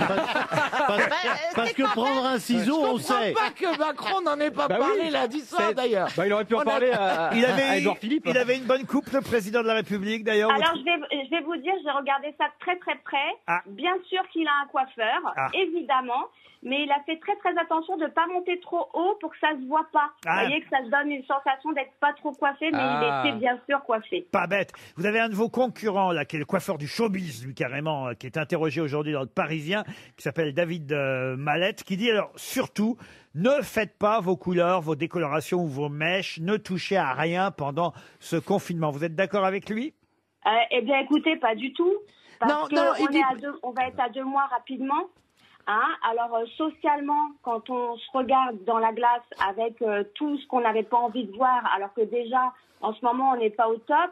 Parce que prendre un ciseau, on Je comprends sait. pas que Macron n'en ait pas Bah parlé oui. lundi soir C'est- d'ailleurs. Bah, il aurait pu en On a- parler à Édouard Philippe. Il avait une bonne coupe, le président de la République, d'ailleurs. Alors, je vais vous dire, j'ai regardé ça très très près. Ah. Bien sûr qu'il a un coiffeur, Ah. évidemment, mais il a fait très très attention de ne pas monter trop haut pour que ça se voit pas. Ah. Vous voyez que ça se donne une sensation d'être pas trop coiffé, mais Ah. il était bien sûr coiffé. Pas bête. Vous avez un de vos concurrents, là, qui est le coiffeur du showbiz, lui, carrément, qui est interrogé aujourd'hui dans le Parisien, qui s'appelle David Mallette, qui dit, alors, surtout, ne faites pas vos couleurs, vos décolorations ou vos mèches, ne touchez à rien pendant ce confinement. Vous êtes d'accord avec lui? Eh bien, écoutez, pas du tout. Parce Non, que non, il on, dit- est à on va être à 2 mois rapidement. Hein. Alors, socialement, quand on se regarde dans la glace avec tout ce qu'on n'avait pas envie de voir, alors que déjà, en ce moment, on n'est pas au top,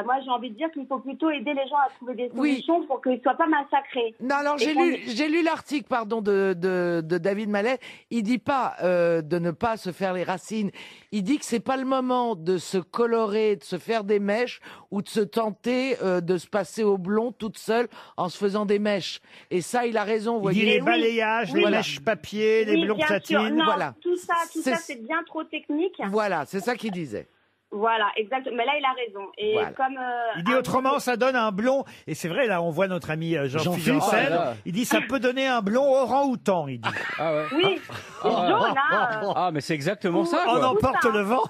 moi, j'ai envie de dire qu'il faut plutôt aider les gens à trouver des solutions pour qu'ils ne soient pas massacrés. Non, alors Et qu'on- j'ai lu l'article, pardon, de David Mallet. Il dit pas de ne pas se faire les racines. Il dit que c'est pas le moment de se colorer, de se faire des mèches ou de se tenter de se passer au blond toute seule en se faisant des mèches. Et ça, il a raison. Vous Il dit voyez. les balayages, les Voilà. mèches papier, les Oui, blonds bien sûr. platines. Non, Voilà. tout ça, C'est- c'est bien trop technique. Voilà, c'est ça qu'il disait. Voilà, exactement. Mais là, il a raison. Et Voilà. comme Il dit autrement, ça donne un blond. Et c'est vrai, là, on voit notre ami Jean-Philippe Jean-Philippe, Janssen. oh là là. Il dit, ça peut donner un blond orang-outan, il dit. Ah ouais. Oui, jaune, hein. Ah, mais c'est exactement ça. On quoi. emporte le vent.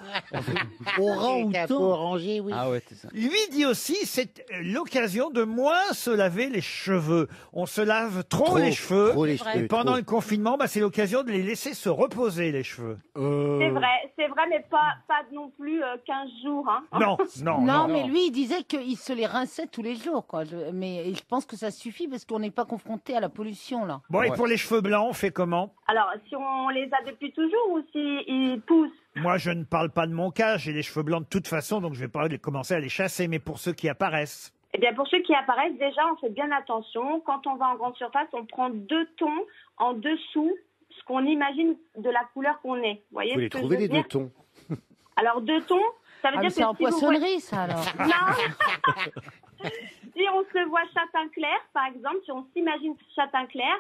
Capot orangé, oui. Ah ouais, c'est ça. Lui dit aussi, c'est l'occasion de moins se laver les cheveux. On se lave trop les cheveux. trop les Et cheveux, pendant trop. le confinement, bah, c'est l'occasion de les laisser se reposer, les cheveux. C'est vrai, mais pas non plus 15 jours. Hein. Non, non, Non, non. mais lui, il disait qu'il se les rinçait tous les jours, quoi. Mais je pense que ça suffit parce qu'on n'est pas confronté à la pollution, là. Bon, et pour les cheveux blancs, on fait comment? Alors, si on les a depuis toujours ou s'ils poussent. Moi, je ne parle pas de mon cas. J'ai les cheveux blancs de toute façon, donc je vais pas commencer à les chasser. Mais pour ceux qui apparaissent. Eh bien, pour ceux qui apparaissent, déjà, on fait bien attention. Quand on va en grande surface, on prend 2 tons en dessous ce qu'on imagine de la couleur qu'on est. Vous voyez Vous ce les que je trouvez veux les dire deux tons. Alors, 2 tons, ça veut Ah, mais dire que c'est en si vous poissonnerie, voyez- ça, alors. Non. Si on se voit châtain clair, par exemple, si on s'imagine châtain clair,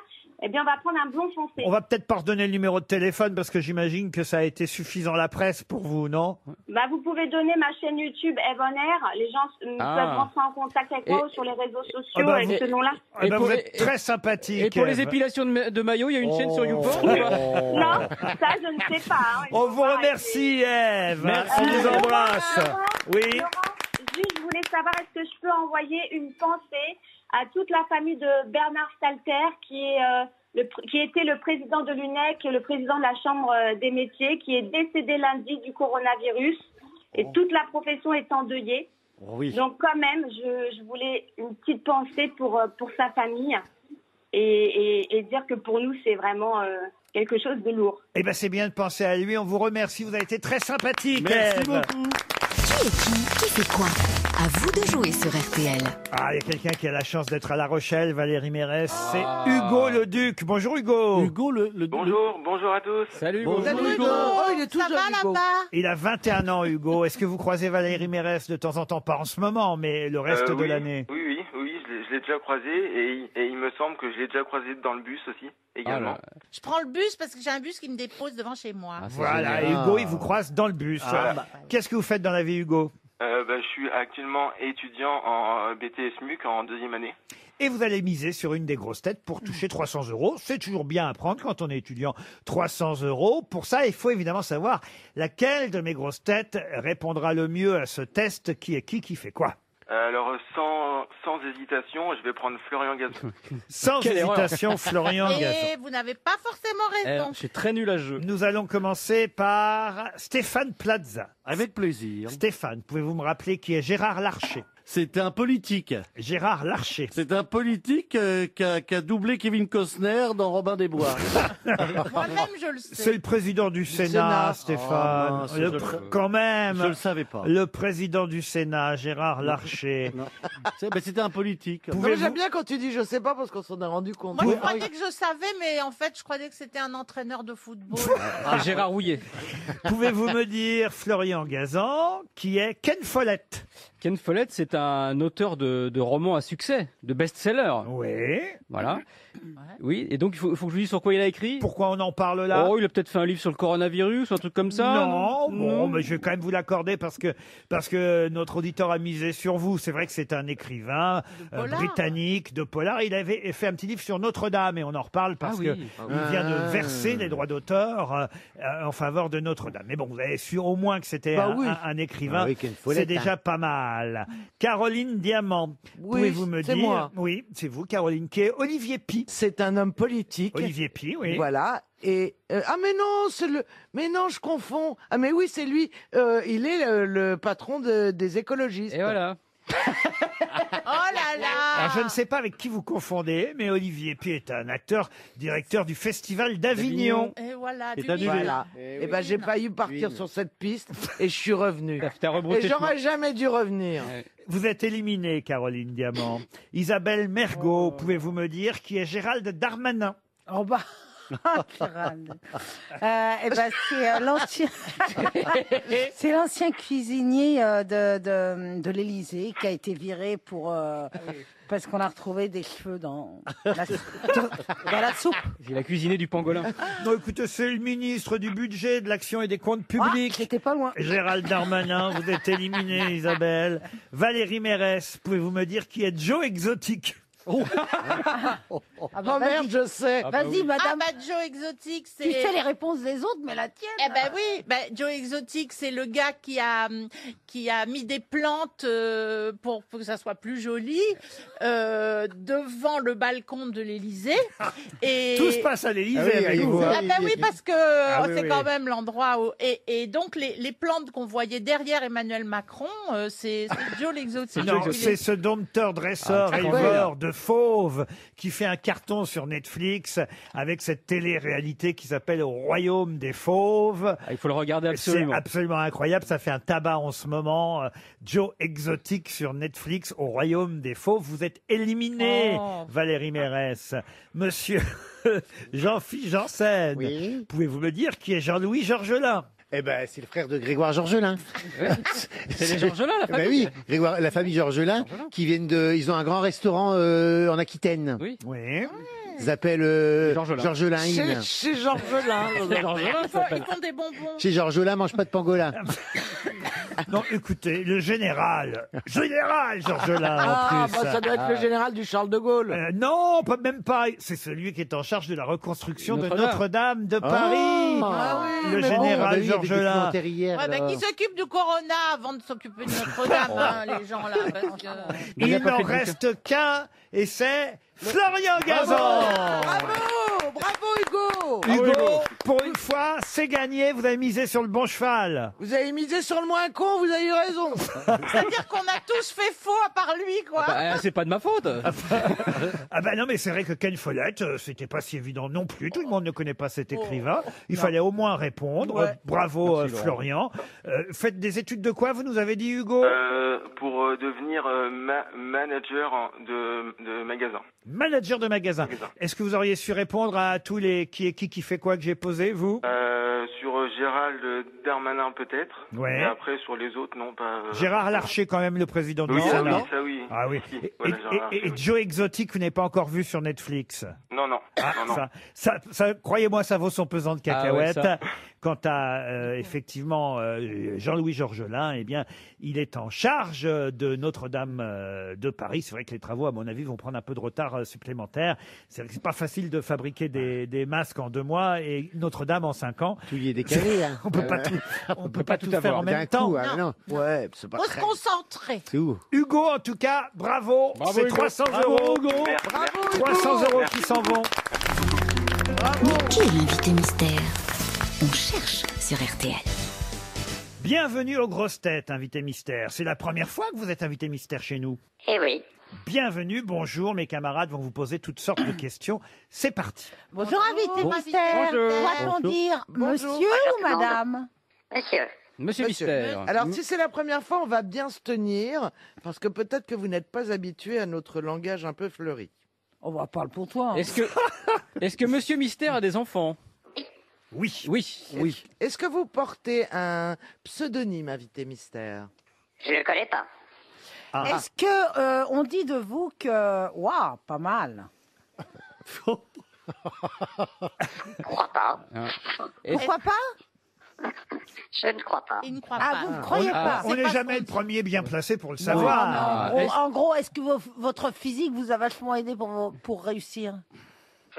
eh bien, on va prendre un blond foncé. On va peut-être pas redonner le numéro de téléphone parce que j'imagine que ça a été suffisant la presse pour vous, non? Bah, vous pouvez donner ma chaîne YouTube Evonair. Les gens peuvent rentrer en contact avec moi sur les réseaux sociaux bah, avec vous- ce nom-là. Eh ben, pour vous les- êtes très sympathique. Et pour les Ève. épilations de maillot, il y a une chaîne sur YouPorn ou pas Non, ça, je ne sais pas. Hein. Il On faut vous voir remercie, Ève. Merci. On vous embrasse. Oui. Laurent, juste, je voulais savoir, est-ce que je peux envoyer une pensée à toute la famille de Bernard Stalter, qui était le président de l'UNEC et le président de la Chambre des métiers, qui est décédé lundi du coronavirus. Et toute la profession est endeuillée. Oui. Donc quand même, je voulais une petite pensée pour sa famille et dire que pour nous, c'est vraiment quelque chose de lourd. Eh ben, c'est bien de penser à lui. On vous remercie. Vous avez été très sympathique. Merci Ève. beaucoup. Qui est qui fait quoi? À vous de jouer sur RTL. Ah, il y a quelqu'un qui a la chance d'être à La Rochelle, Valérie Mérès. C'est Hugo le Duc. Bonjour Hugo. Hugo le Bonjour à tous. Salut Hugo. Salut Hugo. Oh, il est tout Ça jeune, va Hugo. là-bas? Il a 21 ans, Hugo. Est-ce que vous croisez Valérie Mérès de temps en temps? Pas en ce moment, mais le reste de Oui, l'année. Oui, je l'ai déjà croisé et il me semble que je l'ai déjà croisé dans le bus aussi, également. Je prends le bus parce que j'ai un bus qui me dépose devant chez moi. Voilà, et Hugo, il vous croise dans le bus. Qu'est-ce que vous faites dans la vie, Hugo? Je suis actuellement étudiant en BTS MUC en 2e année. Et vous allez miser sur une des grosses têtes pour toucher 300 €. C'est toujours bien à prendre quand on est étudiant. 300 €. Pour ça, il faut évidemment savoir laquelle de mes grosses têtes répondra le mieux à ce test. Qui est qui fait quoi? Alors, sans hésitation, je vais prendre Florian Gazan. Sans Quelle hésitation, Florian Gazan. Et vous n'avez pas forcément raison. Je suis très nul à ce jeu. Nous allons commencer par Stéphane Plaza. Avec plaisir. Stéphane, pouvez-vous me rappeler qui est Gérard Larcher? C'est un politique. Gérard Larcher. C'est un politique qui a doublé Kevin Costner dans Robin des Bois. Moi-même, je le sais. C'est le président du Sénat, Stéphane. Oh, mince, Quand même. Je le savais pas. Le président du Sénat, Gérard Larcher. C'était un politique. Non, mais j'aime bien quand tu dis je sais pas parce qu'on s'en est rendu compte. Moi, je croyais que je savais, mais en fait, je croyais que c'était un entraîneur de football. C'est Gérard Houillet. Pouvez-vous me dire, Florian Gazan, qui est Ken Follett? Ken Follett, c'est un auteur de romans à succès, de best-seller. Oui. Voilà. Oui, et donc il faut que je vous dise sur quoi il a écrit. Pourquoi on en parle là? Oh, il a peut-être fait un livre sur le coronavirus ou un truc comme ça. Non, bon, mais je vais quand même vous l'accorder parce que notre auditeur a misé sur vous. C'est vrai que c'est un écrivain britannique de polar. Il avait fait un petit livre sur Notre-Dame et on en reparle parce que il vient de verser les droits d'auteur en faveur de Notre-Dame. Mais bon, vous avez su au moins que c'était un écrivain. C'est déjà pas mal. Caroline Diamant, pouvez-vous me dire? Moi. Oui, c'est vous, Caroline, qui est Olivier Py. C'est un homme politique. Olivier Py, oui. Voilà. Et ah mais non, mais non, je confonds. Ah mais oui, c'est lui. Il est le patron des écologistes. Et voilà. Oh là là! Alors, je ne sais pas avec qui vous confondez, mais Olivier Py est un acteur, directeur du Festival d'Avignon. Et voilà, Et du t'as dû- livre. Voilà. Et ben j'ai pas eu partir sur cette piste et je suis revenu. T'as rebroussé Et j'aurais chemin. jamais dû revenir. Vous êtes éliminée, Caroline Diamant. Isabelle Mergot, pouvez-vous me dire qui est Gérald Darmanin? Oh bah. Gérald. Eh ben, c'est l'ancien, c'est l'ancien cuisinier de l'Élysée qui a été viré pour parce qu'on a retrouvé des cheveux dans la soupe. Il a cuisiné du pangolin. Non, écoutez, c'est le ministre du Budget, de l'Action et des Comptes Publics. J'étais pas loin. Gérald Darmanin, vous êtes éliminée, Isabelle. Valérie Mérès, pouvez-vous me dire qui est Joe Exotique? Ah bah, Oh merde, je sais. Vas-y, madame. Ah bah Joe Exotic, c'est... Tu sais les réponses des autres, mais la tienne. Eh ben oui, Joe Exotic, c'est le gars qui a mis des plantes pour que ça soit plus joli devant le balcon de l'Élysée. Et Tout se passe à l'Élysée avec vous. Ah ben oui, parce que oui, c'est oui. quand même l'endroit où... Et donc, les plantes qu'on voyait derrière Emmanuel Macron, c'est Joe l'Exotique. Non, c'est ce dompteur, dresseur, éleveur de fauves qui fait un carton sur Netflix avec cette télé-réalité qui s'appelle Au Royaume des Fauves. Il faut le regarder C'est absolument. absolument incroyable. Ça fait un tabac en ce moment. Joe Exotic sur Netflix, Au Royaume des Fauves. Vous êtes éliminé, Oh. Valérie Mérès. Monsieur Jean-Philippe Janssen, Oui. pouvez-vous me dire qui est Jean-Louis Georgelin? Eh ben, c'est le frère de Grégoire Georgelin. C'est les Georgelin, la Eh ben famille. oui, Grégoire, la famille Georgelin, qui viennent ils ont un grand restaurant en Aquitaine. Oui. Oui. Ils s'appellent Georgelin. Georgelin Inn. Chez Georgelin. Georgelin, ça s'appelle. Ils font des bonbons. Chez Georgelin, mange pas de pangolin. Non, écoutez, le général Georgelin, Ah, en plus. bah ça doit être le général du Charles de Gaulle. Non, même pas. C'est celui qui est en charge de la reconstruction de Notre-Dame. Notre-Dame de Paris. Ah oui, Le mais bon, général il y avait des Georgelin. documentaires hier, Ouais, alors. qui s'occupe du corona avant de s'occuper de Notre-Dame, hein, les gens là. Parce que... Il a Il pas n'en fait de reste qu'un, et c'est Florian Gazan. Bravo, Bravo Hugo. Hugo, pour une fois, c'est gagné. Vous avez misé sur le bon cheval. Vous avez misé sur le moins con, vous avez eu raison. C'est-à-dire qu'on a tous fait faux à part lui, quoi. C'est pas de ma faute. Ah bah non, mais c'est vrai que Ken Follett, c'était pas si évident non plus. Tout le monde ne connaît pas cet écrivain. Il fallait au moins répondre. Ouais. Bravo Merci, Florian. Faites des études de quoi, vous nous avez dit, Hugo? Pour devenir manager de magasin. Manager de magasin. Est-ce que vous auriez su répondre à tous les qui fait quoi que j'ai posé, vous? Sur Gérald Darmanin peut-être. Ouais. Et après sur les autres, non pas. Gérard Larcher, quand même, le président du Oui, ça Sénat. oui, ça oui. Ah oui. Si, Et, voilà, Gérard Larcher, et Joe Exotic, vous n'avez pas encore vu sur Netflix? Non, non. Ah, non, non. ça, croyez-moi, ça vaut son pesant de cacahuètes. Ah ouais, ça. Quant à effectivement Jean-Louis Georgelin, eh bien, il est en charge de Notre-Dame de Paris. C'est vrai que les travaux, à mon avis, vont prendre un peu de retard supplémentaire. C'est vrai que c'est pas facile de fabriquer des masques en 2 mois et Notre-Dame en 5 ans. Tout y est décalé. Hein. On peut pas tout, on peut pas tout faire en même d'un temps. coup, hein, non. Ouais, c'est pas Faut se très... concentrer. C'est où? Hugo, en tout cas, bravo. Bravo, C'est Hugo. 300 Bravo, euros. Hugo. Merci. Bravo Hugo. 300 euros qui s'en vont. Mais qui est l'invité mystère? On cherche sur RTL. Bienvenue aux grosses têtes, invité mystère. C'est la première fois que vous êtes invité mystère chez nous. Eh oui. Bienvenue, bonjour, mes camarades vont vous poser toutes sortes de questions. C'est parti. Bonjour, invité mystère. Bonjour. Doit-on dire monsieur ou madame? Monsieur. Monsieur Mystère. Alors si c'est la première fois, on va bien se tenir, parce que peut-être que vous n'êtes pas habitué à notre langage un peu fleuri. On va parler pour toi. hein. Est-ce que Monsieur Mystère a des enfants? Oui. Oui. Est-ce que vous portez un pseudonyme, invité mystère? Je ne connais pas. Est-ce que on dit de vous que waouh, pas mal. Je crois pas. Pourquoi pas? Je ne crois pas. Il ne croit Ah, pas. vous ne croyez pas? On n'est jamais le premier bien placé pour le savoir. Non. En gros, est-ce que votre physique vous a vachement aidé pour réussir?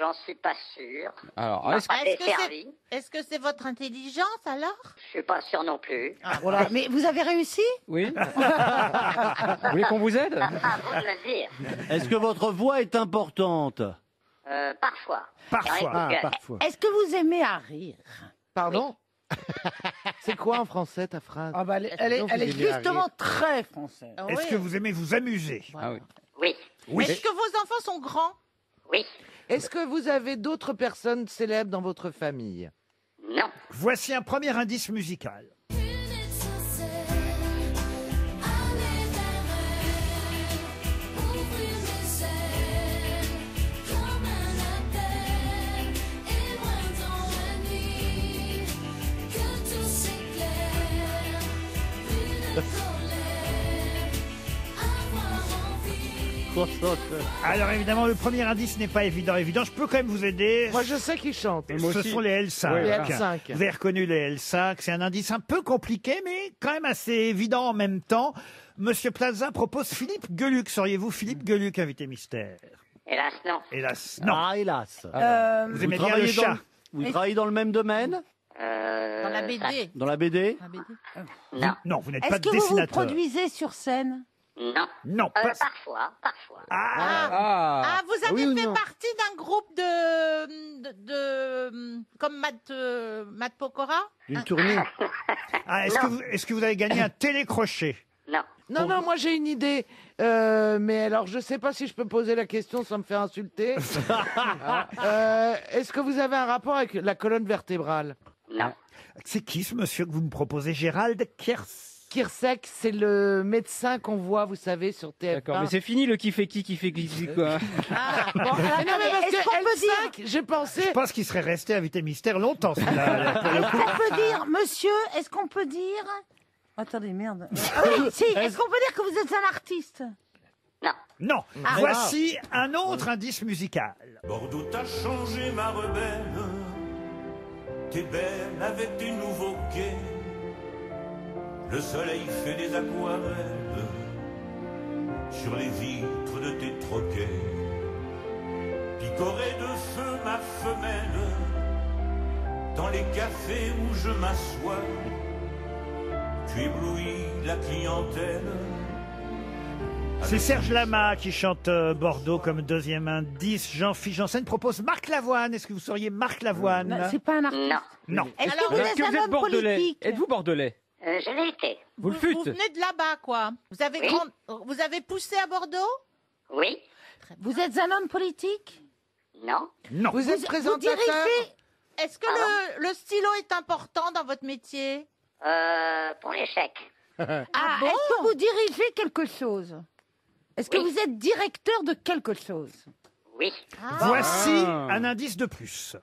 J'en suis pas sûr. Alors, M'a est-ce pas Est-ce que desservi. Est-ce que c'est votre intelligence alors? Je suis pas sûr non plus. Voilà. Mais vous avez réussi? Oui. Vous voulez qu'on vous aide? À vous de me dire. Est-ce que votre voix est importante? Parfois. Parfois. Alors, écoute, Parfois. Est-ce que vous aimez à rire? Pardon? C'est quoi en français ta phrase? Ah bah, elle est justement très française. Ah Est-ce ouais. que vous aimez vous amuser? Ah oui. Oui. Oui. Est-ce que vos enfants sont grands? Oui. Est-ce que vous avez d'autres personnes célèbres dans votre famille? Non. Voici un premier indice musical. Alors évidemment, le premier indice n'est pas évident. Je peux quand même vous aider. Moi je sais qui chante. Ce sont les L5. Oui, les L5. Vous avez reconnu les L5. C'est un indice un peu compliqué, mais quand même assez évident en même temps. Monsieur Plaza propose Philippe Gueluc. Seriez-vous Philippe Gueluc, invité mystère? Hélas, non. Hélas, non. Ah, hélas. Vous aimez bien le travaillez chat? Vous travaillez dans le même domaine? Dans la BD. Dans la BD? Non. Non, vous n'êtes pas Est-ce que vous dessinateur. produisez sur scène? Non. Non, pas... Parfois. Ah, vous avez Oui ou fait non? partie d'un groupe de comme Matt Pokora? D'une tournée. Ah, est-ce que vous avez gagné un télécrochet? Non. Non, moi j'ai une idée. Mais alors je sais pas si je peux poser la question sans me faire insulter. Est-ce que vous avez un rapport avec la colonne vertébrale? Non. C'est qui ce monsieur que vous me proposez? Gérald Kiersek, c'est le médecin qu'on voit, vous savez, sur TF1. D'accord, mais c'est fini le qui fait qui quoi. Mais non, mais parce Est-ce qu'on peut que L5, j'ai pensé... Je pense qu'il serait resté invité mystère longtemps, celui-là, pour le Est-ce coup. qu'on peut dire, monsieur, est-ce qu'on peut dire... Attendez, merde. Ah oui, si, est-ce qu'on peut dire que vous êtes un artiste? Non. Ah. Voici un autre indice musical. Bordeaux t'a changé ma rebelle. T'es belle avec tes nouveaux quais. Le soleil fait des aquarelles sur les vitres de tes troquets. Picorée de feu ma femelle dans les cafés où je m'assois. Tu éblouis la clientèle. C'est Serge Lama qui chante Bordeaux comme deuxième indice. Jean-Philippe Janssen propose Marc Lavoine. Est-ce que vous seriez Marc Lavoine? Non, c'est pas un artiste. Non. Est-ce que vous êtes un homme bordelais? politique? Êtes-vous bordelais? Je l'ai été. Vous le fûtes? Vous venez de là-bas, quoi. Vous avez, Oui. vous avez poussé à Bordeaux? Oui. Vous êtes un homme politique? Non. Non. Vous êtes présentateur? dirigez- Est-ce que le stylo est important dans votre métier? Pour les chèques. Ah, est-ce que vous dirigez quelque chose? Est-ce que Oui. vous êtes directeur de quelque chose? Oui. Voici un indice de plus.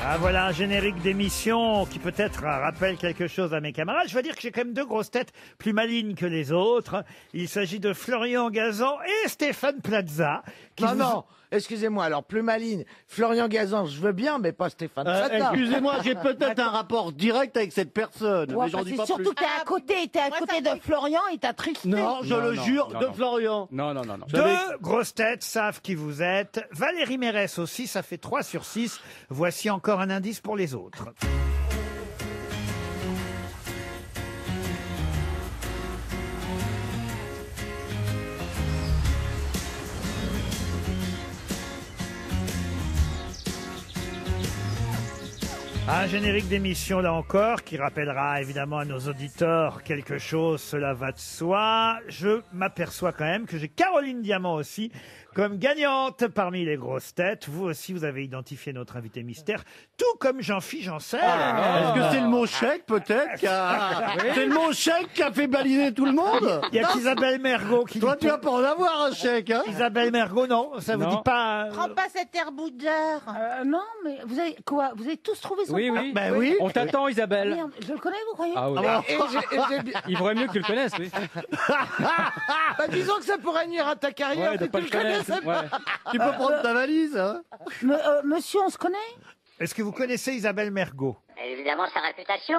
Ah, voilà un générique d'émission qui peut-être rappelle quelque chose à mes camarades. Je veux dire que j'ai quand même deux grosses têtes plus malignes que les autres. Il s'agit de Florian Gazan et Stéphane Plaza. Non, excusez-moi, alors plus maligne. Florian Gazan, je veux bien, mais pas Stéphane Plaza. Excusez-moi, j'ai peut-être un rapport direct avec cette personne, Ouais, mais j'en enfin, dis c'est pas surtout plus. que t'es à côté, de Florian et t'as tristé. Non, je le jure, de Florian. Non. Deux grosses têtes savent qui vous êtes. Valérie Mérès aussi, ça fait 3 sur 6. Voici encore un indice pour les autres. Un générique d'émission là encore qui rappellera évidemment à nos auditeurs quelque chose, cela va de soi. Je m'aperçois quand même que j'ai Caroline Diamant aussi comme gagnante parmi les grosses têtes. Vous aussi, vous avez identifié notre invité mystère, tout comme Jean-Philippe Janssen. Est-ce que c'est le mot chèque peut-être C'est le mot chèque qui a fait baliser tout le monde. Il y a qu'Isabelle Mergo qui... Toi, tu vas pas en avoir un chèque, hein? Isabelle Mergo, non, ça vous Non. dit pas... Prends pas cet air boudeur. Non, mais vous avez quoi? Vous avez tous trouvé son Oui, nom? oui. Ben oui. On t'attend, Isabelle. Merde, je le connais, vous croyez? Ah oui. Il vaudrait mieux que tu le connaisses, oui. Bah, disons que ça pourrait nuire à ta carrière Ouais, si de pas tu le le connaissais connaître. pas. Ouais. Tu peux prendre ta valise, hein? Monsieur, on se connaît? Est-ce que vous connaissez Isabelle Mergo? Évidemment, sa réputation.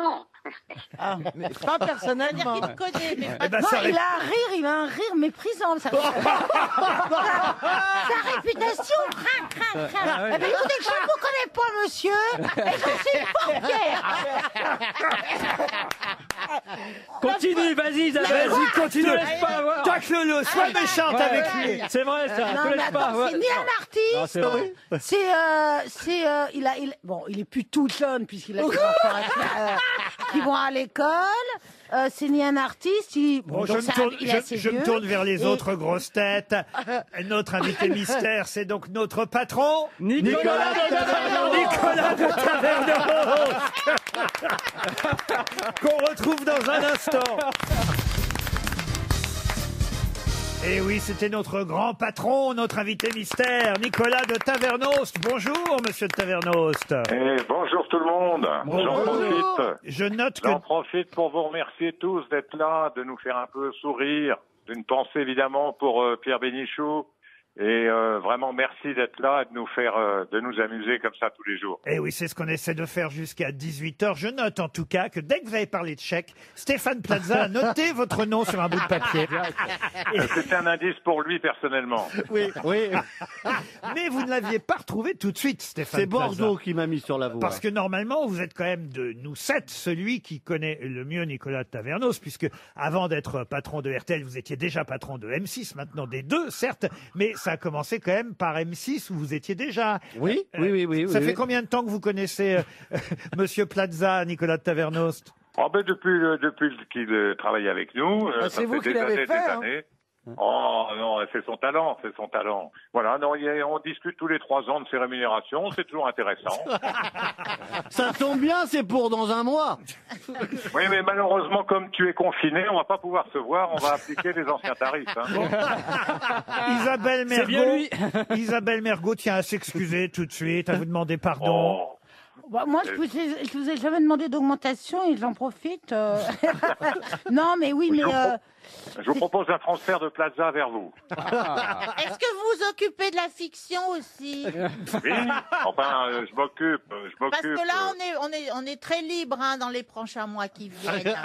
Mais pas personnellement. Il te connaît, mais Eh ben, Non, ça il a un rire méprisant. Sa réputation, crac. Ah ouais. Eh bien, écoutez, je ne vous connais pas, monsieur, et je suis pas fier. Continue, vas-y, Isabelle. Vas-y, continue. Te laisse pas avoir. Tacle-le, sois méchante avec lui. C'est vrai, ça. Non, Te mais laisse pas. attends, Ouais. c'est ni un Non, artiste. c'est vrai. Il est plus tout jeune puisqu'il a des enfants qui vont à l'école. C'est ni un artiste. Bon, je donc il est assez je me vieux. tourne vers les Et- autres grosses têtes. Notre invité mystère, c'est donc notre patron, Nicolas de Taverneau. Nicolas de Taverneau, qu'on retrouve dans un instant. Et oui, c'était notre grand patron, notre invité mystère, Nicolas de Tavernost. Bonjour, monsieur de Tavernost. Bonjour tout le monde. Je note que... J'en profite pour vous remercier tous d'être là, de nous faire un peu sourire. D'une pensée évidemment pour Pierre Bénichou. Et vraiment merci d'être là et de nous faire, de nous amuser comme ça tous les jours. Eh oui, c'est ce qu'on essaie de faire jusqu'à 18h. Je note en tout cas que dès que vous avez parlé de chèque, Stéphane Plaza a noté votre nom sur un bout de papier. C'était un indice pour lui personnellement. Oui. Mais vous ne l'aviez pas retrouvé tout de suite, Stéphane C'est Plaza. Bordeaux qui m'a mis sur la voie. Parce que normalement, vous êtes quand même de nous 7 celui qui connaît le mieux Nicolas de Tavernos, puisque avant d'être patron de RTL, vous étiez déjà patron de M6, maintenant des deux, certes, mais ça a commencé quand même par M6 où vous étiez déjà. Oui. Ça fait combien de temps que vous connaissez Monsieur Plaza, Nicolas de Tavernos? Oh ben depuis qu'il travaille avec nous, Ah, ça c'est vous fait qui des l'avez années, fait, des hein. années. Oh non, c'est son talent. Voilà, non, on discute tous les 3 ans de ses rémunérations, c'est toujours intéressant. Ça tombe bien, c'est pour dans un mois. Oui, mais malheureusement, comme tu es confiné, on va pas pouvoir se voir, on va appliquer les anciens tarifs. Hein. Isabelle C'est bien Mergo, lui. Isabelle Mergo tient à s'excuser tout de suite, à vous demander pardon. Oh. Bah, moi, je vous ai jamais demandé d'augmentation et j'en profite. Non, mais oui, mais... Je vous propose un transfert de Plaza vers vous. Est-ce que vous vous occupez de la fiction aussi? Oui, enfin, je m'occupe. Parce que là, on est très libre hein, dans les prochains mois qui viennent.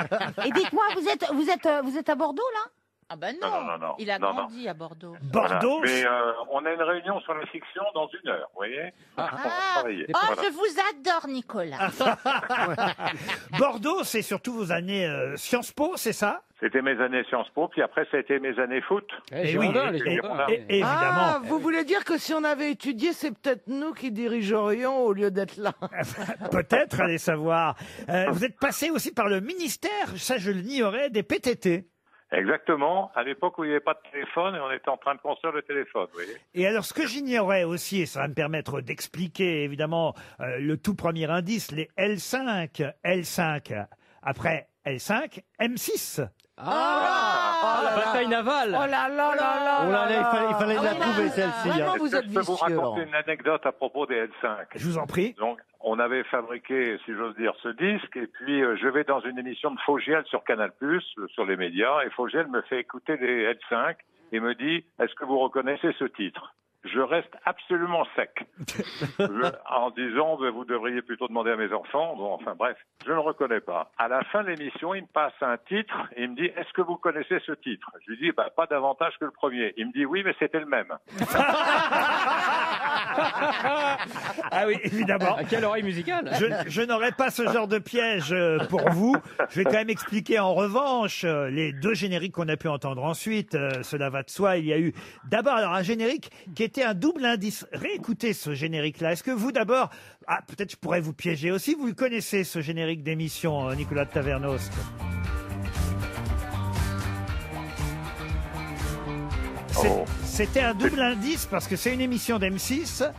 Et dites-moi, vous êtes à Bordeaux, là? Ah ben Non, non, non. il a Non, grandi à Bordeaux. Bordeaux. Voilà. Mais on a une réunion sur la fiction dans 1 heure, vous voyez. On va travailler. Oh, Voilà. je vous adore, Nicolas. Bordeaux, c'est surtout vos années Sciences Po, c'est ça? C'était mes années Sciences Po, puis après ça a été mes années foot. Et oui, évidemment. Ah, vous voulez dire que si on avait étudié, c'est peut-être nous qui dirigerions au lieu d'être là. Peut-être, allez savoir. Vous êtes passé aussi par le ministère, ça je l'ignorais, des PTT. Exactement, à l'époque où il n'y avait pas de téléphone et on était en train de construire le téléphone, vous voyez. Et alors, ce que j'ignorais aussi, et ça va me permettre d'expliquer évidemment le tout premier indice, les L5, après L5, M6. La bataille navale. Oh là là là là. Oh là là, il fallait la trouver celle-ci. Vraiment, hein. vous êtes Je peux vous vicieux. raconter une anecdote à propos des L5. Je vous en prie. Donc, on avait fabriqué, si j'ose dire, ce disque, et puis je vais dans une émission de Fogiel sur Canal+, sur les médias, et Fogiel me fait écouter les L5 et me dit « Est-ce que vous reconnaissez ce titre ?» Je reste absolument sec, en disant « Vous devriez plutôt demander à mes enfants. » Bon, enfin bref, je ne le reconnais pas. À la fin de l'émission, il me passe un titre et il me dit « Est-ce que vous connaissez ce titre ?» Je lui dis « Pas davantage que le premier. » Il me dit « Oui, mais c'était le même. » Ah oui, évidemment. À quelle oreille musicale? Je n'aurai pas ce genre de piège pour vous. Je vais quand même expliquer en revanche les deux génériques qu'on a pu entendre ensuite. Cela va de soi. Il y a eu d'abord alors un générique qui était un double indice. Réécoutez ce générique-là. Est-ce que vous d'abord, peut-être je pourrais vous piéger aussi, vous le connaissez ce générique d'émission, Nicolas de Tavernost? C'était un double indice parce que c'est une émission d'M6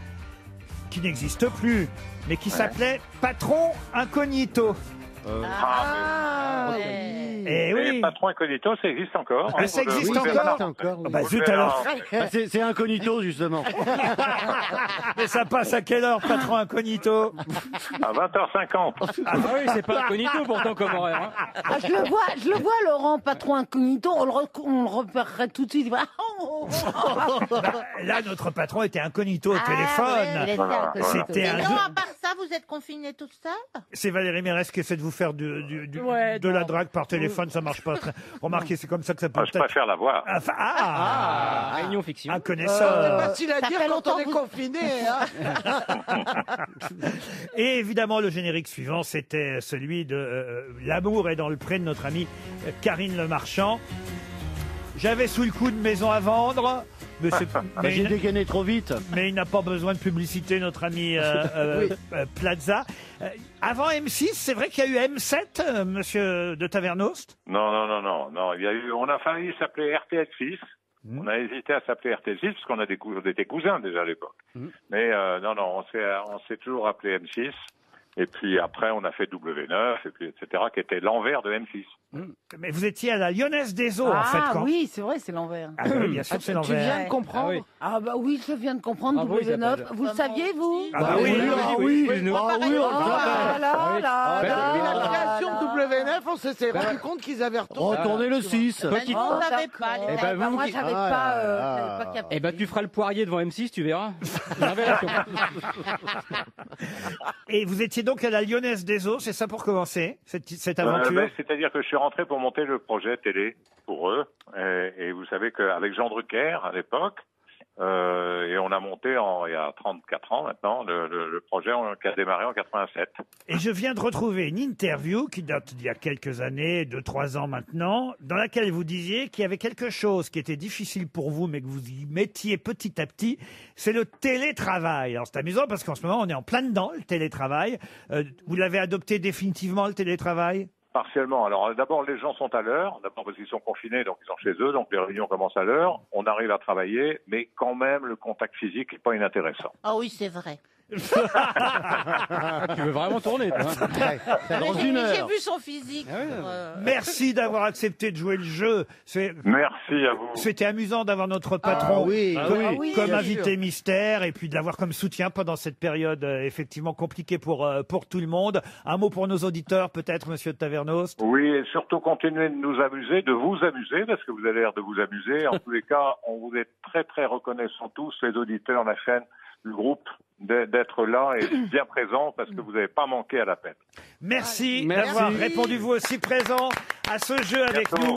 qui n'existe plus, mais qui s'appelait Patron Incognito. Et Mais oui. Patron Incognito, ça existe encore. Ah, ça existe encore. Bah, zut alors. C'est incognito, justement. Mais ça passe à quelle heure, Patron Incognito? À 20h50. Ah oui, c'est pas incognito pourtant comme horaire. Hein. Ah, je le vois, Laurent, patron incognito, on le repérerait tout de suite. Bah, là, notre patron était incognito au téléphone. C'était Et un. non, à part ça, vous êtes confinés tout seul? C'est Valérie Mérès qui essaie de vous faire de la drague par téléphone, ça marche pas très. Remarquez, c'est comme ça que ça peut Je préfère la voir. Réunion fiction. Un connaisseur. C'est facile à dire quand on est confiné. Hein. Et évidemment, le générique suivant, c'était celui de L'amour est dans le pré de notre amie Karine Le Marchand. J'avais sous le coup de maison à vendre. Mais J'ai dégainé trop vite. Mais il n'a pas besoin de publicité, notre ami Plaza. Avant M6, c'est vrai qu'il y a eu M7, monsieur de Tavernost? Non. Il y a eu, on a failli s'appeler RTL6. On a hésité à s'appeler RTL6 parce qu'on a était cousins déjà à l'époque. Mais non, on s'est toujours appelé M6. Et puis après, on a fait W9, et puis etc., qui était l'envers de M6. Mais vous étiez à la Lyonnaise des Eaux, en fait. Ah oui, c'est vrai, c'est l'envers. Ah oui, bien sûr, c'est l'envers. Tu viens de comprendre? Ah bah oui, je viens de comprendre, oui, W9. Isabelle. Vous le saviez, vous? Ah bah oui. La création de W9, on s'est rendu compte qu'ils avaient Retournez le 6. On savait pas. Eh ben, vous, Moi, qui- j'avais pas capté. Eh ben, tu feras le poirier devant M6, tu verras. Une révélation. Et vous étiez donc à la Lyonnaise des Eaux, c'est ça pour commencer, cette aventure? C'est-à-dire que je suis rentré pour monter le projet télé pour eux. Et vous savez qu'avec Jean Drucker, à l'époque, et on a monté il y a 34 ans maintenant, le projet qui a démarré en 87. Et je viens de retrouver une interview qui date d'il y a quelques années, 2-3 ans maintenant, dans laquelle vous disiez qu'il y avait quelque chose qui était difficile pour vous, mais que vous y mettiez petit à petit, c'est le télétravail. Alors c'est amusant parce qu'en ce moment, on est en plein dedans, le télétravail. Vous l'avez adopté définitivement, le télétravail? Partiellement. Alors d'abord, les gens sont à l'heure, d'abord parce qu'ils sont confinés, donc ils sont chez eux, donc les réunions commencent à l'heure. On arrive à travailler, mais quand même, le contact physique n'est pas inintéressant. Ah oui, c'est vrai. Tu veux vraiment tourner, toi, hein. Dans une J'ai heure. vu son physique. Merci d'avoir accepté de jouer le jeu. Merci à vous. C'était amusant d'avoir notre patron comme bien invité sûr. mystère et puis de l'avoir comme soutien pendant cette période effectivement compliquée pour tout le monde. Un mot pour nos auditeurs peut-être, monsieur de Tavernost? Oui, et surtout continuez de nous amuser, de vous amuser, parce que vous avez l'air de vous amuser. En tous les cas, on vous est très très reconnaissants tous, les auditeurs, la chaîne, le groupe, d'être là et bien présent, parce que vous n'avez pas manqué à la peine. Merci Merci. d'avoir répondu vous aussi présent à ce jeu avec Bientôt. nous.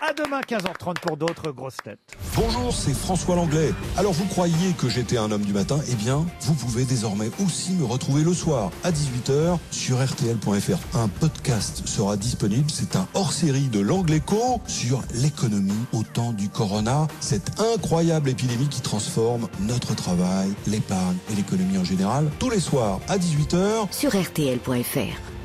À demain 15h30 pour d'autres grosses têtes. Bonjour, c'est François Langlais. Alors vous croyiez que j'étais un homme du matin? Eh bien, vous pouvez désormais aussi me retrouver le soir à 18h sur rtl.fr. Un podcast sera disponible, c'est un hors-série de l'Angléco sur l'économie au temps du corona, cette incroyable épidémie qui transforme notre travail, l'épargne et l'économie en général, tous les soirs à 18h sur rtl.fr.